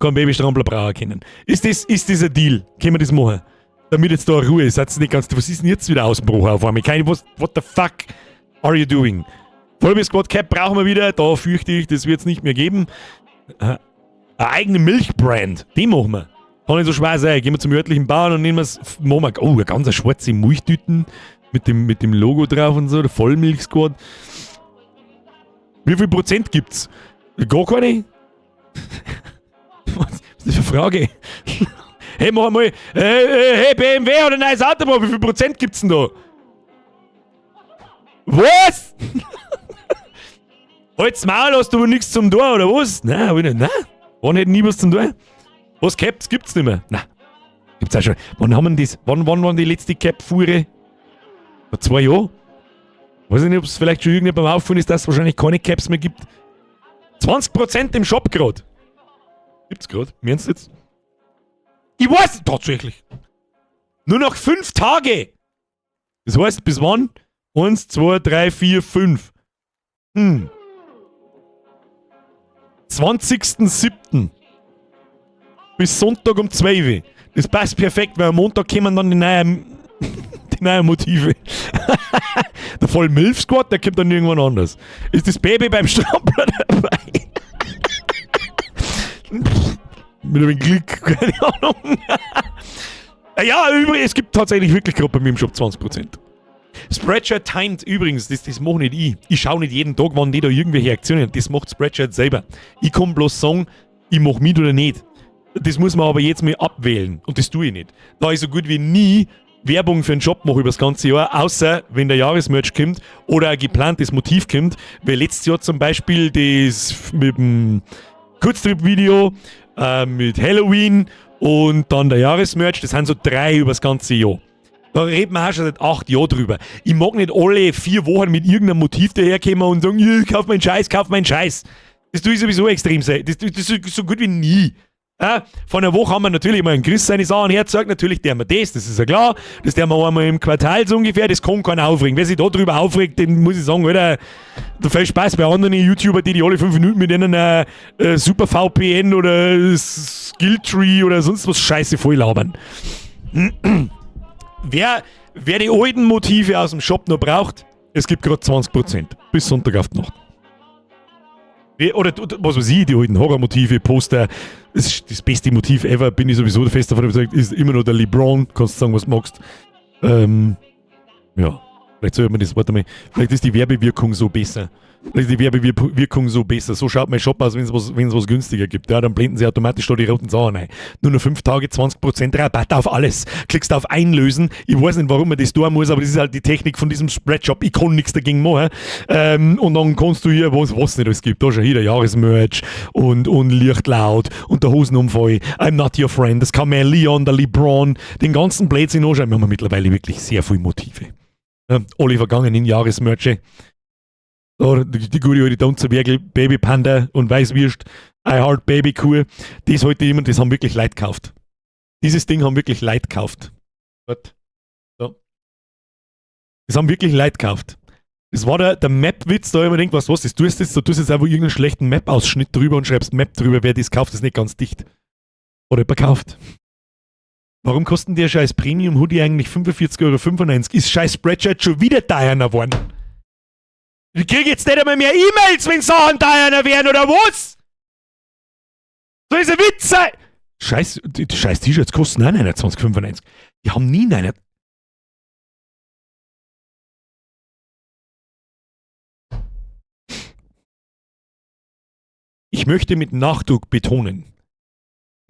S1: Babystrampler brauchen können. Ist das ein Deal? Können wir das machen? Damit jetzt da Ruhe ist. Nicht ganz, was ist denn jetzt wieder Ausbruch auf einmal? What the fuck are you doing? Vollbier-Squad-Cap brauchen wir wieder. Da fürchte ich, das wird es nicht mehr geben. Eine eigene Milchbrand. Die machen wir. Kann nicht so schwer sein. Gehen wir zum örtlichen Bauern und nehmen wir eine ganz schwarze Milchtüten mit dem Logo drauf und so. Der Vollmilch-Squad. Wie viel Prozent gibt's? Gar keine? Was ist das für eine Frage? Hey, mach mal. Hey, BMW oder ein neues Auto, wie viel Prozent gibt's denn da? Was? Halt's Maul, hast du aber nichts zum Tor, oder was? Nein, hab ich nicht. Nein, wann hätte nie was zum Tor? Was Caps gibt's nicht mehr? Nein. Gibt's auch schon. Wann haben wir das? Wann war die letzte Cap-Fuhre? Vor 2 Jahren? Weiß ich nicht, ob es vielleicht schon irgendjemandem auffallen ist, dass es wahrscheinlich keine Caps mehr gibt. 20% im Shop gerade. Gibt's gerade? Meinst du jetzt? Ich weiß es tatsächlich. Nur noch 5 Tage. Das heißt, bis wann? 1, 2, 3, 4, 5. 20.07. Bis Sonntag um 12 Uhr. Das passt perfekt, weil am Montag kommen dann die neuen Motive. Der Vollmilch-Squad, der kommt dann irgendwann anders. Ist das Baby beim Strampler dabei? Mit einem Glück, keine Ahnung. Ja, übrigens, es gibt tatsächlich wirklich gerade bei mir im Shop 20%. Spreadshirt timed übrigens, das mache nicht ich. Ich schaue nicht jeden Tag, wann die da irgendwelche Aktionen haben. Das macht Spreadshirt selber. Ich kann bloß sagen, ich mache mit oder nicht. Das muss man aber jetzt mal abwählen. Und das tue ich nicht. Da ich so gut wie nie Werbung für einen Shop mache über das ganze Jahr, außer wenn der Jahresmerch kommt oder ein geplantes Motiv kommt. Weil letztes Jahr zum Beispiel das mit dem Kurztrip-Video, mit Halloween und dann der Jahresmerch, das sind so 3 über das ganze Jahr. Da reden wir auch schon seit 8 Jahren drüber. Ich mag nicht alle 4 Wochen mit irgendeinem Motiv daherkommen und sagen, kauf meinen Scheiß. Das tue ich sowieso extrem sein. Das ist so gut wie nie. Von einer Woche haben wir natürlich mal einen Chris seine Sachen hergezeigt, natürlich der wir das ist ja klar, das der wir einmal im Quartal so ungefähr, das kann keiner aufregen. Wer sich da drüber aufregt, den muss ich sagen, Alter, da fällt Spaß bei anderen YouTuber, die alle 5 Minuten mit einer Super VPN oder Skilltree oder sonst was Scheiße voll labern. Wer die alten Motive aus dem Shop noch braucht, es gibt gerade 20% bis Sonntag auf die Nacht. Oder was weiß ich, die alten Horrormotive, Poster, das beste Motiv ever, bin ich sowieso fest davon überzeugt, ist immer noch der LeBron, kannst du sagen, was du magst. Ja, vielleicht soll man das, warte mal, vielleicht ist die Werbewirkung so besser. Vielleicht ist die Werbewirkung so besser. So schaut mein Shop aus, wenn es was günstiger gibt. Ja, dann blenden sie automatisch da die roten Sachen ein. Nur noch 5 Tage, 20% Rabatt auf alles. Klickst auf Einlösen. Ich weiß nicht, warum man das tun muss, aber das ist halt die Technik von diesem Spreadshop. Ich kann nichts dagegen machen. Und dann kannst du hier, was nicht alles gibt. Da schon hier der Jahresmerch und Lichtlaut und der Hosenumfall. I'm not your friend. Das Chameleon, der LeBron. Den ganzen Blödsinn anschauen. Wir haben mittlerweile wirklich sehr viele Motive. Ja, alle vergangenen Jahresmerche. Oder die gute alte Donzerwergel, Baby Panda und Weißwürst, I Heart Baby Kur, das heute jemand, das haben wirklich Leute gekauft. Dieses Ding haben wirklich Leute gekauft. So. Das haben wirklich Leute gekauft. Das war der Map-Witz, da habe ich mir gedacht, was, das tust jetzt? Du tust jetzt einfach irgendeinen schlechten Map-Ausschnitt drüber und schreibst Map drüber, wer das kauft, ist nicht ganz dicht. Oder jemand kauft. Warum kosten der scheiß Premium-Hoodie eigentlich 45,95 €? Ist scheiß Spreadshirt schon wieder teurer geworden? Ich kriege jetzt nicht einmal mehr E-Mails, wenn Sachen teurer werden, oder was? So ist ein Witz sein! Die scheiß T-Shirts kosten auch 29,95 €. Die haben nie einen. Ich möchte mit Nachdruck betonen.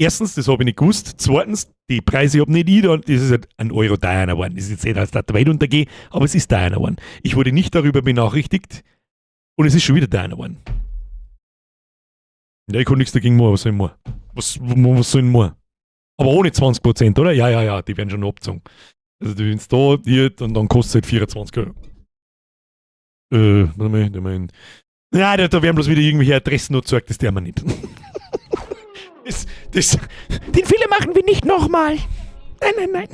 S1: Erstens, das habe ich nicht gewusst. Zweitens, die Preise habe nicht ich, das ist halt €1 teurer geworden. Das ist jetzt nicht, als der Welt untergeht, aber es ist teurer geworden. Ich wurde nicht darüber benachrichtigt und es ist schon wieder teurer geworden. Ja, ich kann nichts dagegen machen, was soll ich machen? Was soll ich machen? Aber ohne 20%, oder? Ja, die werden schon abgezogen. Also du willst da, hier, und dann kostet es halt 24 €. Ja, da werden bloß wieder irgendwelche Adressen noch gezeigt, das der man nicht. Den Fehler machen wir nicht nochmal. Nein.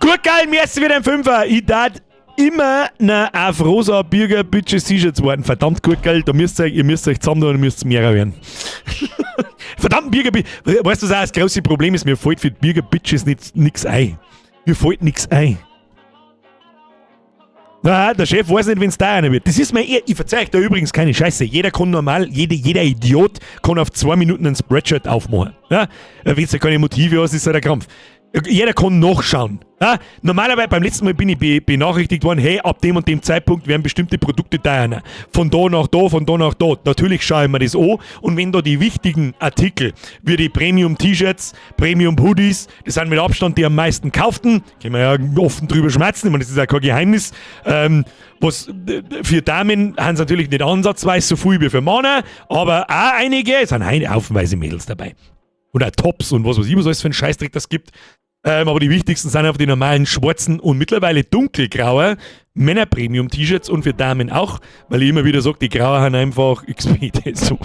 S1: Gut, geil, mir ist wieder ein Fünfer. Ich darf immer auf rosa Bürger Bitches T-Shirts warten. Verdammt gut, geil, ihr müsst euch zusammen tun und müsst mehr werden. Verdammt, Bürger Bitches. Weißt du, was auch das große Problem ist? Mir fällt für Bürger Bitches nichts ein. Mir fällt nichts ein. Na, der Chef weiß nicht, wenn es da einer wird. Das ist mir ich verzeih euch da übrigens keine Scheiße. Jeder kann normal, jeder Idiot kann auf 2 Minuten ein Spreadshirt aufmachen. Ja? Wenn du keine Motive hast, ist halt ein Krampf. Jeder kann nachschauen. Ja? Normalerweise beim letzten Mal bin ich benachrichtigt worden, hey, ab dem und dem Zeitpunkt werden bestimmte Produkte teurer. Von da nach da, von da nach da. Natürlich schaue ich mir das an und wenn da die wichtigen Artikel, wie die Premium-T-Shirts, Premium-Hoodies, das sind mit Abstand die am meisten kauften, können wir ja offen drüber schmerzen, ich meine, das ist ja kein Geheimnis. Was für Damen haben sie natürlich nicht ansatzweise so viel wie für Männer, aber auch einige, es sind haufenweise Mädels dabei. Oder Tops und was weiß ich, was alles für einen Scheißdreck das gibt. Aber die wichtigsten sind einfach die normalen schwarzen und mittlerweile dunkelgraue Männer-Premium-T-Shirts und für Damen auch, weil ich immer wieder sage, die grauen haben einfach XP so.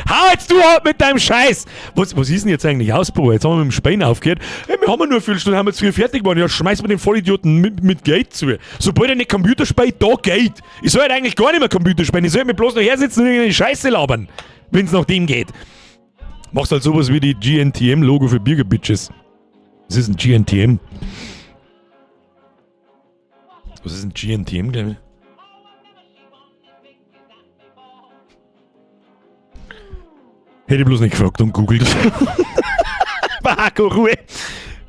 S1: Hau jetzt du ab mit deinem Scheiß! Was ist denn jetzt eigentlich Ausbau? Jetzt haben wir mit dem Spain aufgehört. Hey, wir haben nur 4 Stunden, haben wir jetzt 4 fertig geworden. Ja, schmeiß mir den Vollidioten mit Geld zu. Sobald er nicht Computer spielt, da geht. Ich soll halt eigentlich gar nicht mehr Computer spielen. Ich soll mir bloß noch hersitzen und irgendeine Scheiße labern, wenn es nach dem geht. Machst halt sowas wie die GNTM-Logo für Bürger Bitches. Was ist ein GNTM? Was ist ein GNTM, glaube ich? Hätte ich bloß nicht gefragt und googelt. Marco, Ruhe!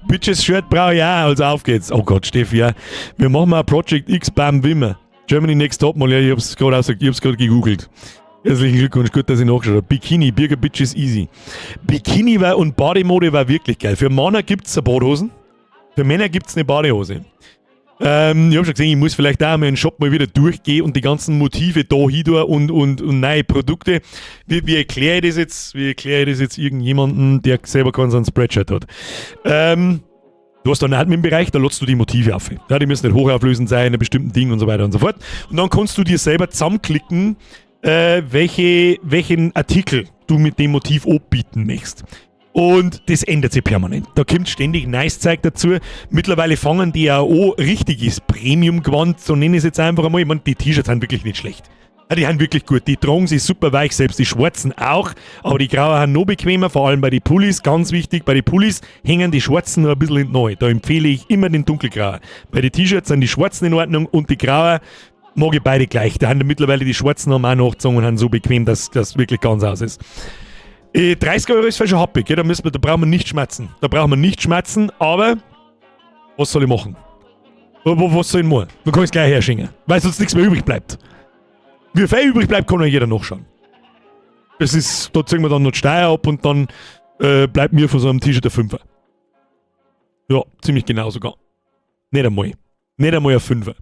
S1: Bitches Shirt brauche ich auch, also auf geht's. Oh Gott, Steffi, ja. Wir machen mal Project X beim Wimmer. Germany Next Topmodel, ja, ich hab's gerade gegoogelt. Herzlichen Glückwunsch, gut, dass ich nachgeschaut habe. Bikini, Bürger Bitches easy. Bikini und Bademode war wirklich geil. Für Männer gibt es Badhosen, für Männer gibt es eine Badehose. Ich habe schon gesehen, ich muss vielleicht auch mal in den Shop mal wieder durchgehen und die ganzen Motive da hin und neue Produkte. Wie erkläre ich das jetzt? Wie erkläre ich das jetzt irgendjemandem, der selber keinen so einen Spreadshirt hat? Du hast da einen Admin-Bereich, da lädst du die Motive auf. Ja, die müssen nicht hochauflösend sein, in einem bestimmten Ding und so weiter und so fort. Und dann kannst du dir selber zusammenklicken, welchen Artikel du mit dem Motiv anbieten möchtest. Und das ändert sich permanent. Da kommt ständig nice Zeug dazu. Mittlerweile fangen die ja auch richtiges Premium-Gewand, so nenne ich es jetzt einfach einmal. Ich meine, die T-Shirts sind wirklich nicht schlecht. Ja, die sind wirklich gut. Die tragen sich super weich, selbst die schwarzen auch. Aber die grauen sind noch bequemer, vor allem bei den Pullis. Ganz wichtig, bei den Pullis hängen die schwarzen noch ein bisschen in neu. Da empfehle ich immer den dunkelgrauen. Bei den T-Shirts sind die schwarzen in Ordnung und die grauen mag ich beide gleich. Da haben mittlerweile die schwarzen haben auch nachgezogen und haben so bequem, dass das wirklich ganz aus ist. 30 € ist schon happig, da brauchen wir nicht schmerzen. Da brauchen wir nicht schmerzen, aber was soll ich machen? Was soll ich machen? Man kann es gleich herschenken, weil sonst nichts mehr übrig bleibt. Wie viel übrig bleibt, kann ja jeder nachschauen. Das ist, da ziehen wir dann noch die Steuer ab und dann bleibt mir von so einem T-Shirt der 5er. Ja, ziemlich genau sogar. Nicht einmal ein 5er.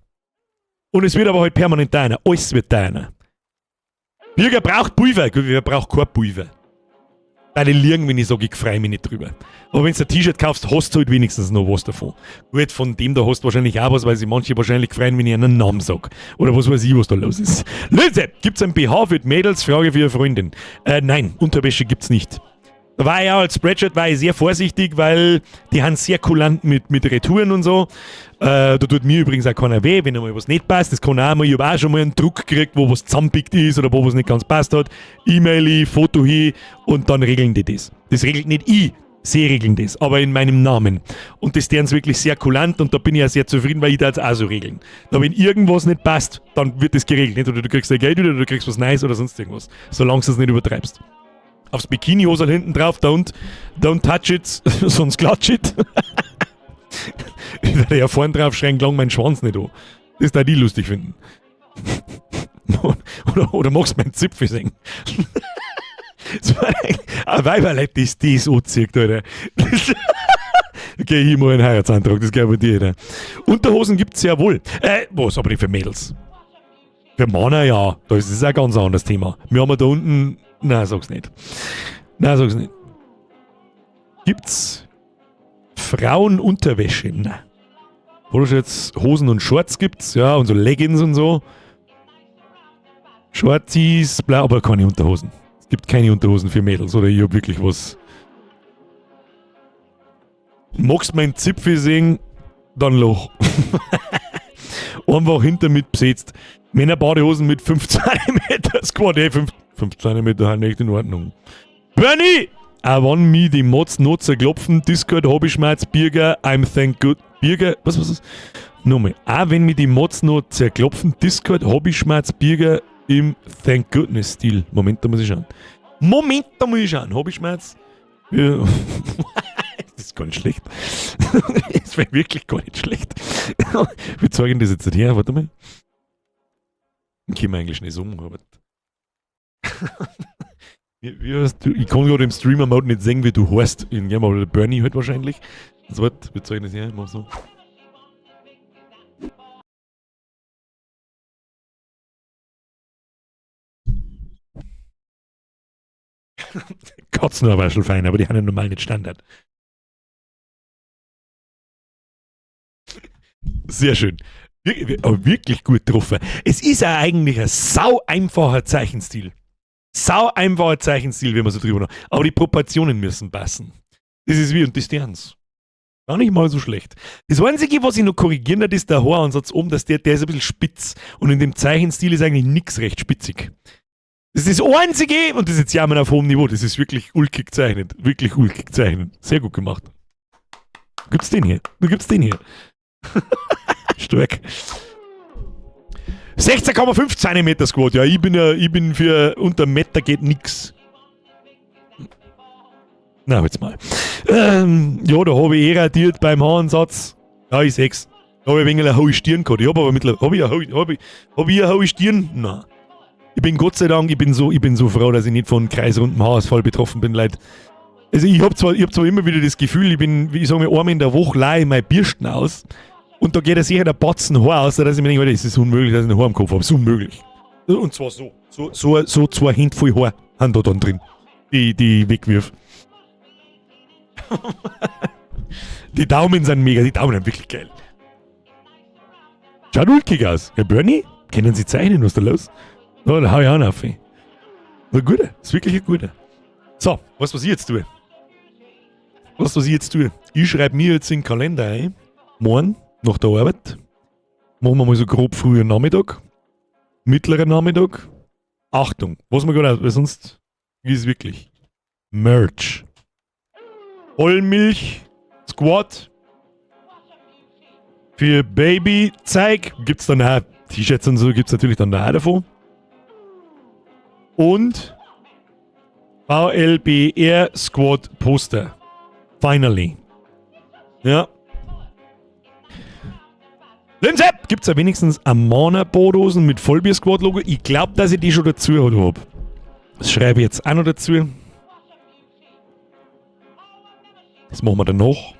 S1: Und es wird aber halt permanent teurer. Alles wird teurer. Bürger braucht Pulver. Wer braucht kein Pulver? Alle liegen, wenn ich sage, ich freue mich nicht drüber. Aber wenn du ein T-Shirt kaufst, hast du halt wenigstens noch was davon. Gut, von dem da hast du wahrscheinlich auch was, weil sich manche wahrscheinlich freuen, wenn ich einen Namen sage. Oder was weiß ich, was da los ist. Leute, gibt's ein BH für die Mädels? Frage für ihre Freundin. Nein, Unterwäsche gibt's nicht. Da war ich auch als Spreadshirt sehr vorsichtig, weil die haben sehr kulant mit Retouren und so. Da tut mir übrigens auch keiner weh, wenn einmal was nicht passt. Das kann auch mal, ich habe auch schon mal einen Druck gekriegt, wo was zusammenpickt ist oder wo was nicht ganz passt hat. E-Mail, Foto hin und dann regeln die das. Das regelt nicht ich, sie regeln das, aber in meinem Namen. Und das deren wirklich sehr kulant und da bin ich auch sehr zufrieden, weil ich das auch so regeln. Da wenn irgendwas nicht passt, dann wird das geregelt. Entweder du kriegst dein Geld wieder oder du kriegst was Neues oder sonst irgendwas. Solange du es nicht übertreibst. Aufs Bikini-Hosel hinten drauf, don't touch it, sonst klatsch it. Ich werde ja vorne drauf schreien, lang meinen Schwanz nicht an. Das da die lustig finden. oder magst du meinen Zipfel singen? Ein Weiberleid, das anzieht, Alter. Okay, ich mache einen Heiratsantrag, das glaube ich dir, Alter. Unterhosen gibt es ja wohl. Was, aber nicht für Mädels? Für Männer ja, da ist es ein ganz anderes Thema. Wir haben da unten... Nein, sag's nicht. Gibt's Frauenunterwäsche? Nein. Oder jetzt Hosen und Shorts gibt's, ja, und so Leggings und so. Shorties, bla, aber keine Unterhosen. Es gibt keine Unterhosen für Mädels, oder ich hab wirklich was. Magst meinen Zipfel sehen, dann Loch. Einfach hinter mit besetzt. Männerbadehosen mit 5 cm Squad, 5 cm halt echt in Ordnung. Bernie! Auch wenn mich die Mods noch zerklopfen, Discord, Hobbyschmerz, Birger, I'm thank good. Birger, was? Nochmal. Auch wenn mich die Mods noch zerklopfen, Discord, Hobbyschmerz, Birger im Thank Goodness Stil. Moment, da muss ich schauen. Hobbyschmerz. Ja. Das ist gar nicht schlecht. Das wäre wirklich gar nicht schlecht. Wir zeigen das jetzt nicht her, warte mal. Können wir eigentlich nicht so machen, wie heißt du? Ich kann gerade im Streamer-Mode nicht sehen, wie du heißt. Irgendwann mal der Bernie halt wahrscheinlich. Also warte, wir zeigen das her, ich mach so. Katzen aber schon fein, aber die haben ja normal nicht Standard. Sehr schön. Aber wirklich gut getroffen. Es ist ja eigentlich ein sau einfacher Zeichenstil. Sau einfacher Zeichenstil, wenn man so drüber nachdenkt. Aber die Proportionen müssen passen. Das ist wie und das Sterns. Gar nicht mal so schlecht. Das Einzige, was ich noch korrigieren hat, ist der Haaransatz oben, dass der ist ein bisschen spitz. Und in dem Zeichenstil ist eigentlich nichts recht spitzig. Das ist das Einzige, und das ist jetzt ja auf hohem Niveau, das ist wirklich ulkig gezeichnet. Wirklich ulkig gezeichnet. Sehr gut gemacht. Du gibst den hier. Stark. 16,5 cm Squad. Ja, ich bin für unter Meter geht nix. Na, jetzt mal. Ja, da habe ich radiert beim Haaransatz. Ja, ich seh's. Da habe ich ein wenig eine hohe Stirn gehabt. Ich habe aber mittlerweile. Habe ich eine hohe Stirn? Nein. Ich bin Gott sei Dank, ich bin so froh, dass ich nicht von kreisrundem Haarausfall betroffen bin, Leute. Also ich hab zwar immer wieder das Gefühl, ich sage mal, einmal in der Woche leihe ich meine Bürsten aus. Und da geht ja sicher der Batzen Haar aus, dass ich mir denke, das ist unmöglich, dass ich ein Haar im Kopf habe. Das ist unmöglich. Und zwar so 2 Hände voll Haar haben da dann drin, die wegwirf. Die Daumen sind mega, die Daumen sind wirklich geil. Schaut ulkig aus. Herr Bernie, können Sie zeichnen, was ist da los? Oh, da hau ich auch noch auf. Ein guter, ist wirklich ein guter. So, was ich jetzt tue. was ich jetzt tue? Ich schreibe mir jetzt in den Kalender ein, morgen, nach der Arbeit, machen wir mal so grob früher Nachmittag, mittlerer Nachmittag. Achtung, was wir gerade, weil sonst ist es wirklich. Merch. Vollmilch, Squad. Für Baby-Zeug gibt's dann auch T-Shirts und so, gibt's natürlich dann auch davon. Und VLBR Squad Poster. Finally. Ja. Linse! Gibt's ja wenigstens Amana-Bodosen mit Vollbier-Squad-Logo? Ich glaube, dass ich die schon dazu habe. Das schreibe ich jetzt auch noch dazu. Das machen wir dann noch.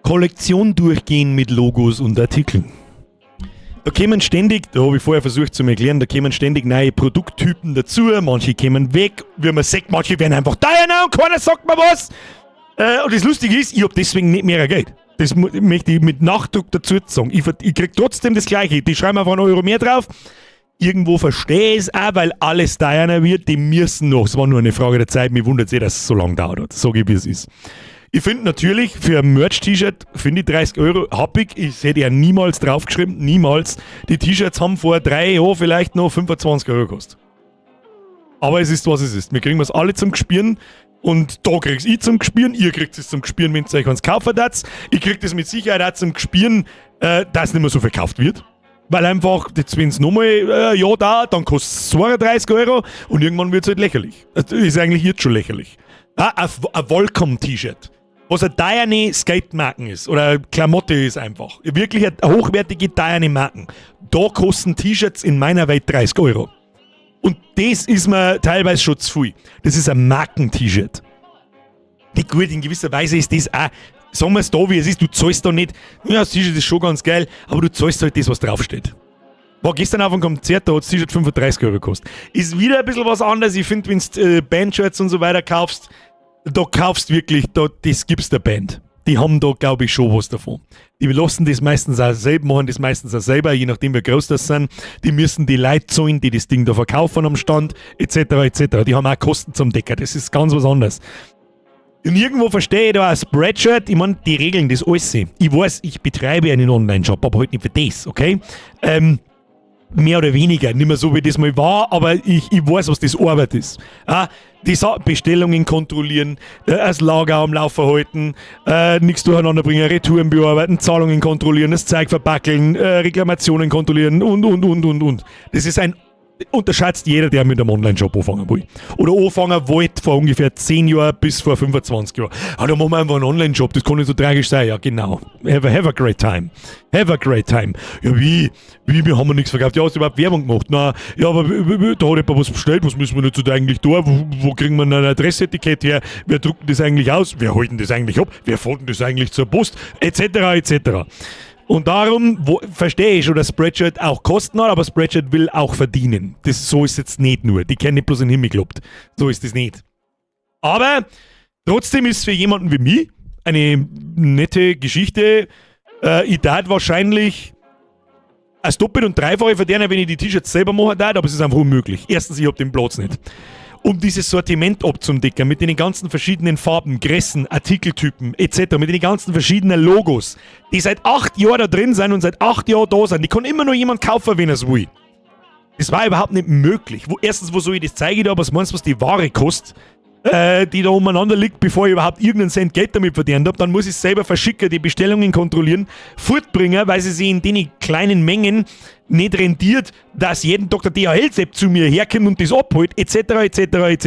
S1: Kollektion durchgehen mit Logos und Artikeln. Da kommen ständig, da habe ich vorher versucht zu erklären, da kommen ständig neue Produkttypen dazu, manche kommen weg, wie man sagt, manche werden einfach teurer und keiner sagt mir was. Und das Lustige ist, ich habe deswegen nicht mehr Geld. Das möchte ich mit Nachdruck dazu sagen. Ich kriege trotzdem das Gleiche. Die schreiben einfach €1 mehr drauf. Irgendwo verstehe ich es auch, weil alles teurer wird, die müssen noch. Es war nur eine Frage der Zeit, mir wundert es dass es so lange dauert. Sag ich, wie es ist. Ich finde natürlich, für ein Merch-T-Shirt finde ich 30 Euro happig. Ich hätte ja niemals draufgeschrieben, niemals. Die T-Shirts haben vor 3 Jahren vielleicht noch 25 Euro gekostet. Aber es ist, was es ist. Wir kriegen es alle zum Gespüren. Und da krieg's ich zum Gespüren, ihr kriegt es zum Gespüren, wenn ihr euch eins kaufen wollt. Ich krieg das mit Sicherheit auch zum Gespüren, dass nicht mehr so verkauft wird. Weil einfach, wenn es nochmal ein Jahr dauert, dann kostet es 32 Euro und irgendwann wird es halt lächerlich. Das ist eigentlich jetzt schon lächerlich. Ein Volcom-T-Shirt, was eine teure Skate-Marken ist oder eine Klamotte ist einfach. Wirklich eine hochwertige, teure Marken. Da kosten T-Shirts in meiner Welt 30 Euro. Und das ist mir teilweise schon zu viel. Das ist ein Marken-T-Shirt. Nicht gut, in gewisser Weise ist das auch, sagen wir es da, wie es ist, du zahlst da nicht, ja, das T-Shirt ist schon ganz geil, aber du zahlst halt das, was draufsteht. War gestern auf einem Konzert, da hat das T-Shirt 35 Euro gekostet. Ist wieder ein bisschen was anderes. Ich finde, wenn du Bandshirts und so weiter kaufst, da kaufst wirklich, das gibst der Band. Die haben da, glaube ich, schon was davon. Die lassen das meistens auch selber, machen das meistens auch selber, je nachdem, wie groß das sind. Die müssen die Leute zahlen, die das Ding da verkaufen am Stand, etc., etc. Die haben auch Kosten zum Decker, das ist ganz was anderes. Und irgendwo verstehe ich da ein Spreadshirt, ich meine, die regeln das alles. Ich weiß, ich betreibe einen Online-Shop, aber halt nicht für das, okay? Mehr oder weniger, nicht mehr so wie das mal war, aber ich weiß, was das Arbeit ist. Die Bestellungen kontrollieren, das Lager am Laufen halten, nichts durcheinander bringen, Retouren bearbeiten, Zahlungen kontrollieren, das Zeug verpackeln, Reklamationen kontrollieren und. Das ist unterschätzt jeder, der mit einem Online-Shop anfangen will. Oder anfangen wollte vor ungefähr 10 Jahren bis vor 25 Jahren. Da machen wir einfach einen Online-Shop, das kann nicht so tragisch sein. Ja, genau. Have a great time. Have a great time. Ja, wie? Wir haben nichts verkauft. Ja, hast du überhaupt Werbung gemacht? Na, ja, aber da hat jemand was bestellt, was müssen wir jetzt da eigentlich da? Wo kriegen wir ein Adressetikett her? Wer druckt das eigentlich aus? Wer holt denn das eigentlich ab? Wer fährt denn das eigentlich zur Post? Etc., etc. Und darum verstehe ich schon, dass Spreadshirt auch Kosten hat, aber Spreadshirt will auch verdienen. So ist es jetzt nicht nur. Die kennen nicht bloß den Himmel gelobt. So ist es nicht. Aber trotzdem ist es für jemanden wie mich eine nette Geschichte. Ich darf wahrscheinlich als doppelt und dreifache verdienen, wenn ich die T-Shirts selber machen darf, aber es ist einfach unmöglich. Erstens, ich habe den Platz nicht. Um dieses Sortiment abzudecken, mit den ganzen verschiedenen Farben, Gressen, Artikeltypen etc., mit den ganzen verschiedenen Logos, die seit 8 Jahren da drin sind und seit 8 Jahren da sind, die kann immer noch jemand kaufen, wenn er es will. Das war überhaupt nicht möglich. Erstens, wo soll ich das zeigen da, was meinst du, was die Ware kostet, die da umeinander liegt, bevor ich überhaupt irgendeinen Cent Geld damit verdient habe, dann muss ich es selber verschicken, die Bestellungen kontrollieren, fortbringen, weil sie sich in den kleinen Mengen nicht rentiert, dass jeden Tag der DHL-Sepp zu mir herkommt und das abholt, etc., etc., etc.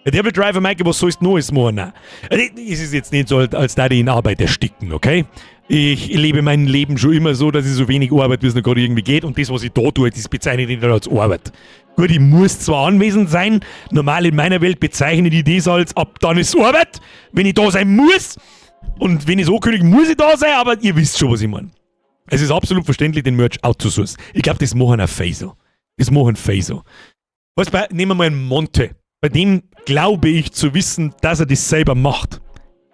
S1: Der Devil Driver Mike, was sollst du noch alles machen? Nein. Es ist jetzt nicht so, als da die in Arbeit ersticken, okay? Ich lebe mein Leben schon immer so, dass ich so wenig arbeite, wie es noch gerade irgendwie geht. Und das, was ich da tue, das bezeichne ich nicht als Arbeit. Gut, ich muss zwar anwesend sein, normal in meiner Welt bezeichne ich das als, ab dann ist Arbeit, wenn ich da sein muss. Und wenn ich es ankündige, muss ich da sein, aber ihr wisst schon, was ich meine. Es ist absolut verständlich, den Merch outzusourcen. Ich glaube, das machen auch Facer. Das machen Facer. Nehmen wir mal einen Monte. Bei dem glaube ich zu wissen, dass er das selber macht.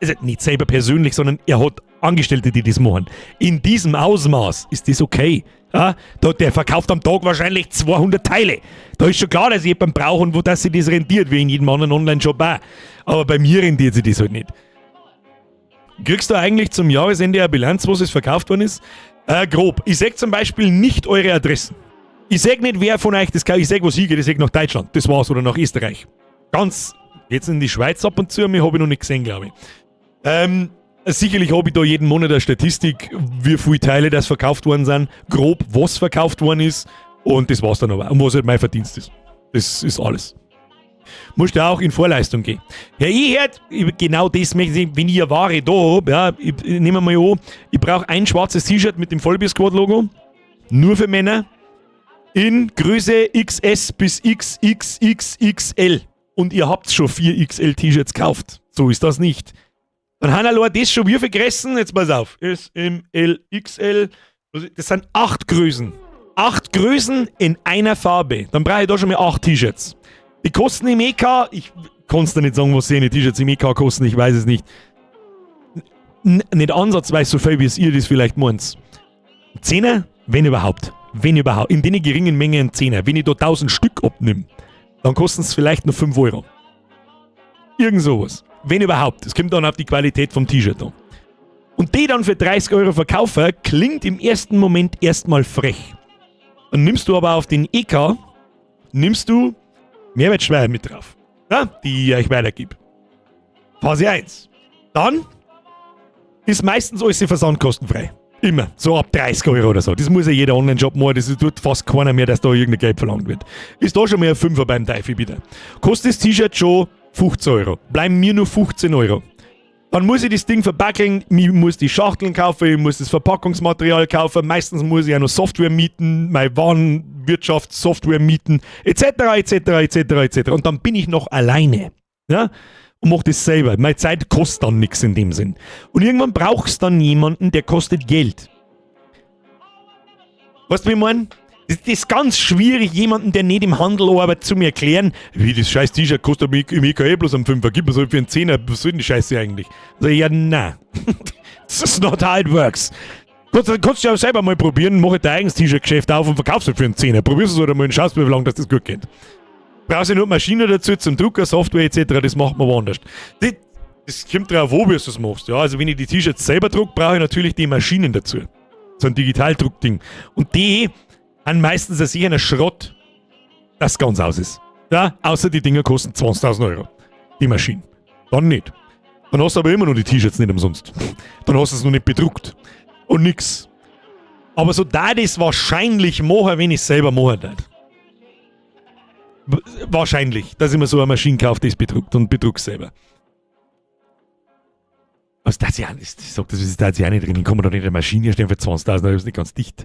S1: Also nicht selber persönlich, sondern er hat Angestellte, die das machen. In diesem Ausmaß ist das okay. Ja, der verkauft am Tag wahrscheinlich 200 Teile. Da ist schon klar, dass ich jemanden brauche und wo das sich das rentiert, wie in jedem anderen Online-Shop auch. Aber bei mir rentiert sich das halt nicht. Kriegst du eigentlich zum Jahresende eine Bilanz, was es verkauft worden ist? Grob. Ich sag zum Beispiel nicht eure Adressen. Ich sag nicht, wer von euch das kauft. Ich sag, was hingeht. Ich sag nach Deutschland. Das war's. Oder nach Österreich. Ganz. Jetzt in die Schweiz ab und zu. Mich habe ich noch nicht gesehen, glaube ich. Sicherlich habe ich da jeden Monat eine Statistik, wie viele Teile das verkauft worden sind. Grob, was verkauft worden ist. Und das war's dann aber. Und was halt mein Verdienst ist. Das ist alles. Musst du auch in Vorleistung gehen. Ja, ich hört, genau das möchte ich, wenn ich eine Ware da habe, ja, nehmen wir mal an, ich brauche ein schwarzes T-Shirt mit dem Vollbier-Squad-Logo, nur für Männer, in Größe XS bis XXXXL. Und ihr habt schon 4 XL-T-Shirts gekauft. So ist das nicht. Dann haben allein das schon wie viel Größen? Jetzt pass auf. S, M, L, XL. Das sind 8 Größen. 8 Größen in einer Farbe. Dann brauche ich da schon mal 8 T-Shirts. Die kosten im EK, ich kann es dir nicht sagen, was die T-Shirts im EK kosten, ich weiß es nicht. Nicht ansatzweise so viel, wie es ihr das vielleicht meint. 10er? Wenn überhaupt. Wenn überhaupt. In den geringen Mengen 10er. Wenn ich da 1000 Stück abnehme, dann kosten es vielleicht nur 5 Euro. Irgend sowas. Wenn überhaupt. Es kommt dann auf die Qualität vom T-Shirt an. Und die dann für 30 Euro verkaufen, klingt im ersten Moment erstmal frech. Dann nimmst du aber auf den EK, nimmst du Mehrwertsteuer mit drauf, ja, die ich euch weitergebe. Phase 1. Dann ist meistens alles versandkostenfrei. Immer. So ab 30 Euro oder so. Das muss ja jeder Online-Shop machen. Das tut fast keiner mehr, dass da irgendein Geld verlangt wird. Ist da schon mal ein 5er beim Teufel wieder. Kostet das T-Shirt schon 15 Euro. Bleiben mir nur 15 Euro. Dann muss ich das Ding verpackeln, ich muss die Schachteln kaufen, ich muss das Verpackungsmaterial kaufen, meistens muss ich auch noch Software mieten, meine Warenwirtschaftssoftware mieten, etc., etc., etc., etc. Und dann bin ich noch alleine. Ja? Und mache das selber. Meine Zeit kostet dann nichts in dem Sinn. Und irgendwann brauchst du dann jemanden, der kostet Geld. Weißt du, wie ich meine? Das ist ganz schwierig, jemanden, der nicht im Handel arbeitet, zu mir erklären, wie das scheiß T-Shirt kostet im EKE bloß am 5er, gib mir so für einen 10er, was soll denn die Scheiße eigentlich? Also, ja, nein. That's not how it works. Kannst du ja selber mal probieren, mach dein eigenes T-Shirt-Geschäft auf und verkaufst es für einen 10er. Probierst es oder mal und schaust, wie lange das gut geht. Brauchst du nur Maschine dazu, zum Drucker, Software etc., das macht man woanders. Das kommt drauf an, wie du das machst. Ja, also wenn ich die T-Shirts selber drucke, brauche ich natürlich die Maschinen dazu. So ein Digitaldruckding. Und die haben meistens sicher einen Schrott, das ganz aus ist. Ja, außer die Dinger kosten 20.000 Euro. Die Maschinen. Dann nicht. Dann hast du aber immer noch die T-Shirts nicht umsonst. Dann hast du es noch nicht bedruckt. Und nix. Aber so da das wahrscheinlich machen, wenn ich es selber machen darf. Wahrscheinlich, dass ich mir so eine Maschine kaufe, die es bedruckt und bedruckt selber. Was das ja nicht? Ich sag, das ist da ja nicht drin. Ich kann mir doch nicht eine Maschine stellen für 20.000 Euro, das ist nicht ganz dicht.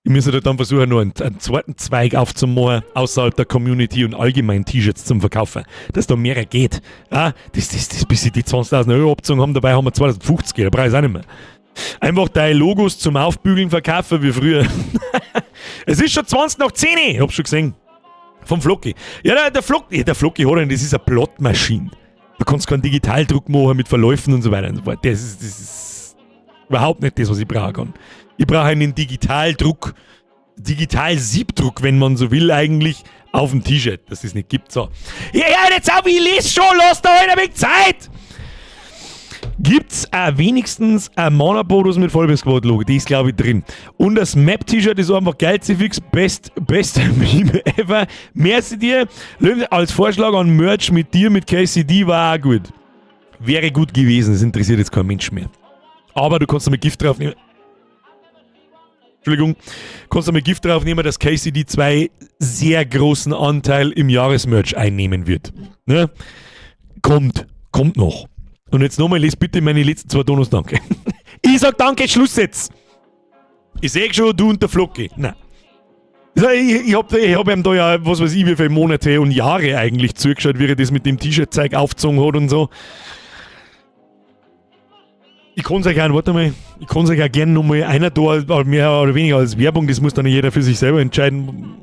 S1: Ich müsste da dann versuchen, nur einen zweiten Zweig aufzumachen, außerhalb der Community und allgemein T-Shirts zum Verkaufen. Dass da mehr geht. Ja, bis sie die 20.000 Euro abgezogen haben, dabei haben wir 2050, da brauche ich es auch nicht mehr. Einfach deine Logos zum Aufbügeln verkaufen wie früher. Es ist schon 20 nach 10. Ich hab's schon gesehen. Vom Flocki. Ja, der Flocki hat einen, das ist eine Plottmaschine. Du kannst keinen Digitaldruck machen mit Verläufen und so weiter und so fort. Das ist überhaupt nicht das, was ich brauchen kann. Ich brauche einen Digitaldruck, Digital-Siebdruck, wenn man so will, eigentlich auf dem T-Shirt, dass es nicht gibt. So. Ja, jetzt auf, ich lese schon, lass da halt ein wenig Zeit! Gibt's wenigstens ein Mana-Bonus mit Vollbier-Squad-Logo? Die ist, glaube ich, drin. Und das Map-T-Shirt ist einfach geil, fix best Meme ever. Merci dir. Als Vorschlag an Merch mit dir, mit KCD, war auch gut. Wäre gut gewesen, das interessiert jetzt kein Mensch mehr. Aber du kannst damit Gift drauf nehmen. Entschuldigung. Kannst damit Gift drauf nehmen, dass KCD 2 sehr großen Anteil im Jahresmerch einnehmen wird. Ne? Kommt noch. Und jetzt nochmal, lese bitte meine letzten 2 Donos, danke. Ich sag danke, Schluss jetzt. Ich sag schon, du und der Flocki. Nein. Ich hab ihm da ja, was weiß ich, wie viele Monate und Jahre eigentlich zugeschaut, wie er das mit dem T-Shirt-Zeug aufgezogen hat und so. Ich kann es euch auch gerne nochmal einer da, mehr oder weniger als Werbung, das muss dann jeder für sich selber entscheiden.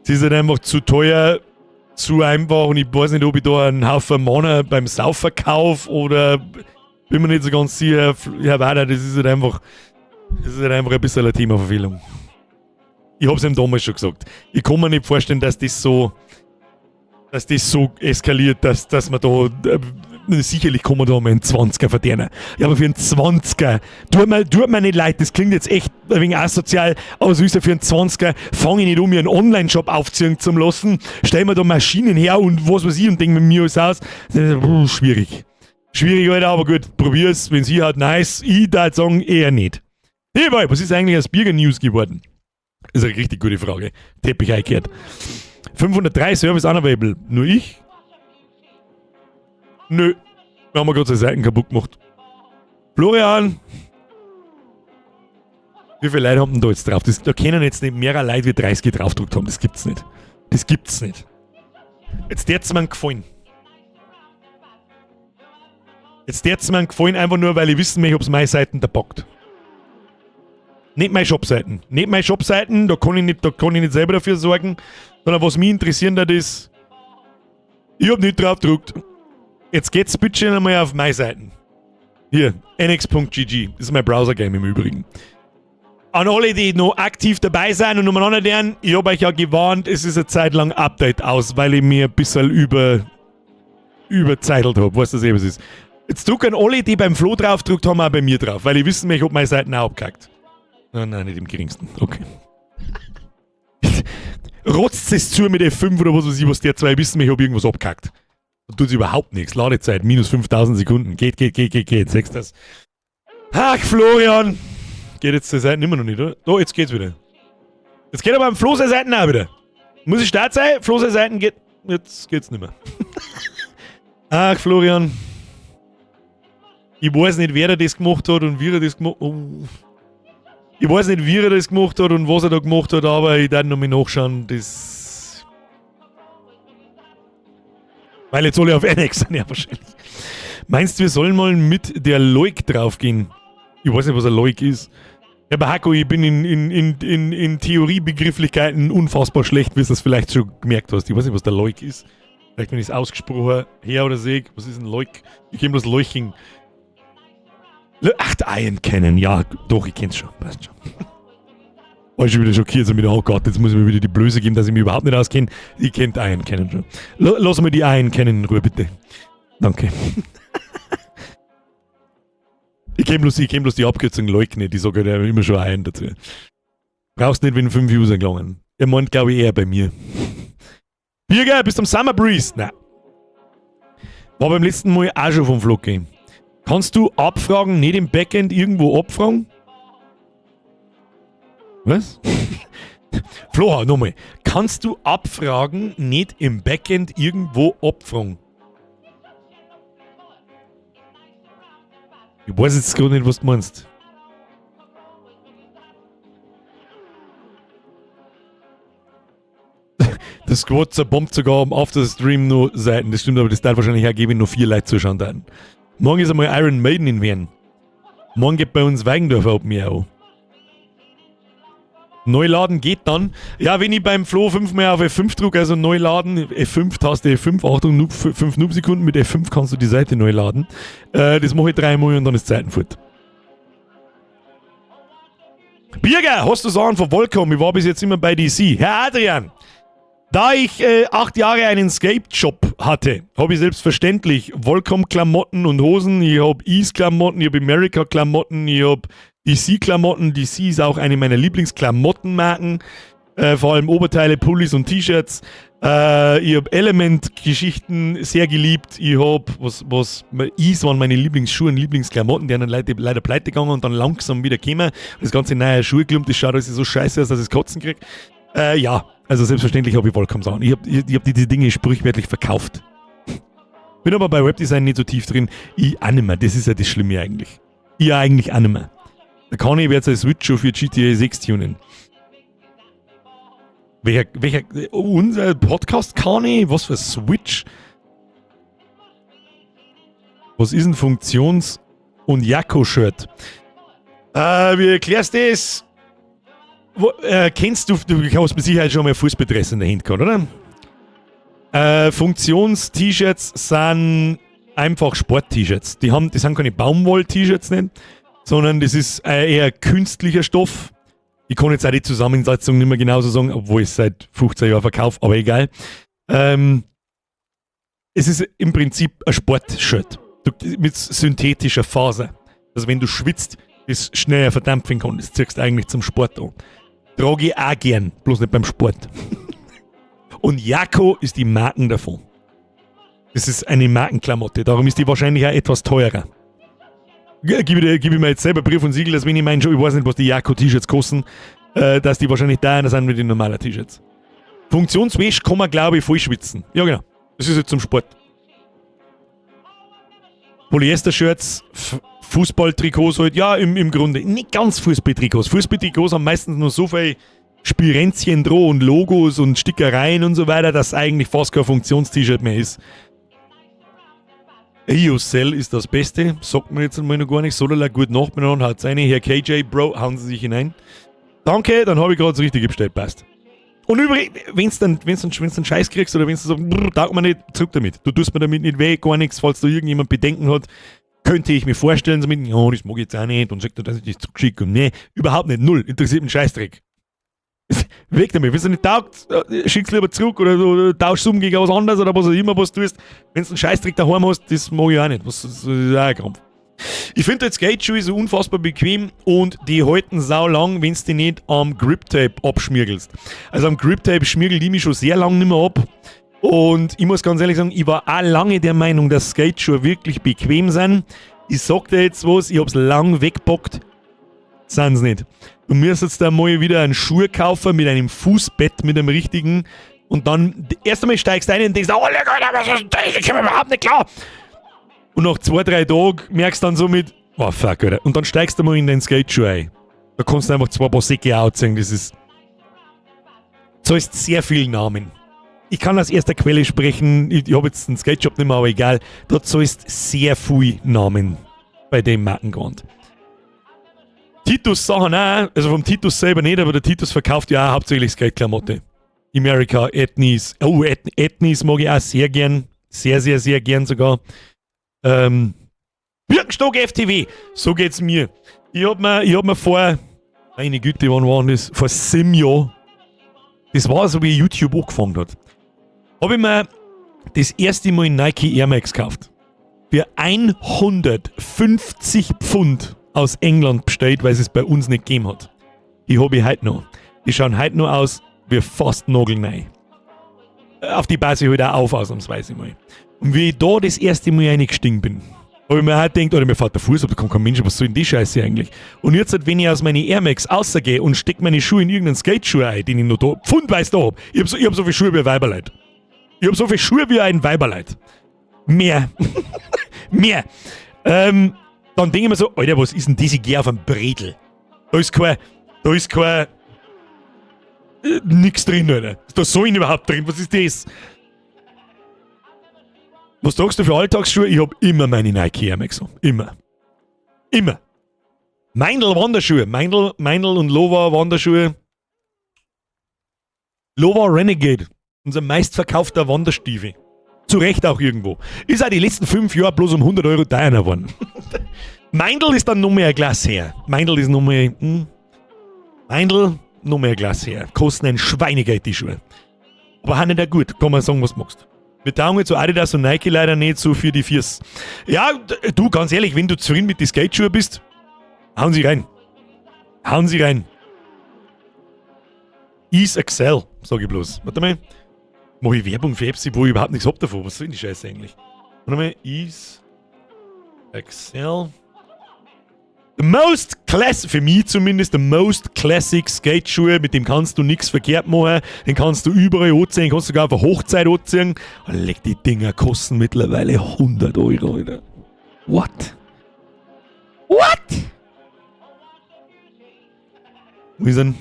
S1: Es ist halt einfach zu teuer, zu einfach und ich weiß nicht, ob ich da einen Haufen Männer beim Saufen kaufe oder bin mir nicht so ganz sicher. Ja, weiter, das ist halt einfach ein bisschen eine Themaverfehlung. Ich hab's ihm damals schon gesagt. Ich kann mir nicht vorstellen, dass das so eskaliert, dass man da sicherlich kann man da mal einen 20er verdienen. Ja, aber für einen 20er, tut mir nicht leid, das klingt jetzt echt ein wenig asozial, aber so ist ja für einen 20er, fange ich nicht um, mir einen Online-Shop aufziehen zu lassen, stell mir da Maschinen her und was weiß ich und denke mir alles aus. Schwierig. Schwierig, Alter, aber gut, probier's, wenn sie hat, nice. Ich würde sagen, eher nicht. Hey, boy, was ist eigentlich aus Birger-News geworden? Das ist eine richtig gute Frage. Teppich eingekehrt. 503 Service unavailable. Nur ich? Nö. Wir haben gerade so Seiten kaputt gemacht. Florian! Wie viele Leute haben denn da jetzt drauf? Da können jetzt nicht mehr Leute wie 30 draufgedruckt haben. Das gibt's nicht. Das gibt's nicht. Jetzt tät's mir gefallen. Jetzt tät's mir gefallen, einfach nur, weil ich wissen möchte, ob es meine Seiten da packt. Nicht meine Shopseiten. Nicht meine Shopseiten, da kann ich nicht selber dafür sorgen. Sondern was mich interessiert hat ist, ich hab nicht drauf gedruckt. Jetzt geht's bitte einmal auf meine Seiten. Hier, nx.gg. Das ist mein Browser-Game im Übrigen. An alle, die noch aktiv dabei sind und umeinander lernen, ich hab euch ja gewarnt, es ist eine Zeit lang Update aus, weil ich mir ein bisschen überzeitelt habe. Weißt du, was es ist? Jetzt drucken alle, die beim Flo drauf gedruckt haben, auch bei mir drauf, weil ich wissen möchte, ob meine Seiten auch abkackt. Nein, nicht im geringsten. Okay. Rotzt es zu mit F5 oder was weiß ich, was der zwei wissen möchte, ob irgendwas abkackt. Da tut überhaupt nichts. Ladezeit, minus 5000 Sekunden. Geht. Sechst das. Ach, Florian! Geht jetzt zur Seite immer noch nicht, oder? Oh, jetzt geht's wieder. Jetzt geht aber am Flo seine Seiten auch wieder. Muss ich Start sein? Flo seine Seiten geht. Jetzt geht's nicht mehr. Ach, Florian. Ich weiß nicht, wer das gemacht hat und wie er das gemacht hat. Oh. Ich weiß nicht, wie er das gemacht hat und was er da gemacht hat, aber ich darf noch mal nachschauen, das... Weil jetzt alle auf NX sind, ja wahrscheinlich. Meinst du, wir sollen mal mit der Loik draufgehen? Ich weiß nicht, was ein Loik ist. Ja, aber Hako, ich bin in Theoriebegrifflichkeiten unfassbar schlecht, wie du es vielleicht schon gemerkt hast. Ich weiß nicht, was der Loik ist. Vielleicht, wenn ich es ausgesprochen her oder sehe, was ist ein Loik? Ich kenne bloß Leuching. Ach, Iron Cannon, ja, doch, ich kenn's schon, passt schon. War ich schon wieder schockiert, so mit, oh Gott, jetzt muss ich mir wieder die Blöße geben, dass ich mich überhaupt nicht auskenne. Ich kennt Iron Cannon schon. Lass mal die Iron Cannon in Ruhe, bitte. Danke. Ich kenn bloß die Abkürzung Leuk nicht, die sagen ja immer schon Iron dazu. Brauchst nicht, wenn 5 User gelangen. Er meint, glaube ich, eher bei mir. Birger, bist du am Summer Breeze? Nein. War beim letzten Mal auch schon vom Vlog gehen. Kannst du Abfragen nicht im Backend irgendwo abfragen? Was? Flo, nochmal. Kannst du Abfragen nicht im Backend irgendwo abfragen? Ich weiß jetzt gerade nicht, was du meinst. Das Squad zerbombt sogar am After-Stream noch Seiten. Das stimmt, aber das darf wahrscheinlich hergeben, noch 4 Leute zuschauen dann. Morgen ist einmal Iron Maiden in Wien. Morgen geht bei uns Weigendorf Open Air an. Neuladen geht dann. Ja, wenn ich beim Flo 5-mal auf F5 drücke, also Neuladen, F5, Taste F5, Achtung, 5 Noob-Sekunden, mit F5 kannst du die Seite neu laden. Das mache ich 3-mal und dann ist Zeiten fort. Birger, hast du Sachen von Volcom? Ich war bis jetzt immer bei DC. Herr Adrian, da ich 8 Jahre einen Skate-Shop hatte, habe ich selbstverständlich Volcom-Klamotten und Hosen, ich habe Ease-Klamotten, ich habe America-Klamotten, ich habe DC-Klamotten. DC ist auch eine meiner Lieblingsklamottenmarken, vor allem Oberteile, Pullis und T-Shirts. Ich habe Element-Geschichten sehr geliebt. Ich habe, Ease waren meine Lieblingsschuhe und Lieblingsklamotten, die sind leider pleite gegangen und dann langsam wieder gekommen. Das ganze neue Schuhklump, das schaut alles so scheiße aus, dass ich es kotzen kriege. Ja, also selbstverständlich habe ich Volcom Sachen. Ich hab diese Dinge sprichwörtlich verkauft. Bin aber bei Webdesign nicht so tief drin. Ich auch nicht mehr. Das ist ja das Schlimme eigentlich. Ich eigentlich auch nicht mehr. Da kann ich jetzt eine Switch schon für GTA 6 tunen. Unser Podcast kann ich? Was für Switch? Was ist ein Funktions- und Jakko-Shirt? Wie erklärst du das? Kennst du hast mit Sicherheit schon mal Fußbedress in der Hand gehabt, oder? Funktions-T-Shirts sind einfach Sport-T-Shirts. Das sind keine Baumwoll-T-Shirts nicht, sondern das ist eher künstlicher Stoff. Ich kann jetzt auch die Zusammensetzung nicht mehr genauso sagen, obwohl ich es seit 15 Jahren verkaufe, aber egal. Es ist im Prinzip ein Sportshirt mit synthetischer Faser. Also wenn du schwitzt, ist schneller verdampfen kann. Das ziehst du eigentlich zum Sport an. Trage ich auch gern, bloß nicht beim Sport. Und Jako ist die Marken davon. Das ist eine Markenklamotte, darum ist die wahrscheinlich auch etwas teurer. Gib ich mir jetzt selber Brief und Siegel, dass wenn ich meine, ich weiß nicht, was die Jako-T-Shirts kosten, dass die wahrscheinlich teurer sind wie die normalen T-Shirts. Funktionswäsche kann man, glaube ich, voll schwitzen. Ja, genau. Das ist jetzt zum Sport. Polyester-Shirts, Fußballtrikots halt, ja, im Grunde. Nicht ganz Fußballtrikots. Fußballtrikots haben meistens nur so viel Spirenzchen dran und Logos und Stickereien und so weiter, dass eigentlich fast kein Funktions-T-Shirt mehr ist. EOCell ist das Beste, sagt mir jetzt einmal noch gar nicht. Soll gut nachbenennen, haut's eine. Herr KJ, Bro, hauen Sie sich hinein. Danke, dann habe ich gerade das Richtige bestellt, passt. Und übrigens, wenn du einen Scheiß kriegst oder wenn du sagst, taugt mir nicht, zurück damit. Du tust mir damit nicht weh, gar nichts, falls da irgendjemand Bedenken hat, könnte ich mir vorstellen, damit, ja, das mag ich jetzt auch nicht und sagt er, dass ich das zurückschicke. Und nee, überhaupt nicht, null, interessiert mich Scheißdreck. Weg damit, wenn es nicht taugt, schick's lieber zurück oder du tauschst um gegen was anderes oder was auch immer, was du tust. Wenn du einen Scheißdreck daheim hast, das mag ich auch nicht. Das ist auch ein Krampf. Ich finde jetzt Skateschuhe so unfassbar bequem und die halten sau lang, wenn du die nicht am Grip-Tape abschmirgelst. Also am Grip-Tape schmirgel die mich schon sehr lang nicht mehr ab. Und ich muss ganz ehrlich sagen, ich war auch lange der Meinung, dass Skateschuhe wirklich bequem sind. Ich sag dir jetzt was, ich hab's lang weggepackt. Sind's nicht. Du müsstest da mal wieder einen Schuh kaufen mit einem Fußbett, mit einem richtigen. Und dann erst einmal steigst du ein und denkst, oh Alter, was ist denn das? Ich komme überhaupt nicht klar. Und nach 2-3 Tagen merkst du dann so mit, oh fuck, Alter. Und dann steigst du mal in den Skateschuh ein. Da kannst du einfach 2 paar Säcke outziehen. Das ist. So ist sehr viel Namen. Ich kann aus erster Quelle sprechen. Ich habe jetzt einen Skateshop nicht mehr, aber egal. Dort so ist sehr viel Namen bei dem Markengrund. Titus Sachen auch, also vom Titus selber nicht, aber der Titus verkauft ja auch hauptsächlich Skate-Klamotte. America, Ethnies. Oh, Ethnies mag ich auch sehr gern. Sehr, sehr, sehr gern sogar. Birkenstock FTW, so geht's mir. Ich hab mir vor, meine Güte, wann war das? Vor 7 Jahren, das war so wie YouTube angefangen hat, habe ich mir das erste Mal Nike Air Max gekauft. Für 150 Pfund aus England bestellt, weil es bei uns nicht gegeben hat. Die habe ich heute noch. Die schauen heute noch aus wie fast nagelneu. Auf die Basis halt auch auf, ausnahmsweise mal. Und wie ich da das erste Mal reingestiegen bin, habe ich mir halt gedacht, oder mir fährt der Fuß ab, da kommt kein Mensch, was soll denn die Scheiße eigentlich? Und jetzt, wenn ich aus meinen Air Max rausgehe und stecke meine Schuhe in irgendeinen Skateschuh ein, den ich noch da pfundweise da habe, ich hab so viele Schuhe wie ein Weiberleid. Ich habe so viele Schuhe wie ein Weiberleid. Mehr. Mehr. Dann denke ich mir so, Alter, was ist denn das? Ich gehe auf einen Bredel. Da ist kein nix drin, Alter. Ist da so überhaupt drin? Was ist das? Was tragst du für Alltagsschuhe? Ich hab immer meine Nike Air Max an. Immer. Immer. Meindl Wanderschuhe. Meindl und Lova Wanderschuhe. Lova Renegade. Unser meistverkaufter Wanderstiefel. Zu Recht auch irgendwo. Ist auch die letzten 5 Jahre bloß um 100 Euro teurer geworden. Meindl ist dann noch mehr ein Glas her. Meindl ist noch mehr... Meindl, noch mehr ein Glas her. Kosten ein Schweinegeld, die Schuhe. Aber auch nicht gut. Kann man sagen, was du magst. Wir taugen jetzt so Adidas und Nike leider nicht so für die Füße. Ja, du, ganz ehrlich, wenn du zufrieden mit den Skateschuhen bist, hauen sie rein. Hauen sie rein. Ease Excel, sag ich bloß. Warte mal. Mach ich Werbung für Apps, wo ich überhaupt nichts hab davon. Was soll denn die Scheiße eigentlich? Warte mal. Ease Excel. The most classic, für mich zumindest, the most classic Skateschuhe, mit dem kannst du nichts verkehrt machen, den kannst du überall anziehen, kannst du sogar auf eine Hochzeit anziehen. Leck, die Dinger kosten mittlerweile 100 Euro, Alter. What? What? Wo ist denn?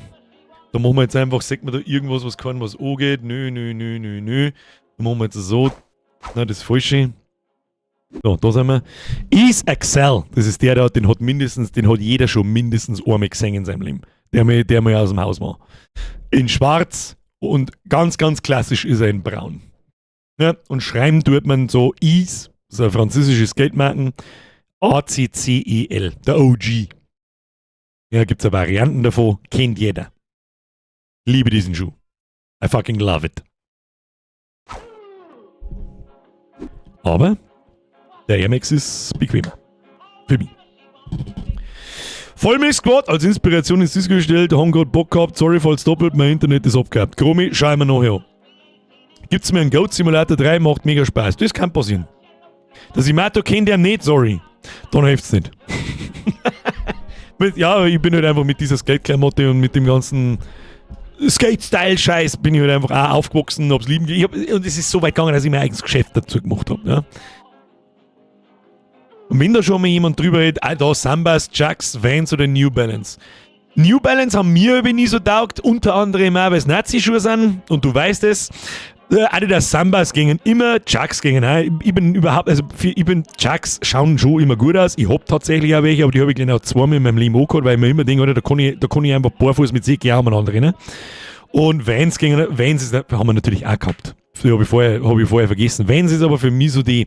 S1: Da machen wir jetzt einfach, sagt man da irgendwas, was kann, was angeht. Nö. Dann machen wir jetzt so. Nein, das Falsche. So, da sind wir. Ease Excel. Das ist der hat, den hat jeder schon mindestens einmal gesehen in seinem Leben. Der mal aus dem Haus war. In schwarz und ganz, ganz klassisch ist er in braun. Ja, und schreiben tut man so Is, so ein französisches Geldmarken, ACCEL, der OG. Ja, gibt's ja Varianten davon, kennt jeder. Liebe diesen Schuh. I fucking love it. Aber der Air Max ist bequemer. Für mich. Vollmilch Squad als Inspiration ins Disco gestellt, haben gerade Bock gehabt, sorry, falls doppelt, mein Internet ist abgehabt. Chromi, schau mir nachher an. Gibt's mir einen Goat Simulator 3, macht mega Spaß. Das kann passieren. Der Simato kennt der nicht, sorry. Dann hilft's nicht. Ja, ich bin halt einfach mit dieser Skate-Klamotte und mit dem ganzen Skate-Style-Scheiß bin ich halt einfach auch aufgewachsen, hab's lieben. Und es ist so weit gegangen, dass ich mein eigenes Geschäft dazu gemacht habe. Ja. Und wenn da schon mal jemand drüber redet, da Sambas, Chucks, Vans oder New Balance. New Balance haben mir aber nie so taugt, unter anderem auch, weil es Nazi-Schuhe sind und du weißt es. Adidas Sambas gingen immer, Chucks gingen auch. Ich bin Chucks schauen schon immer gut aus. Ich hab tatsächlich auch welche, aber die habe ich genau zweimal in meinem Leben auch gehabt, weil ich mir immer denke, Alter, da kann ich einfach barfuß mit Säcke auch umeinander rennen. Und Vans haben wir natürlich auch gehabt. Das habe ich vorher vergessen. Vans ist aber für mich so die,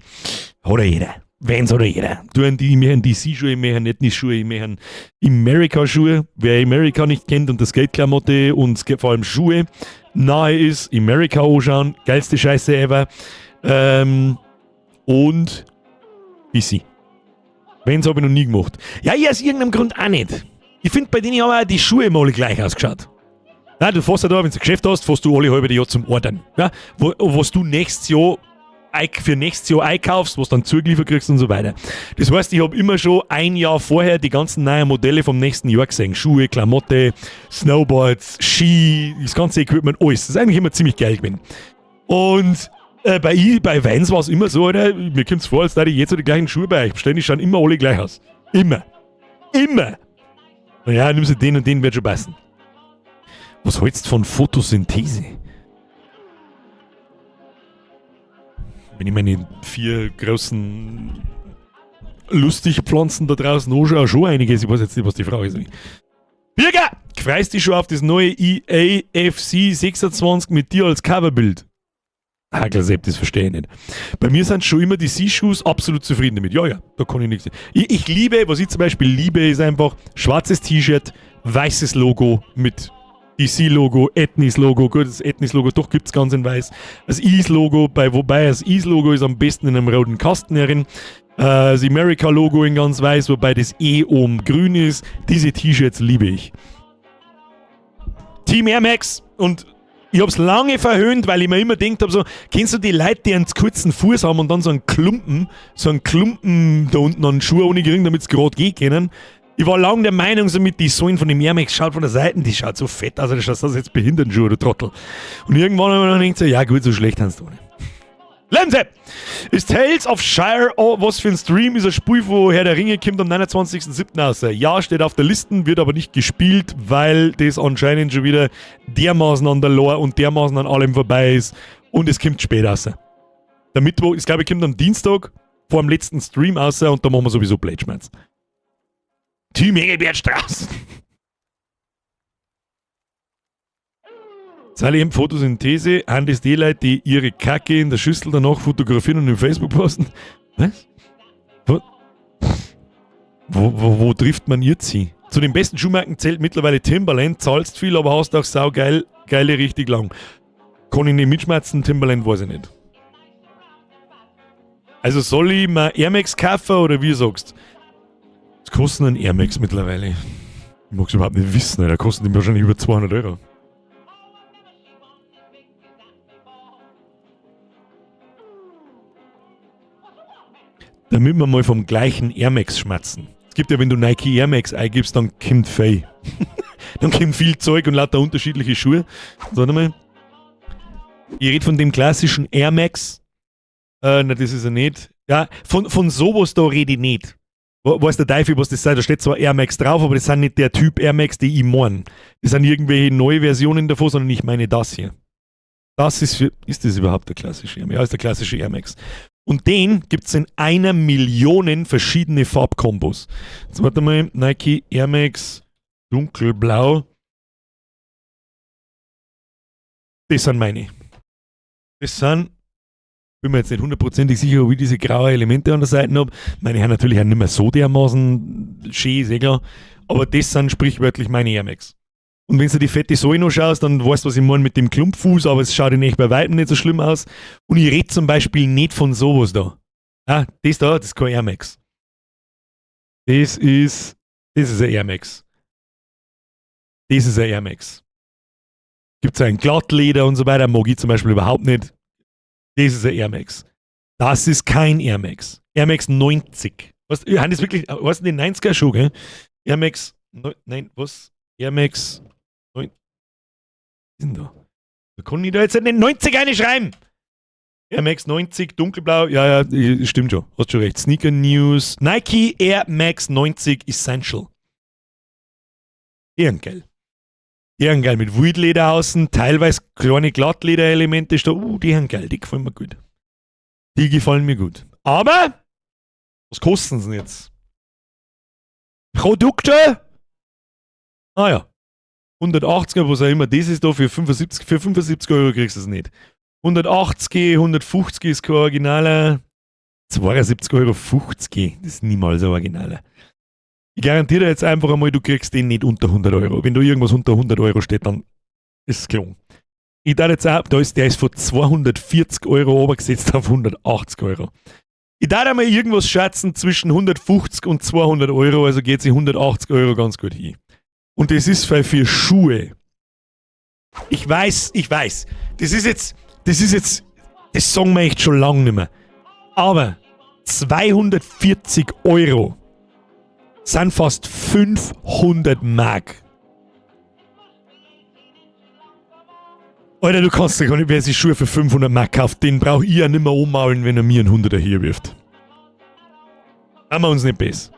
S1: hat ja jeder. Vans oder jeder. Ich möchte DC-Schuhe, ich möchte Etnis-Schuhe, ich möchte America-Schuhe. Wer America nicht kennt und das Skate-Klamotte und vor allem Schuhe nahe ist, America anschauen. Geilste Scheiße ever. Und DC. Vans habe ich noch nie gemacht. Ja, ich aus irgendeinem Grund auch nicht. Ich finde, bei denen haben auch die Schuhe immer alle gleich ausgeschaut. Ja, du fährst ja da, wenn du ein Geschäft hast, fährst du alle halbe Jahr zum Ordern. Ja, was du nächstes Jahr einkaufst, was dann zugeliefert kriegst und so weiter. Das heißt, ich habe immer schon ein Jahr vorher die ganzen neuen Modelle vom nächsten Jahr gesehen. Schuhe, Klamotte, Snowboards, Ski, das ganze Equipment, alles. Das ist eigentlich immer ziemlich geil gewesen. Und bei Vans war es immer so, Alter, mir kommt es vor, als da ich jetzt so die gleichen Schuhe bei euch bestellen, die schauen immer alle gleich aus. Immer. Immer. Naja, nimmst du den und den, wird schon passen. Was hältst du von Photosynthese? Wenn ich meine 4 großen Lustigpflanzen da draußen anschaue, schon einiges. Ich weiß jetzt nicht, was die Frage ist. Birger! Freust dich schon auf das neue EAFC 26 mit dir als Coverbild? Hakelsepp, das verstehe ich nicht. Bei mir sind schon immer die C-Shoes absolut zufrieden damit. Ja, da kann ich nichts. Ich liebe, was ich zum Beispiel liebe, ist einfach schwarzes T-Shirt, weißes Logo mit DC-Logo, Ethnis-Logo, gut, das Ethnis-Logo doch gibt es ganz in weiß. Das Ease-Logo, wobei das Ease-Logo ist am besten in einem roten Kasten herin. Das America-Logo in ganz weiß, wobei das E oben grün ist. Diese T-Shirts liebe ich. Team Air Max, und ich hab's lange verhöhnt, weil ich mir immer gedacht habe, so, kennst du die Leute, die einen kurzen Fuß haben und dann so einen Klumpen da unten an den Schuh ohne gering, damit es gerade gehen können. Ich war lange der Meinung, so mit die Sohlen von dem Air Max, schaut von der Seite, die schaut so fett aus, das schaut jetzt Behindertenschuhe, du Trottel. Und irgendwann haben wir dann gedacht, so, ja gut, so schlecht hast du nicht. Lemse! Ist Tales of Shire, was für ein Stream, ist ein Spiel, wo Herr der Ringe kommt am 29.07. raus. Ja, steht auf der Liste, wird aber nicht gespielt, weil das anscheinend schon wieder dermaßen an der Lore und dermaßen an allem vorbei ist und es kommt spät raus. Der Mittwoch, ich glaube, kommt am Dienstag vor dem letzten Stream raus und da machen wir sowieso Blätschmerz. Team Engelbert Strauß. Salem Photosynthese, haben das die Leute, die ihre Kacke in der Schüssel danach fotografieren und in Facebook posten? Was? Wo trifft man jetzt sie? Zu den besten Schuhmarken zählt mittlerweile Timberland, zahlst viel, aber hast auch saugeile richtig lang. Kann ich nicht mitschmerzen, Timberland weiß ich nicht. Also soll ich mal Air Max kaufen oder wie sagst? Was kostet ein Air Max mittlerweile? Ich mag es überhaupt nicht wissen, da kosten die wahrscheinlich über 200 Euro. Damit wir mal vom gleichen Air Max schmatzen. Es gibt ja, wenn du Nike Air Max eingibst, dann kommt viel. Dann kommt viel Zeug und lauter unterschiedliche Schuhe. Warte mal. Ich rede von dem klassischen Air Max. Nein, das ist er nicht. Ja, von sowas da rede ich nicht. Weiß der Teufel, was das sei? Da steht zwar Air Max drauf, aber das sind nicht der Typ Air Max, die ich meine. Das sind irgendwelche neue Versionen davon, sondern ich meine das hier. Das ist das überhaupt der klassische Air Max? Ja, ist der klassische Air Max. Und den gibt es in 1 Million verschiedene Farbkombos. Jetzt warte mal, Nike Air Max dunkelblau. Das sind meine. Das sind Bin mir jetzt nicht hundertprozentig sicher, ob ich diese grauen Elemente an der Seite habe. Meine Herren natürlich auch nicht mehr so dermaßen schön, ist eh klar. Aber das sind sprichwörtlich meine Air Max. Und wenn du die fette Säule noch schaust, dann weißt du, was ich meine mit dem Klumpfuß, aber es schaut in echt bei weitem nicht so schlimm aus. Und ich rede zum Beispiel nicht von sowas da. Ah, das ist kein Air Max. Das ist ein Air Max. Das ist ein Air Max. Gibt es ein Glattleder und so weiter, mag ich zum Beispiel überhaupt nicht. Das ist ein Air Max. Das ist kein Air Max. Air Max 90. Was, haben das wirklich, was sind die 90er schon, gell? Air Max, nein, was? Air Max 9. Was ist denn da? Da kann ich da jetzt nicht 90 reinschreiben. Air Max 90, dunkelblau, ja, stimmt schon. Hast schon recht. Sneaker News. Nike Air Max 90 Essential. Ehrengeil. Ehrengeil mit Wildleder außen, teilweise kleine Glattlederelemente. Die ehrengeil, die gefallen mir gut. Die gefallen mir gut. Aber, was kosten sie denn jetzt? Produkte? Ah ja. 180er, was auch immer das ist da, für 75 Euro kriegst du es nicht. 180, 150 ist kein Originaler. 72,50 Euro, das ist niemals ein Originaler. Ich garantiere dir jetzt einfach einmal, du kriegst den nicht unter 100 Euro. Wenn da irgendwas unter 100 Euro steht, dann ist es klar. Ich dachte jetzt auch, der ist von 240 Euro runtergesetzt auf 180 Euro. Ich dachte einmal irgendwas schätzen zwischen 150 und 200 Euro, also geht sich 180 Euro ganz gut hin. Und das ist für Schuhe. Ich weiß, das sagen wir echt schon lange nicht mehr. Aber 240 Euro sind fast 500 Mark. Alter, du kannst dir gar nicht, wer sich Schuhe für 500 Mark kauft, den brauch ich ja nicht mehr ummaulen, wenn er mir einen 100er hier wirft. Machen wir uns nicht besser.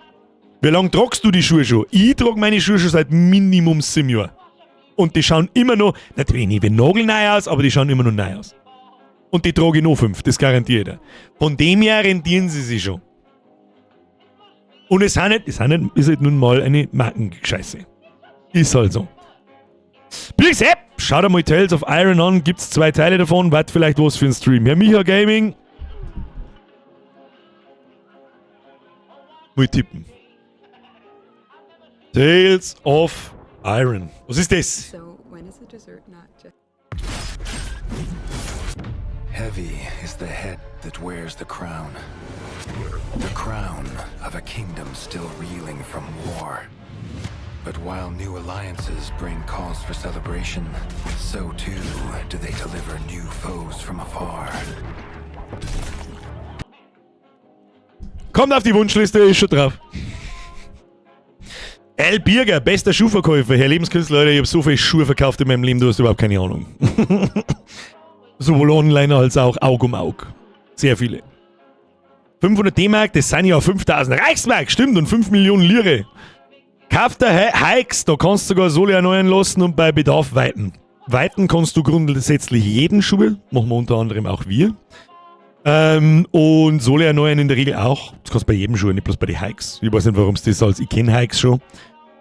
S1: Wie lange tragst du die Schuhe schon? Ich trage meine Schuhe schon seit Minimum 7 Jahren. Und die schauen immer noch, natürlich nicht wie nagelneu aus, aber die schauen immer noch neu aus. Und die trage ich noch 5, das garantiere ich dir. Von dem her rentieren sie sich schon. Und ist halt nun mal eine Markenscheiße. Ist halt so. Big Sepp, schau dir mal Tales of Iron an, gibt's 2 Teile davon, wart vielleicht was für einen Stream. Ja, Micha Gaming. Mal tippen. Tales of Iron. Was ist das?
S17: So, when is the dessert not just...
S18: Heavy is the head that wears the crown. The crown of a kingdom still reeling from war. But while new alliances bring cause for celebration, so too do they deliver new foes from afar.
S1: Kommt auf die Wunschliste, ist schon drauf. L. Birger, bester Schuhverkäufer. Herr Lebenskünstler, Leute, ich habe so viele Schuhe verkauft in meinem Leben, du hast überhaupt keine Ahnung. Sowohl online als auch Aug um Aug. Sehr viele. 500 D-Mark, das sind ja 5000 Reichsmark, stimmt, und 5 Millionen Lire. Kauf der Hikes, da kannst du sogar Sohle erneuern lassen und bei Bedarf weiten. Weiten kannst du grundsätzlich jeden Schuh, machen wir unter anderem auch wir. Und Sohle erneuern in der Regel auch. Das kannst du bei jedem Schuh, nicht bloß bei den Hikes. Ich weiß nicht, warum es das als ich kenne Hikes schon.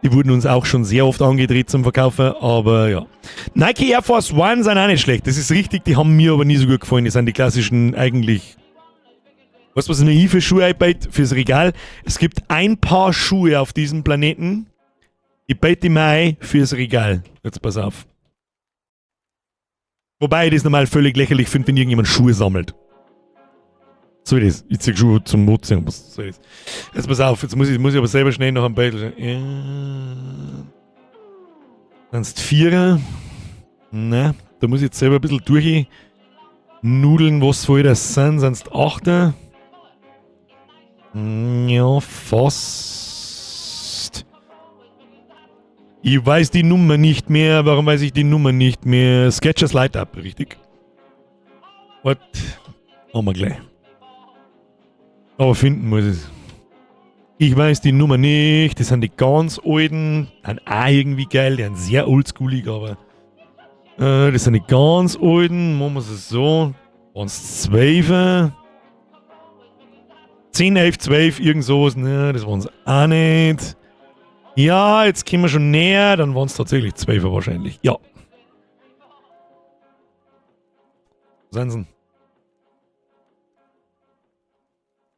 S1: Die wurden uns auch schon sehr oft angedreht zum Verkaufen, aber ja. Nike Air Force One sind auch nicht schlecht, das ist richtig, die haben mir aber nie so gut gefallen. Das sind die klassischen eigentlich. Weißt du, was eine für Schuhe einbaut? Fürs Regal. Es gibt ein Paar Schuhe auf diesem Planeten, die baut die Mai fürs Regal. Jetzt pass auf. Wobei ich das normal völlig lächerlich finde, wenn irgendjemand Schuhe sammelt. So wie das. Ich ziehe Schuhe zum Mutziehen. Was soll das? Jetzt pass auf, jetzt muss ich aber selber schnell noch ein Beutel. Sonst Vierer. Na, da muss ich jetzt selber ein bisschen durchnudeln, was soll das sein? Sonst Achter. Ja, fast. Ich weiß die Nummer nicht mehr. Warum weiß ich die Nummer nicht mehr? Skechers Light Up, richtig? What? Machen wir gleich. Aber finden muss ich es. Ich weiß die Nummer nicht. Das sind die ganz alten. Die sind auch irgendwie geil. Die sind sehr oldschoolig, aber. Das sind die ganz alten. Machen wir es so. Waren es 12er? 10, 11, 12, irgend sowas. Ne, das waren es auch nicht. Ja, jetzt kommen wir schon näher. Dann waren es tatsächlich 12er wahrscheinlich. Ja. Wo sind sie?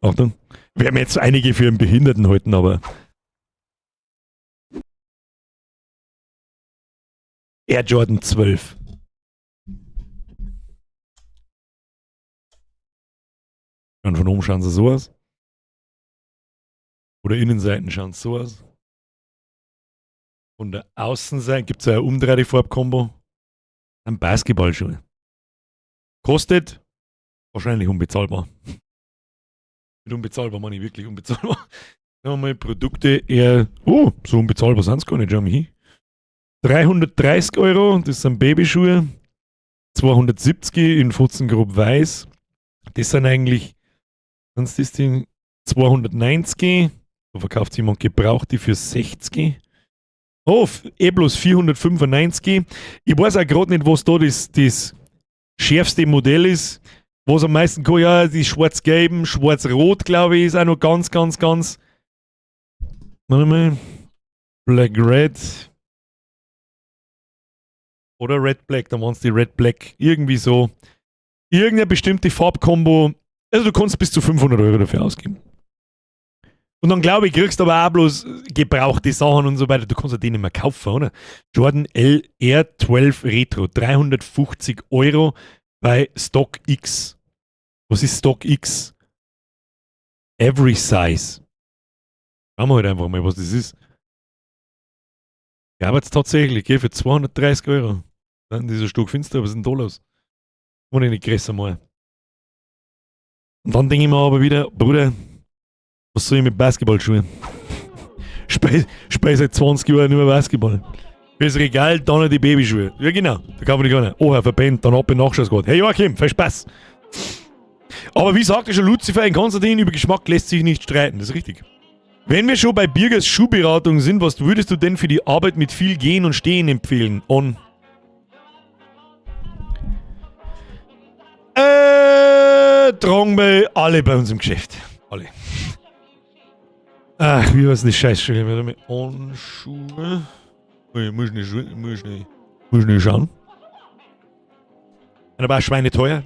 S1: Achtung. Werden jetzt einige für einen Behinderten halten, aber. Air Jordan 12. Und von oben schauen sie so aus. Oder Innenseiten schauen so aus. Von der Außenseite gibt es eine umdrehte Farbkombo. Ein Basketballschuh. Kostet wahrscheinlich unbezahlbar. Nicht unbezahlbar, meine ich wirklich unbezahlbar. Sagen wir mal Produkte eher. Oh, so unbezahlbar sind es gar nicht, schau mal hin. 330 Euro, das sind Babyschuhe. 270 in Futzengrob weiß. Das sind eigentlich. Sonst ist die 290. Da verkauft jemand gebrauchte für 60. Oh, bloß 495. Ich weiß auch gerade nicht, was da das schärfste Modell ist. Was am meisten kann, ja, die schwarz-gelben, schwarz-rot, glaube ich, ist auch noch ganz. Warte mal. Black-Red. Oder Red-Black, da waren es die Red-Black. Irgendwie so. Irgendeine bestimmte Farbkombo. Also du kannst bis zu 500 Euro dafür ausgeben. Und dann glaube ich, kriegst du aber auch bloß gebrauchte Sachen und so weiter. Du kannst ja den nicht mehr kaufen, oder? Jordan LR 12 Retro. 350 Euro bei StockX. Was ist StockX? Every Size. Schauen wir halt einfach mal, was das ist. Ja, aber jetzt tatsächlich, für 230 Euro. Dann dieser Stück finster, was ist denn da los? Muss ich nicht größer mal. Und dann denke ich mir aber wieder, Bruder, was soll ich mit Basketballschuhen? Spiel seit 20 Jahren nicht mehr Basketball. Fürs Regal, dann noch die Babyschuhe. Ja genau, da kann man nicht gar nicht. Oh, Herr verpennt, dann ab in Nachschuss geht. Hey Joachim, viel Spaß. Aber wie sagte schon Lucifer in Konstantin, über Geschmack lässt sich nicht streiten, das ist richtig. Wenn wir schon bei Birgers Schuhberatung sind, was würdest du denn für die Arbeit mit viel Gehen und Stehen empfehlen? Tragen wir alle bei uns im Geschäft. Alle. Ach, wie war das Scheißschuhe? Warte mal. Schuhe. Ich muss nicht schauen. Aber auch schweineteuer.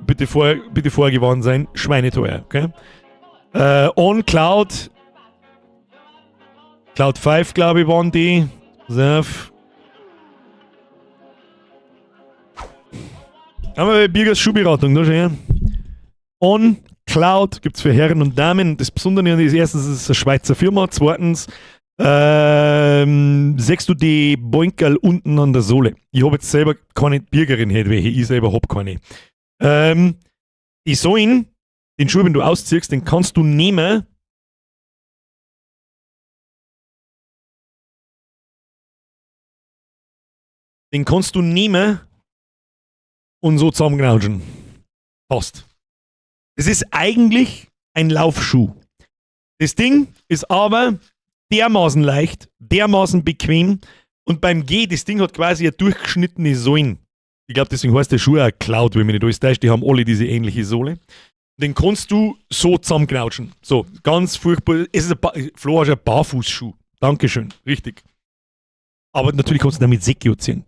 S1: Bitte vorgewarnt sein. Schweineteuer, okay? Cloud 5, glaube ich, waren die. Surf. Haben wir bei Birgers Schuhberatung, da schon her. Cloud gibt es für Herren und Damen. Das Besondere ist erstens, es ist eine Schweizer Firma. Zweitens, siehst du die Boinkerl unten an der Sohle. Ich habe jetzt selber keine Birgerin, welche. Ich selber habe keine. Die Sohlen, den Schuh, wenn du ausziehst, den kannst du nehmen. Den kannst du nehmen und so zusammenknautschen. Passt. Es ist eigentlich ein Laufschuh. Das Ding ist aber dermaßen leicht, dermaßen bequem und beim Geh, das Ding hat quasi eine durchgeschnittene Sohlen. Ich glaube, deswegen heißt der Schuh auch Cloud, wenn mich nicht alles täuscht. Die haben alle diese ähnliche Sohle. Den kannst du so zusammenknautschen. So, ganz furchtbar. Es ist Flo, hast ein Barfußschuh. Dankeschön, richtig. Aber natürlich kannst du damit Säcke ziehen.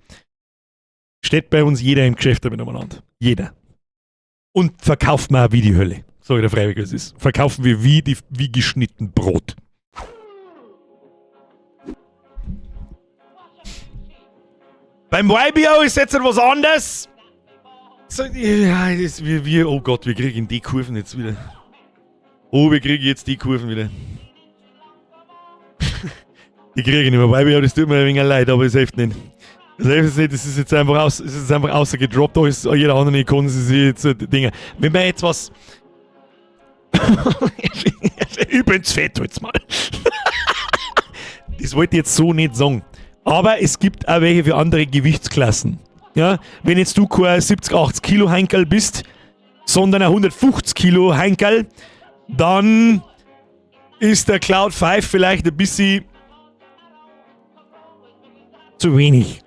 S1: Steht bei uns jeder im Geschäft miteinander. Jeder. Und verkauft man auch wie die Hölle. So wie der Freiwillige es ist. Verkaufen wir wie geschnitten Brot. Beim YBO ist jetzt etwas anderes. So, ja, das, oh Gott, wir kriegen die Kurven jetzt wieder. Oh, wir kriegen jetzt die Kurven wieder. Die kriege ich nicht mehr. YBO, das tut mir ein wenig leid, aber es hilft nicht. Das hilft nicht, es ist jetzt einfach ausgedroppt. Da ist jeder andere Ikone, das ist jetzt Dinge. Wenn man jetzt was. Übrigens fett jetzt mal. Das wollte ich jetzt so nicht sagen. Aber es gibt auch welche für andere Gewichtsklassen. Ja, wenn jetzt du kein 70, 80 Kilo Heinkerl bist, sondern ein 150 Kilo Heinkerl, dann ist der Cloud 5 vielleicht ein bisschen zu wenig.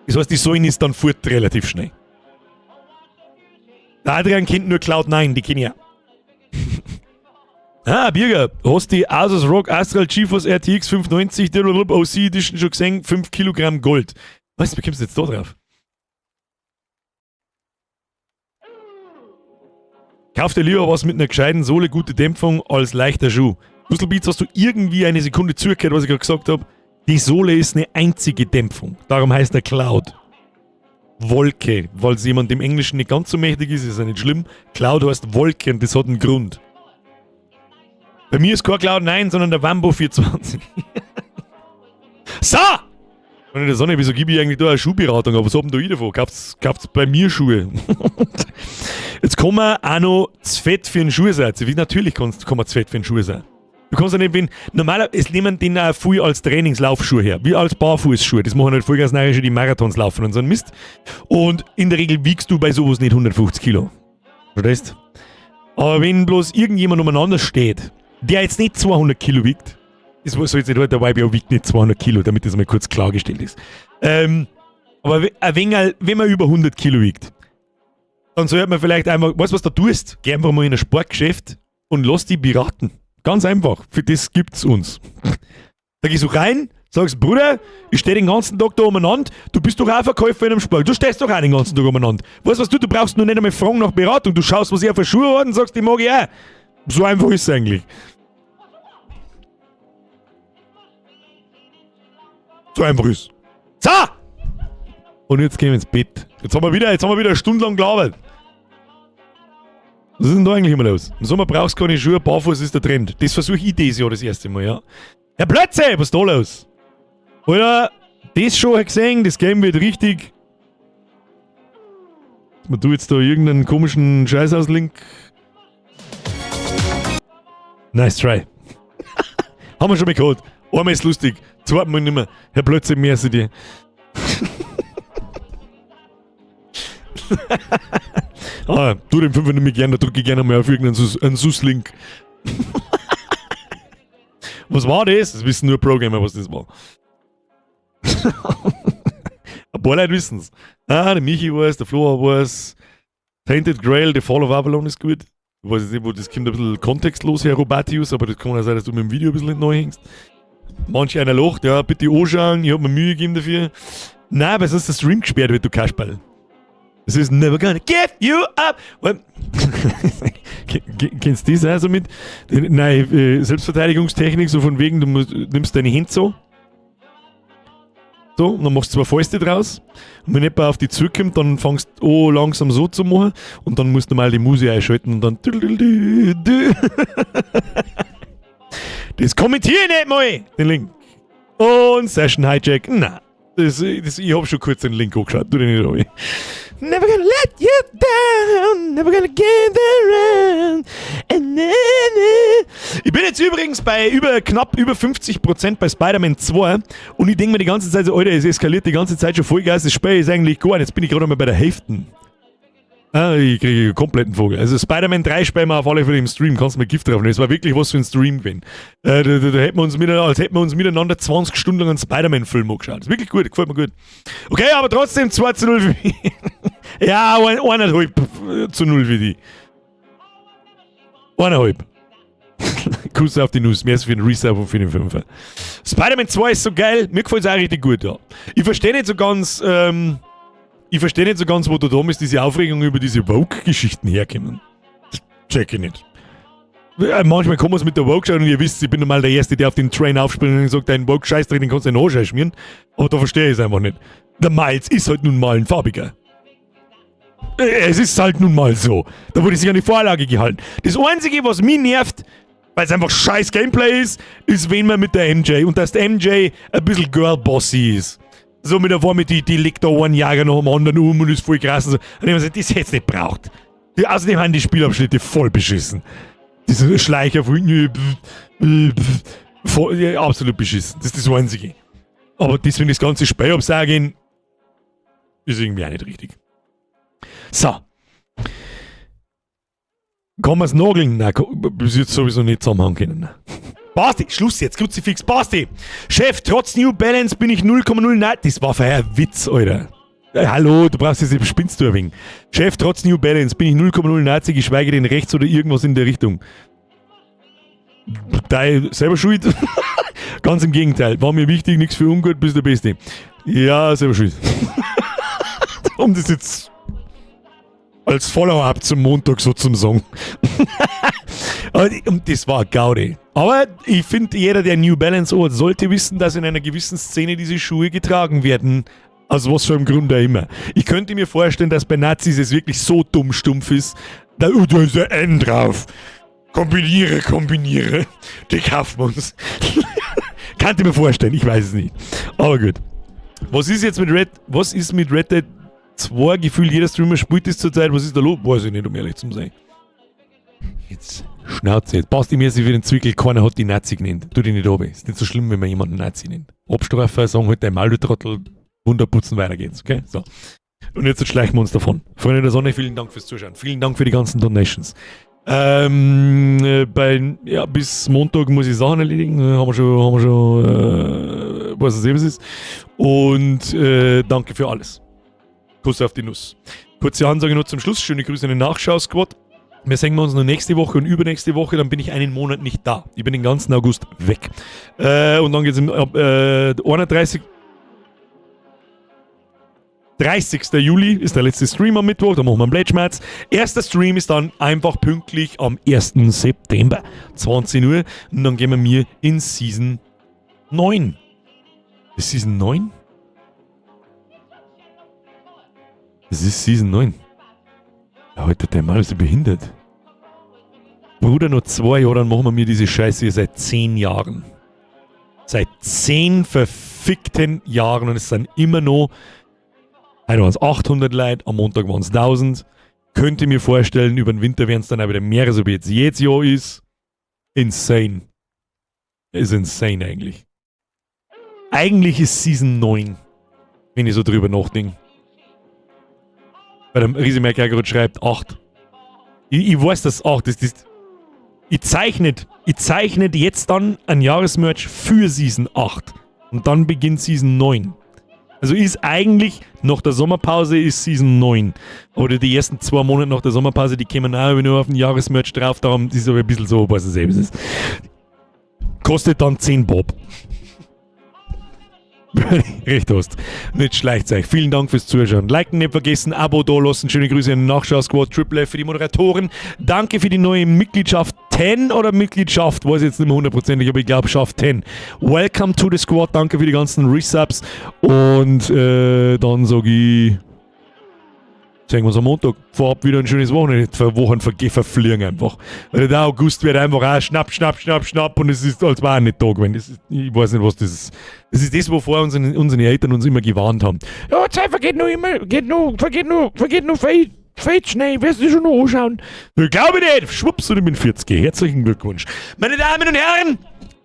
S1: Das heißt, die Säulen ist dann fort relativ schnell. Der Adrian kennt nur Cloud 9, die kenne ich ja. Birger, hast die Asus ROG Astral GeForce RTX 590 OC Edition schon gesehen? 5 Kilogramm Gold. Was bekommst du jetzt da drauf? Kauf dir lieber was mit einer gescheiten Sohle, gute Dämpfung, als leichter Schuh. Puzzlebeats, hast du irgendwie eine Sekunde zugehört, was ich gerade gesagt habe? Die Sohle ist eine einzige Dämpfung. Darum heißt er Cloud. Wolke, weil es jemand im Englischen nicht ganz so mächtig ist ja nicht schlimm. Cloud heißt Wolke und das hat einen Grund. Bei mir ist kein Cloud 9, sondern der Wambo 420. So! Und in der Sonne, wieso gebe ich eigentlich da eine Schuhberatung? Aber was habt ihr da davon? Kauft's bei mir Schuhe. Jetzt kann man auch noch zu fett für einen Schuh sein. Wie natürlich kann man zu fett für einen Schuh sein. Du kannst ja nicht, wenn normalerweise nehmen den auch viel als Trainingslaufschuhe her, wie als Barfußschuhe. Das machen halt voll ganz neirische, die Marathons laufen und so ein Mist. Und in der Regel wiegst du bei sowas nicht 150 Kilo. Verstehst? Aber wenn bloß irgendjemand umeinander steht, der jetzt nicht 200 Kilo wiegt, das soll jetzt nicht halt, der Vibe wiegt nicht 200 Kilo, damit das mal kurz klargestellt ist. Aber wenn man über 100 Kilo wiegt, dann sollte man vielleicht einfach, weißt du, was du tust? Geh einfach mal in ein Sportgeschäft und lass die beraten. Ganz einfach. Für das gibt's uns. Da gehst du rein, sagst, Bruder, ich stehe den ganzen Tag da umeinander, du bist doch auch Verkäufer in einem Sport, du stehst doch auch den ganzen Tag umeinander. Weißt du was, du brauchst nur nicht einmal fragen nach Beratung, du schaust, was ich auf der Schuhe habe und sagst, die mag ich auch. So einfach ist es eigentlich. So einfach ist es. So! Und jetzt gehen wir ins Bett. Jetzt haben wir wieder eine Stunde lang gearbeitet. Was ist denn da eigentlich immer los? Im Sommer brauchst du keine Schuhe, barfuß ist der Trend. Das versuche ich dieses Jahr das erste Mal, ja. Herr Plötze, was ist da los? Alter, das schon gesehen, das Game wird richtig. Man tut jetzt da irgendeinen komischen Scheiß aus Link. Nice try. Haben wir schon mal gehört. Einmal ist lustig, zweites Mal nicht mehr. Herr Plötze, merci dir. Tu den 5 nicht mehr gerne, da drücke ich gerne mal auf irgendeinen Sus-Link. Was war das? Das wissen nur Programmer, was das war. Ein paar Leute wissen es. Der Michi weiß, der Flo weiß. Tainted Grail, The Fall of Avalon ist gut. Ich weiß jetzt nicht, wo das kommt ein bisschen kontextlos her, Robatius, aber das kann ja sein, dass du mit dem Video ein bisschen neu hängst. Manch einer lacht, ja, bitte anschauen, ich hab mir Mühe gegeben dafür. Nein, weil sonst der Stream gesperrt wird, du Kasperl. Es ist never gonna give you up. Kennst du das also mit? Nein, Selbstverteidigungstechnik, so von wegen, du nimmst deine Hände so. So, und dann machst du 2 Fäuste draus. Und wenn jemand auf die zukommt, dann fangst du langsam so zu machen. Und dann musst du mal die Musik einschalten und dann. Das kommentiere ich nicht mal, den Link. Und Session Hijack. Nein. Ich hab schon kurz den Link angeschaut. Tu den nicht rein. Never gonna let you down, never gonna give around. Ich bin jetzt übrigens bei knapp über 50% bei Spider-Man 2 und ich denke mir die ganze Zeit so, Alter, es eskaliert die ganze Zeit schon Vollgas, das Spiel ist eigentlich gut, jetzt bin ich gerade mal bei der Hälfte. Ich kriege einen kompletten Vogel. Also Spider-Man 3 spielen wir auf alle Fälle im Stream, kannst du mir Gift drauf nehmen. Es war wirklich was für ein Stream gewesen. Da hätten wir uns miteinander 20 Stunden lang einen Spider-Man-Film angeschaut. Das ist wirklich gut, gefällt mir gut. Okay, aber trotzdem 2:0 für die. Ja, 1,5 zu 0 für die. 1,5. Kuss auf die Nuss, mehr als für den Resub und für den 5. Spider-Man 2 ist so geil, mir gefällt es auch richtig gut, ja. Ich verstehe nicht so ganz, wo da damals diese Aufregung über diese Vogue-Geschichten herkommen. Das check ich nicht. Manchmal kann man es mit der Vogue schauen und ihr wisst, ich bin normal der Erste, der auf den Train aufspringt und sagt, dein Vogue-Scheißdreck, den kannst du in den Arsch schmieren. Aber da verstehe ich es einfach nicht. Der Miles ist halt nun mal ein farbiger. Es ist halt nun mal so. Da wurde sich an die Vorlage gehalten. Das Einzige, was mich nervt, weil es einfach scheiß Gameplay ist wenn man mit der MJ und dass der MJ ein bisschen Girl-Bossy ist. So mit der Form, die legt da einen Jäger nach dem anderen und ist voll krass und so. Und ich habe gesagt, das hätte es nicht braucht. Außerdem haben die Spielabschnitte voll beschissen. Diese Schleicher von absolut beschissen. Das ist das Einzige. Aber deswegen das ganze Spiel absagen, ist irgendwie auch nicht richtig. So. Kann man es nageln? Nein, bis jetzt sowieso nicht zusammenhauen können. Basti, Schluss jetzt, Kruzifix, Basti. Chef, trotz New Balance bin ich 0,0. Nein, das war vorher ein Witz, Alter. Hallo, du brauchst jetzt, spinnst du ein wenig. Chef, trotz New Balance bin ich 0,0 Nazi, geschweige denn rechts oder irgendwas in der Richtung. Selber schuld? Ganz im Gegenteil. War mir wichtig, nichts für ungut, bist der Beste. Ja, selber schuld. Um das jetzt... Als Follow-up zum Montag so zum Song. Und das war Gaudi. Aber ich finde, jeder, der New Balance hat, sollte wissen, dass in einer gewissen Szene diese Schuhe getragen werden. Aus was für einem Grund auch immer. Ich könnte mir vorstellen, dass bei Nazis es wirklich so dumm stumpf ist, da ist ein N drauf. Kombiniere. Die kaufen wir uns. Kann ich mir vorstellen, ich weiß es nicht. Aber gut. Was ist mit Red Dead 2? Gefühl, jeder Streamer spielt das zurzeit. Was ist da los? Weiß ich nicht, um ehrlich zu sein. Jetzt Schnauze. Jetzt passt die mir für den Zwickel. Keiner hat die Nazi genannt. Tu dich nicht runter. Ist nicht so schlimm, wenn man jemanden Nazi nennt. Abstrafen, sagen halt, der Maldetrottel, Wunderputzen, weiter geht's. Okay? So. Und jetzt schleichen wir uns davon. Freunde der Sonne, vielen Dank fürs Zuschauen. Vielen Dank für die ganzen Donations. Bis Montag muss ich Sachen erledigen. Haben wir schon weiß was ist. Und danke für alles. Kuss auf die Nuss. Kurze Ansage noch zum Schluss. Schöne Grüße an den Nachschau-Squad. Wir sehen uns noch nächste Woche und übernächste Woche, dann bin ich einen Monat nicht da. Ich bin den ganzen August weg. Und dann geht es im 30. Juli ist der letzte Stream am Mittwoch, da machen wir einen Blätschmerz. Erster Stream ist dann einfach pünktlich am 1. September, 20 Uhr. Und dann gehen wir in Season 9. Ist Season 9? Das ist Season 9. Alter, der Mann ist so behindert. Bruder, noch 2 Jahre, dann machen wir mir diese Scheiße hier seit 10 Jahren. Seit 10 verfickten Jahren und es sind immer noch, heute waren es 800 Leute, am Montag waren es 1000. Könnte ich mir vorstellen, über den Winter werden es dann auch wieder mehr, so wie jetzt jedes Jahr ist. Insane. Ist insane eigentlich. Eigentlich ist Season 9, wenn ich so drüber nachdenke. Weil der Riesenmerker gerade schreibt 8. Ich weiß, dass 8 ist. Ich zeichne jetzt dann ein Jahresmerch für Season 8. Und dann beginnt Season 9. Also ist eigentlich, nach der Sommerpause ist Season 9. Oder die ersten 2 Monate nach der Sommerpause, die kommen auch nur auf den Jahresmerch drauf. Darum ist es aber ein bisschen so, was es selbst ist. Kostet dann 10 Bob. Recht hast. Nicht schleicht euch. Vielen Dank fürs Zuschauen. Liken nicht vergessen, Abo da lassen. Schöne Grüße an den Nachschau-Squad, Triple F für die Moderatoren. Danke für die neue Mitgliedschaft 10 oder Mitgliedschaft, weiß jetzt nicht mehr hundertprozentig, aber ich glaube Schaft 10. Welcome to the Squad. Danke für die ganzen Resubs. Und dann sage ich, sehen wir uns am Montag. Vorab wieder ein schönes Wochenende. 2 Wochen verfliegen einfach. Weil der August wird einfach auch schnapp und es ist, als war nicht Tag. Wenn das ist, ich weiß nicht, was das ist. Das ist das, wovor unsere Eltern uns immer gewarnt haben. Ja, Zeit vergeht nur fett schnell. Wirst du schon noch anschauen? Ich glaube nicht. Schwupps, und ich bin 40. Herzlichen Glückwunsch. Meine Damen und Herren,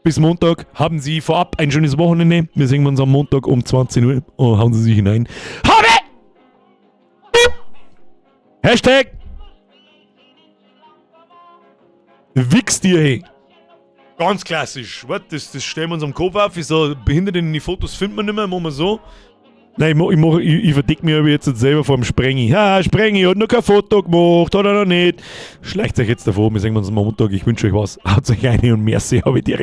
S1: bis Montag haben Sie vorab ein schönes Wochenende. Wir sehen uns am Montag um 20 Uhr. Oh, hauen Sie sich hinein. Habe! Hashtag Wichs dir, hey. Ganz klassisch. Was? Das stellen wir uns am Kopf auf. Ich so, Behinderte in die Fotos findet man nicht mehr, machen wir so. Nein, ich verdecke mich aber jetzt selber vor dem Sprengi. Ja, Sprengi hat noch kein Foto gemacht, hat er noch nicht. Schleicht euch jetzt davor, wir sehen uns am Montag. Ich wünsche euch was. Haut euch eine und merci, habe ich dir.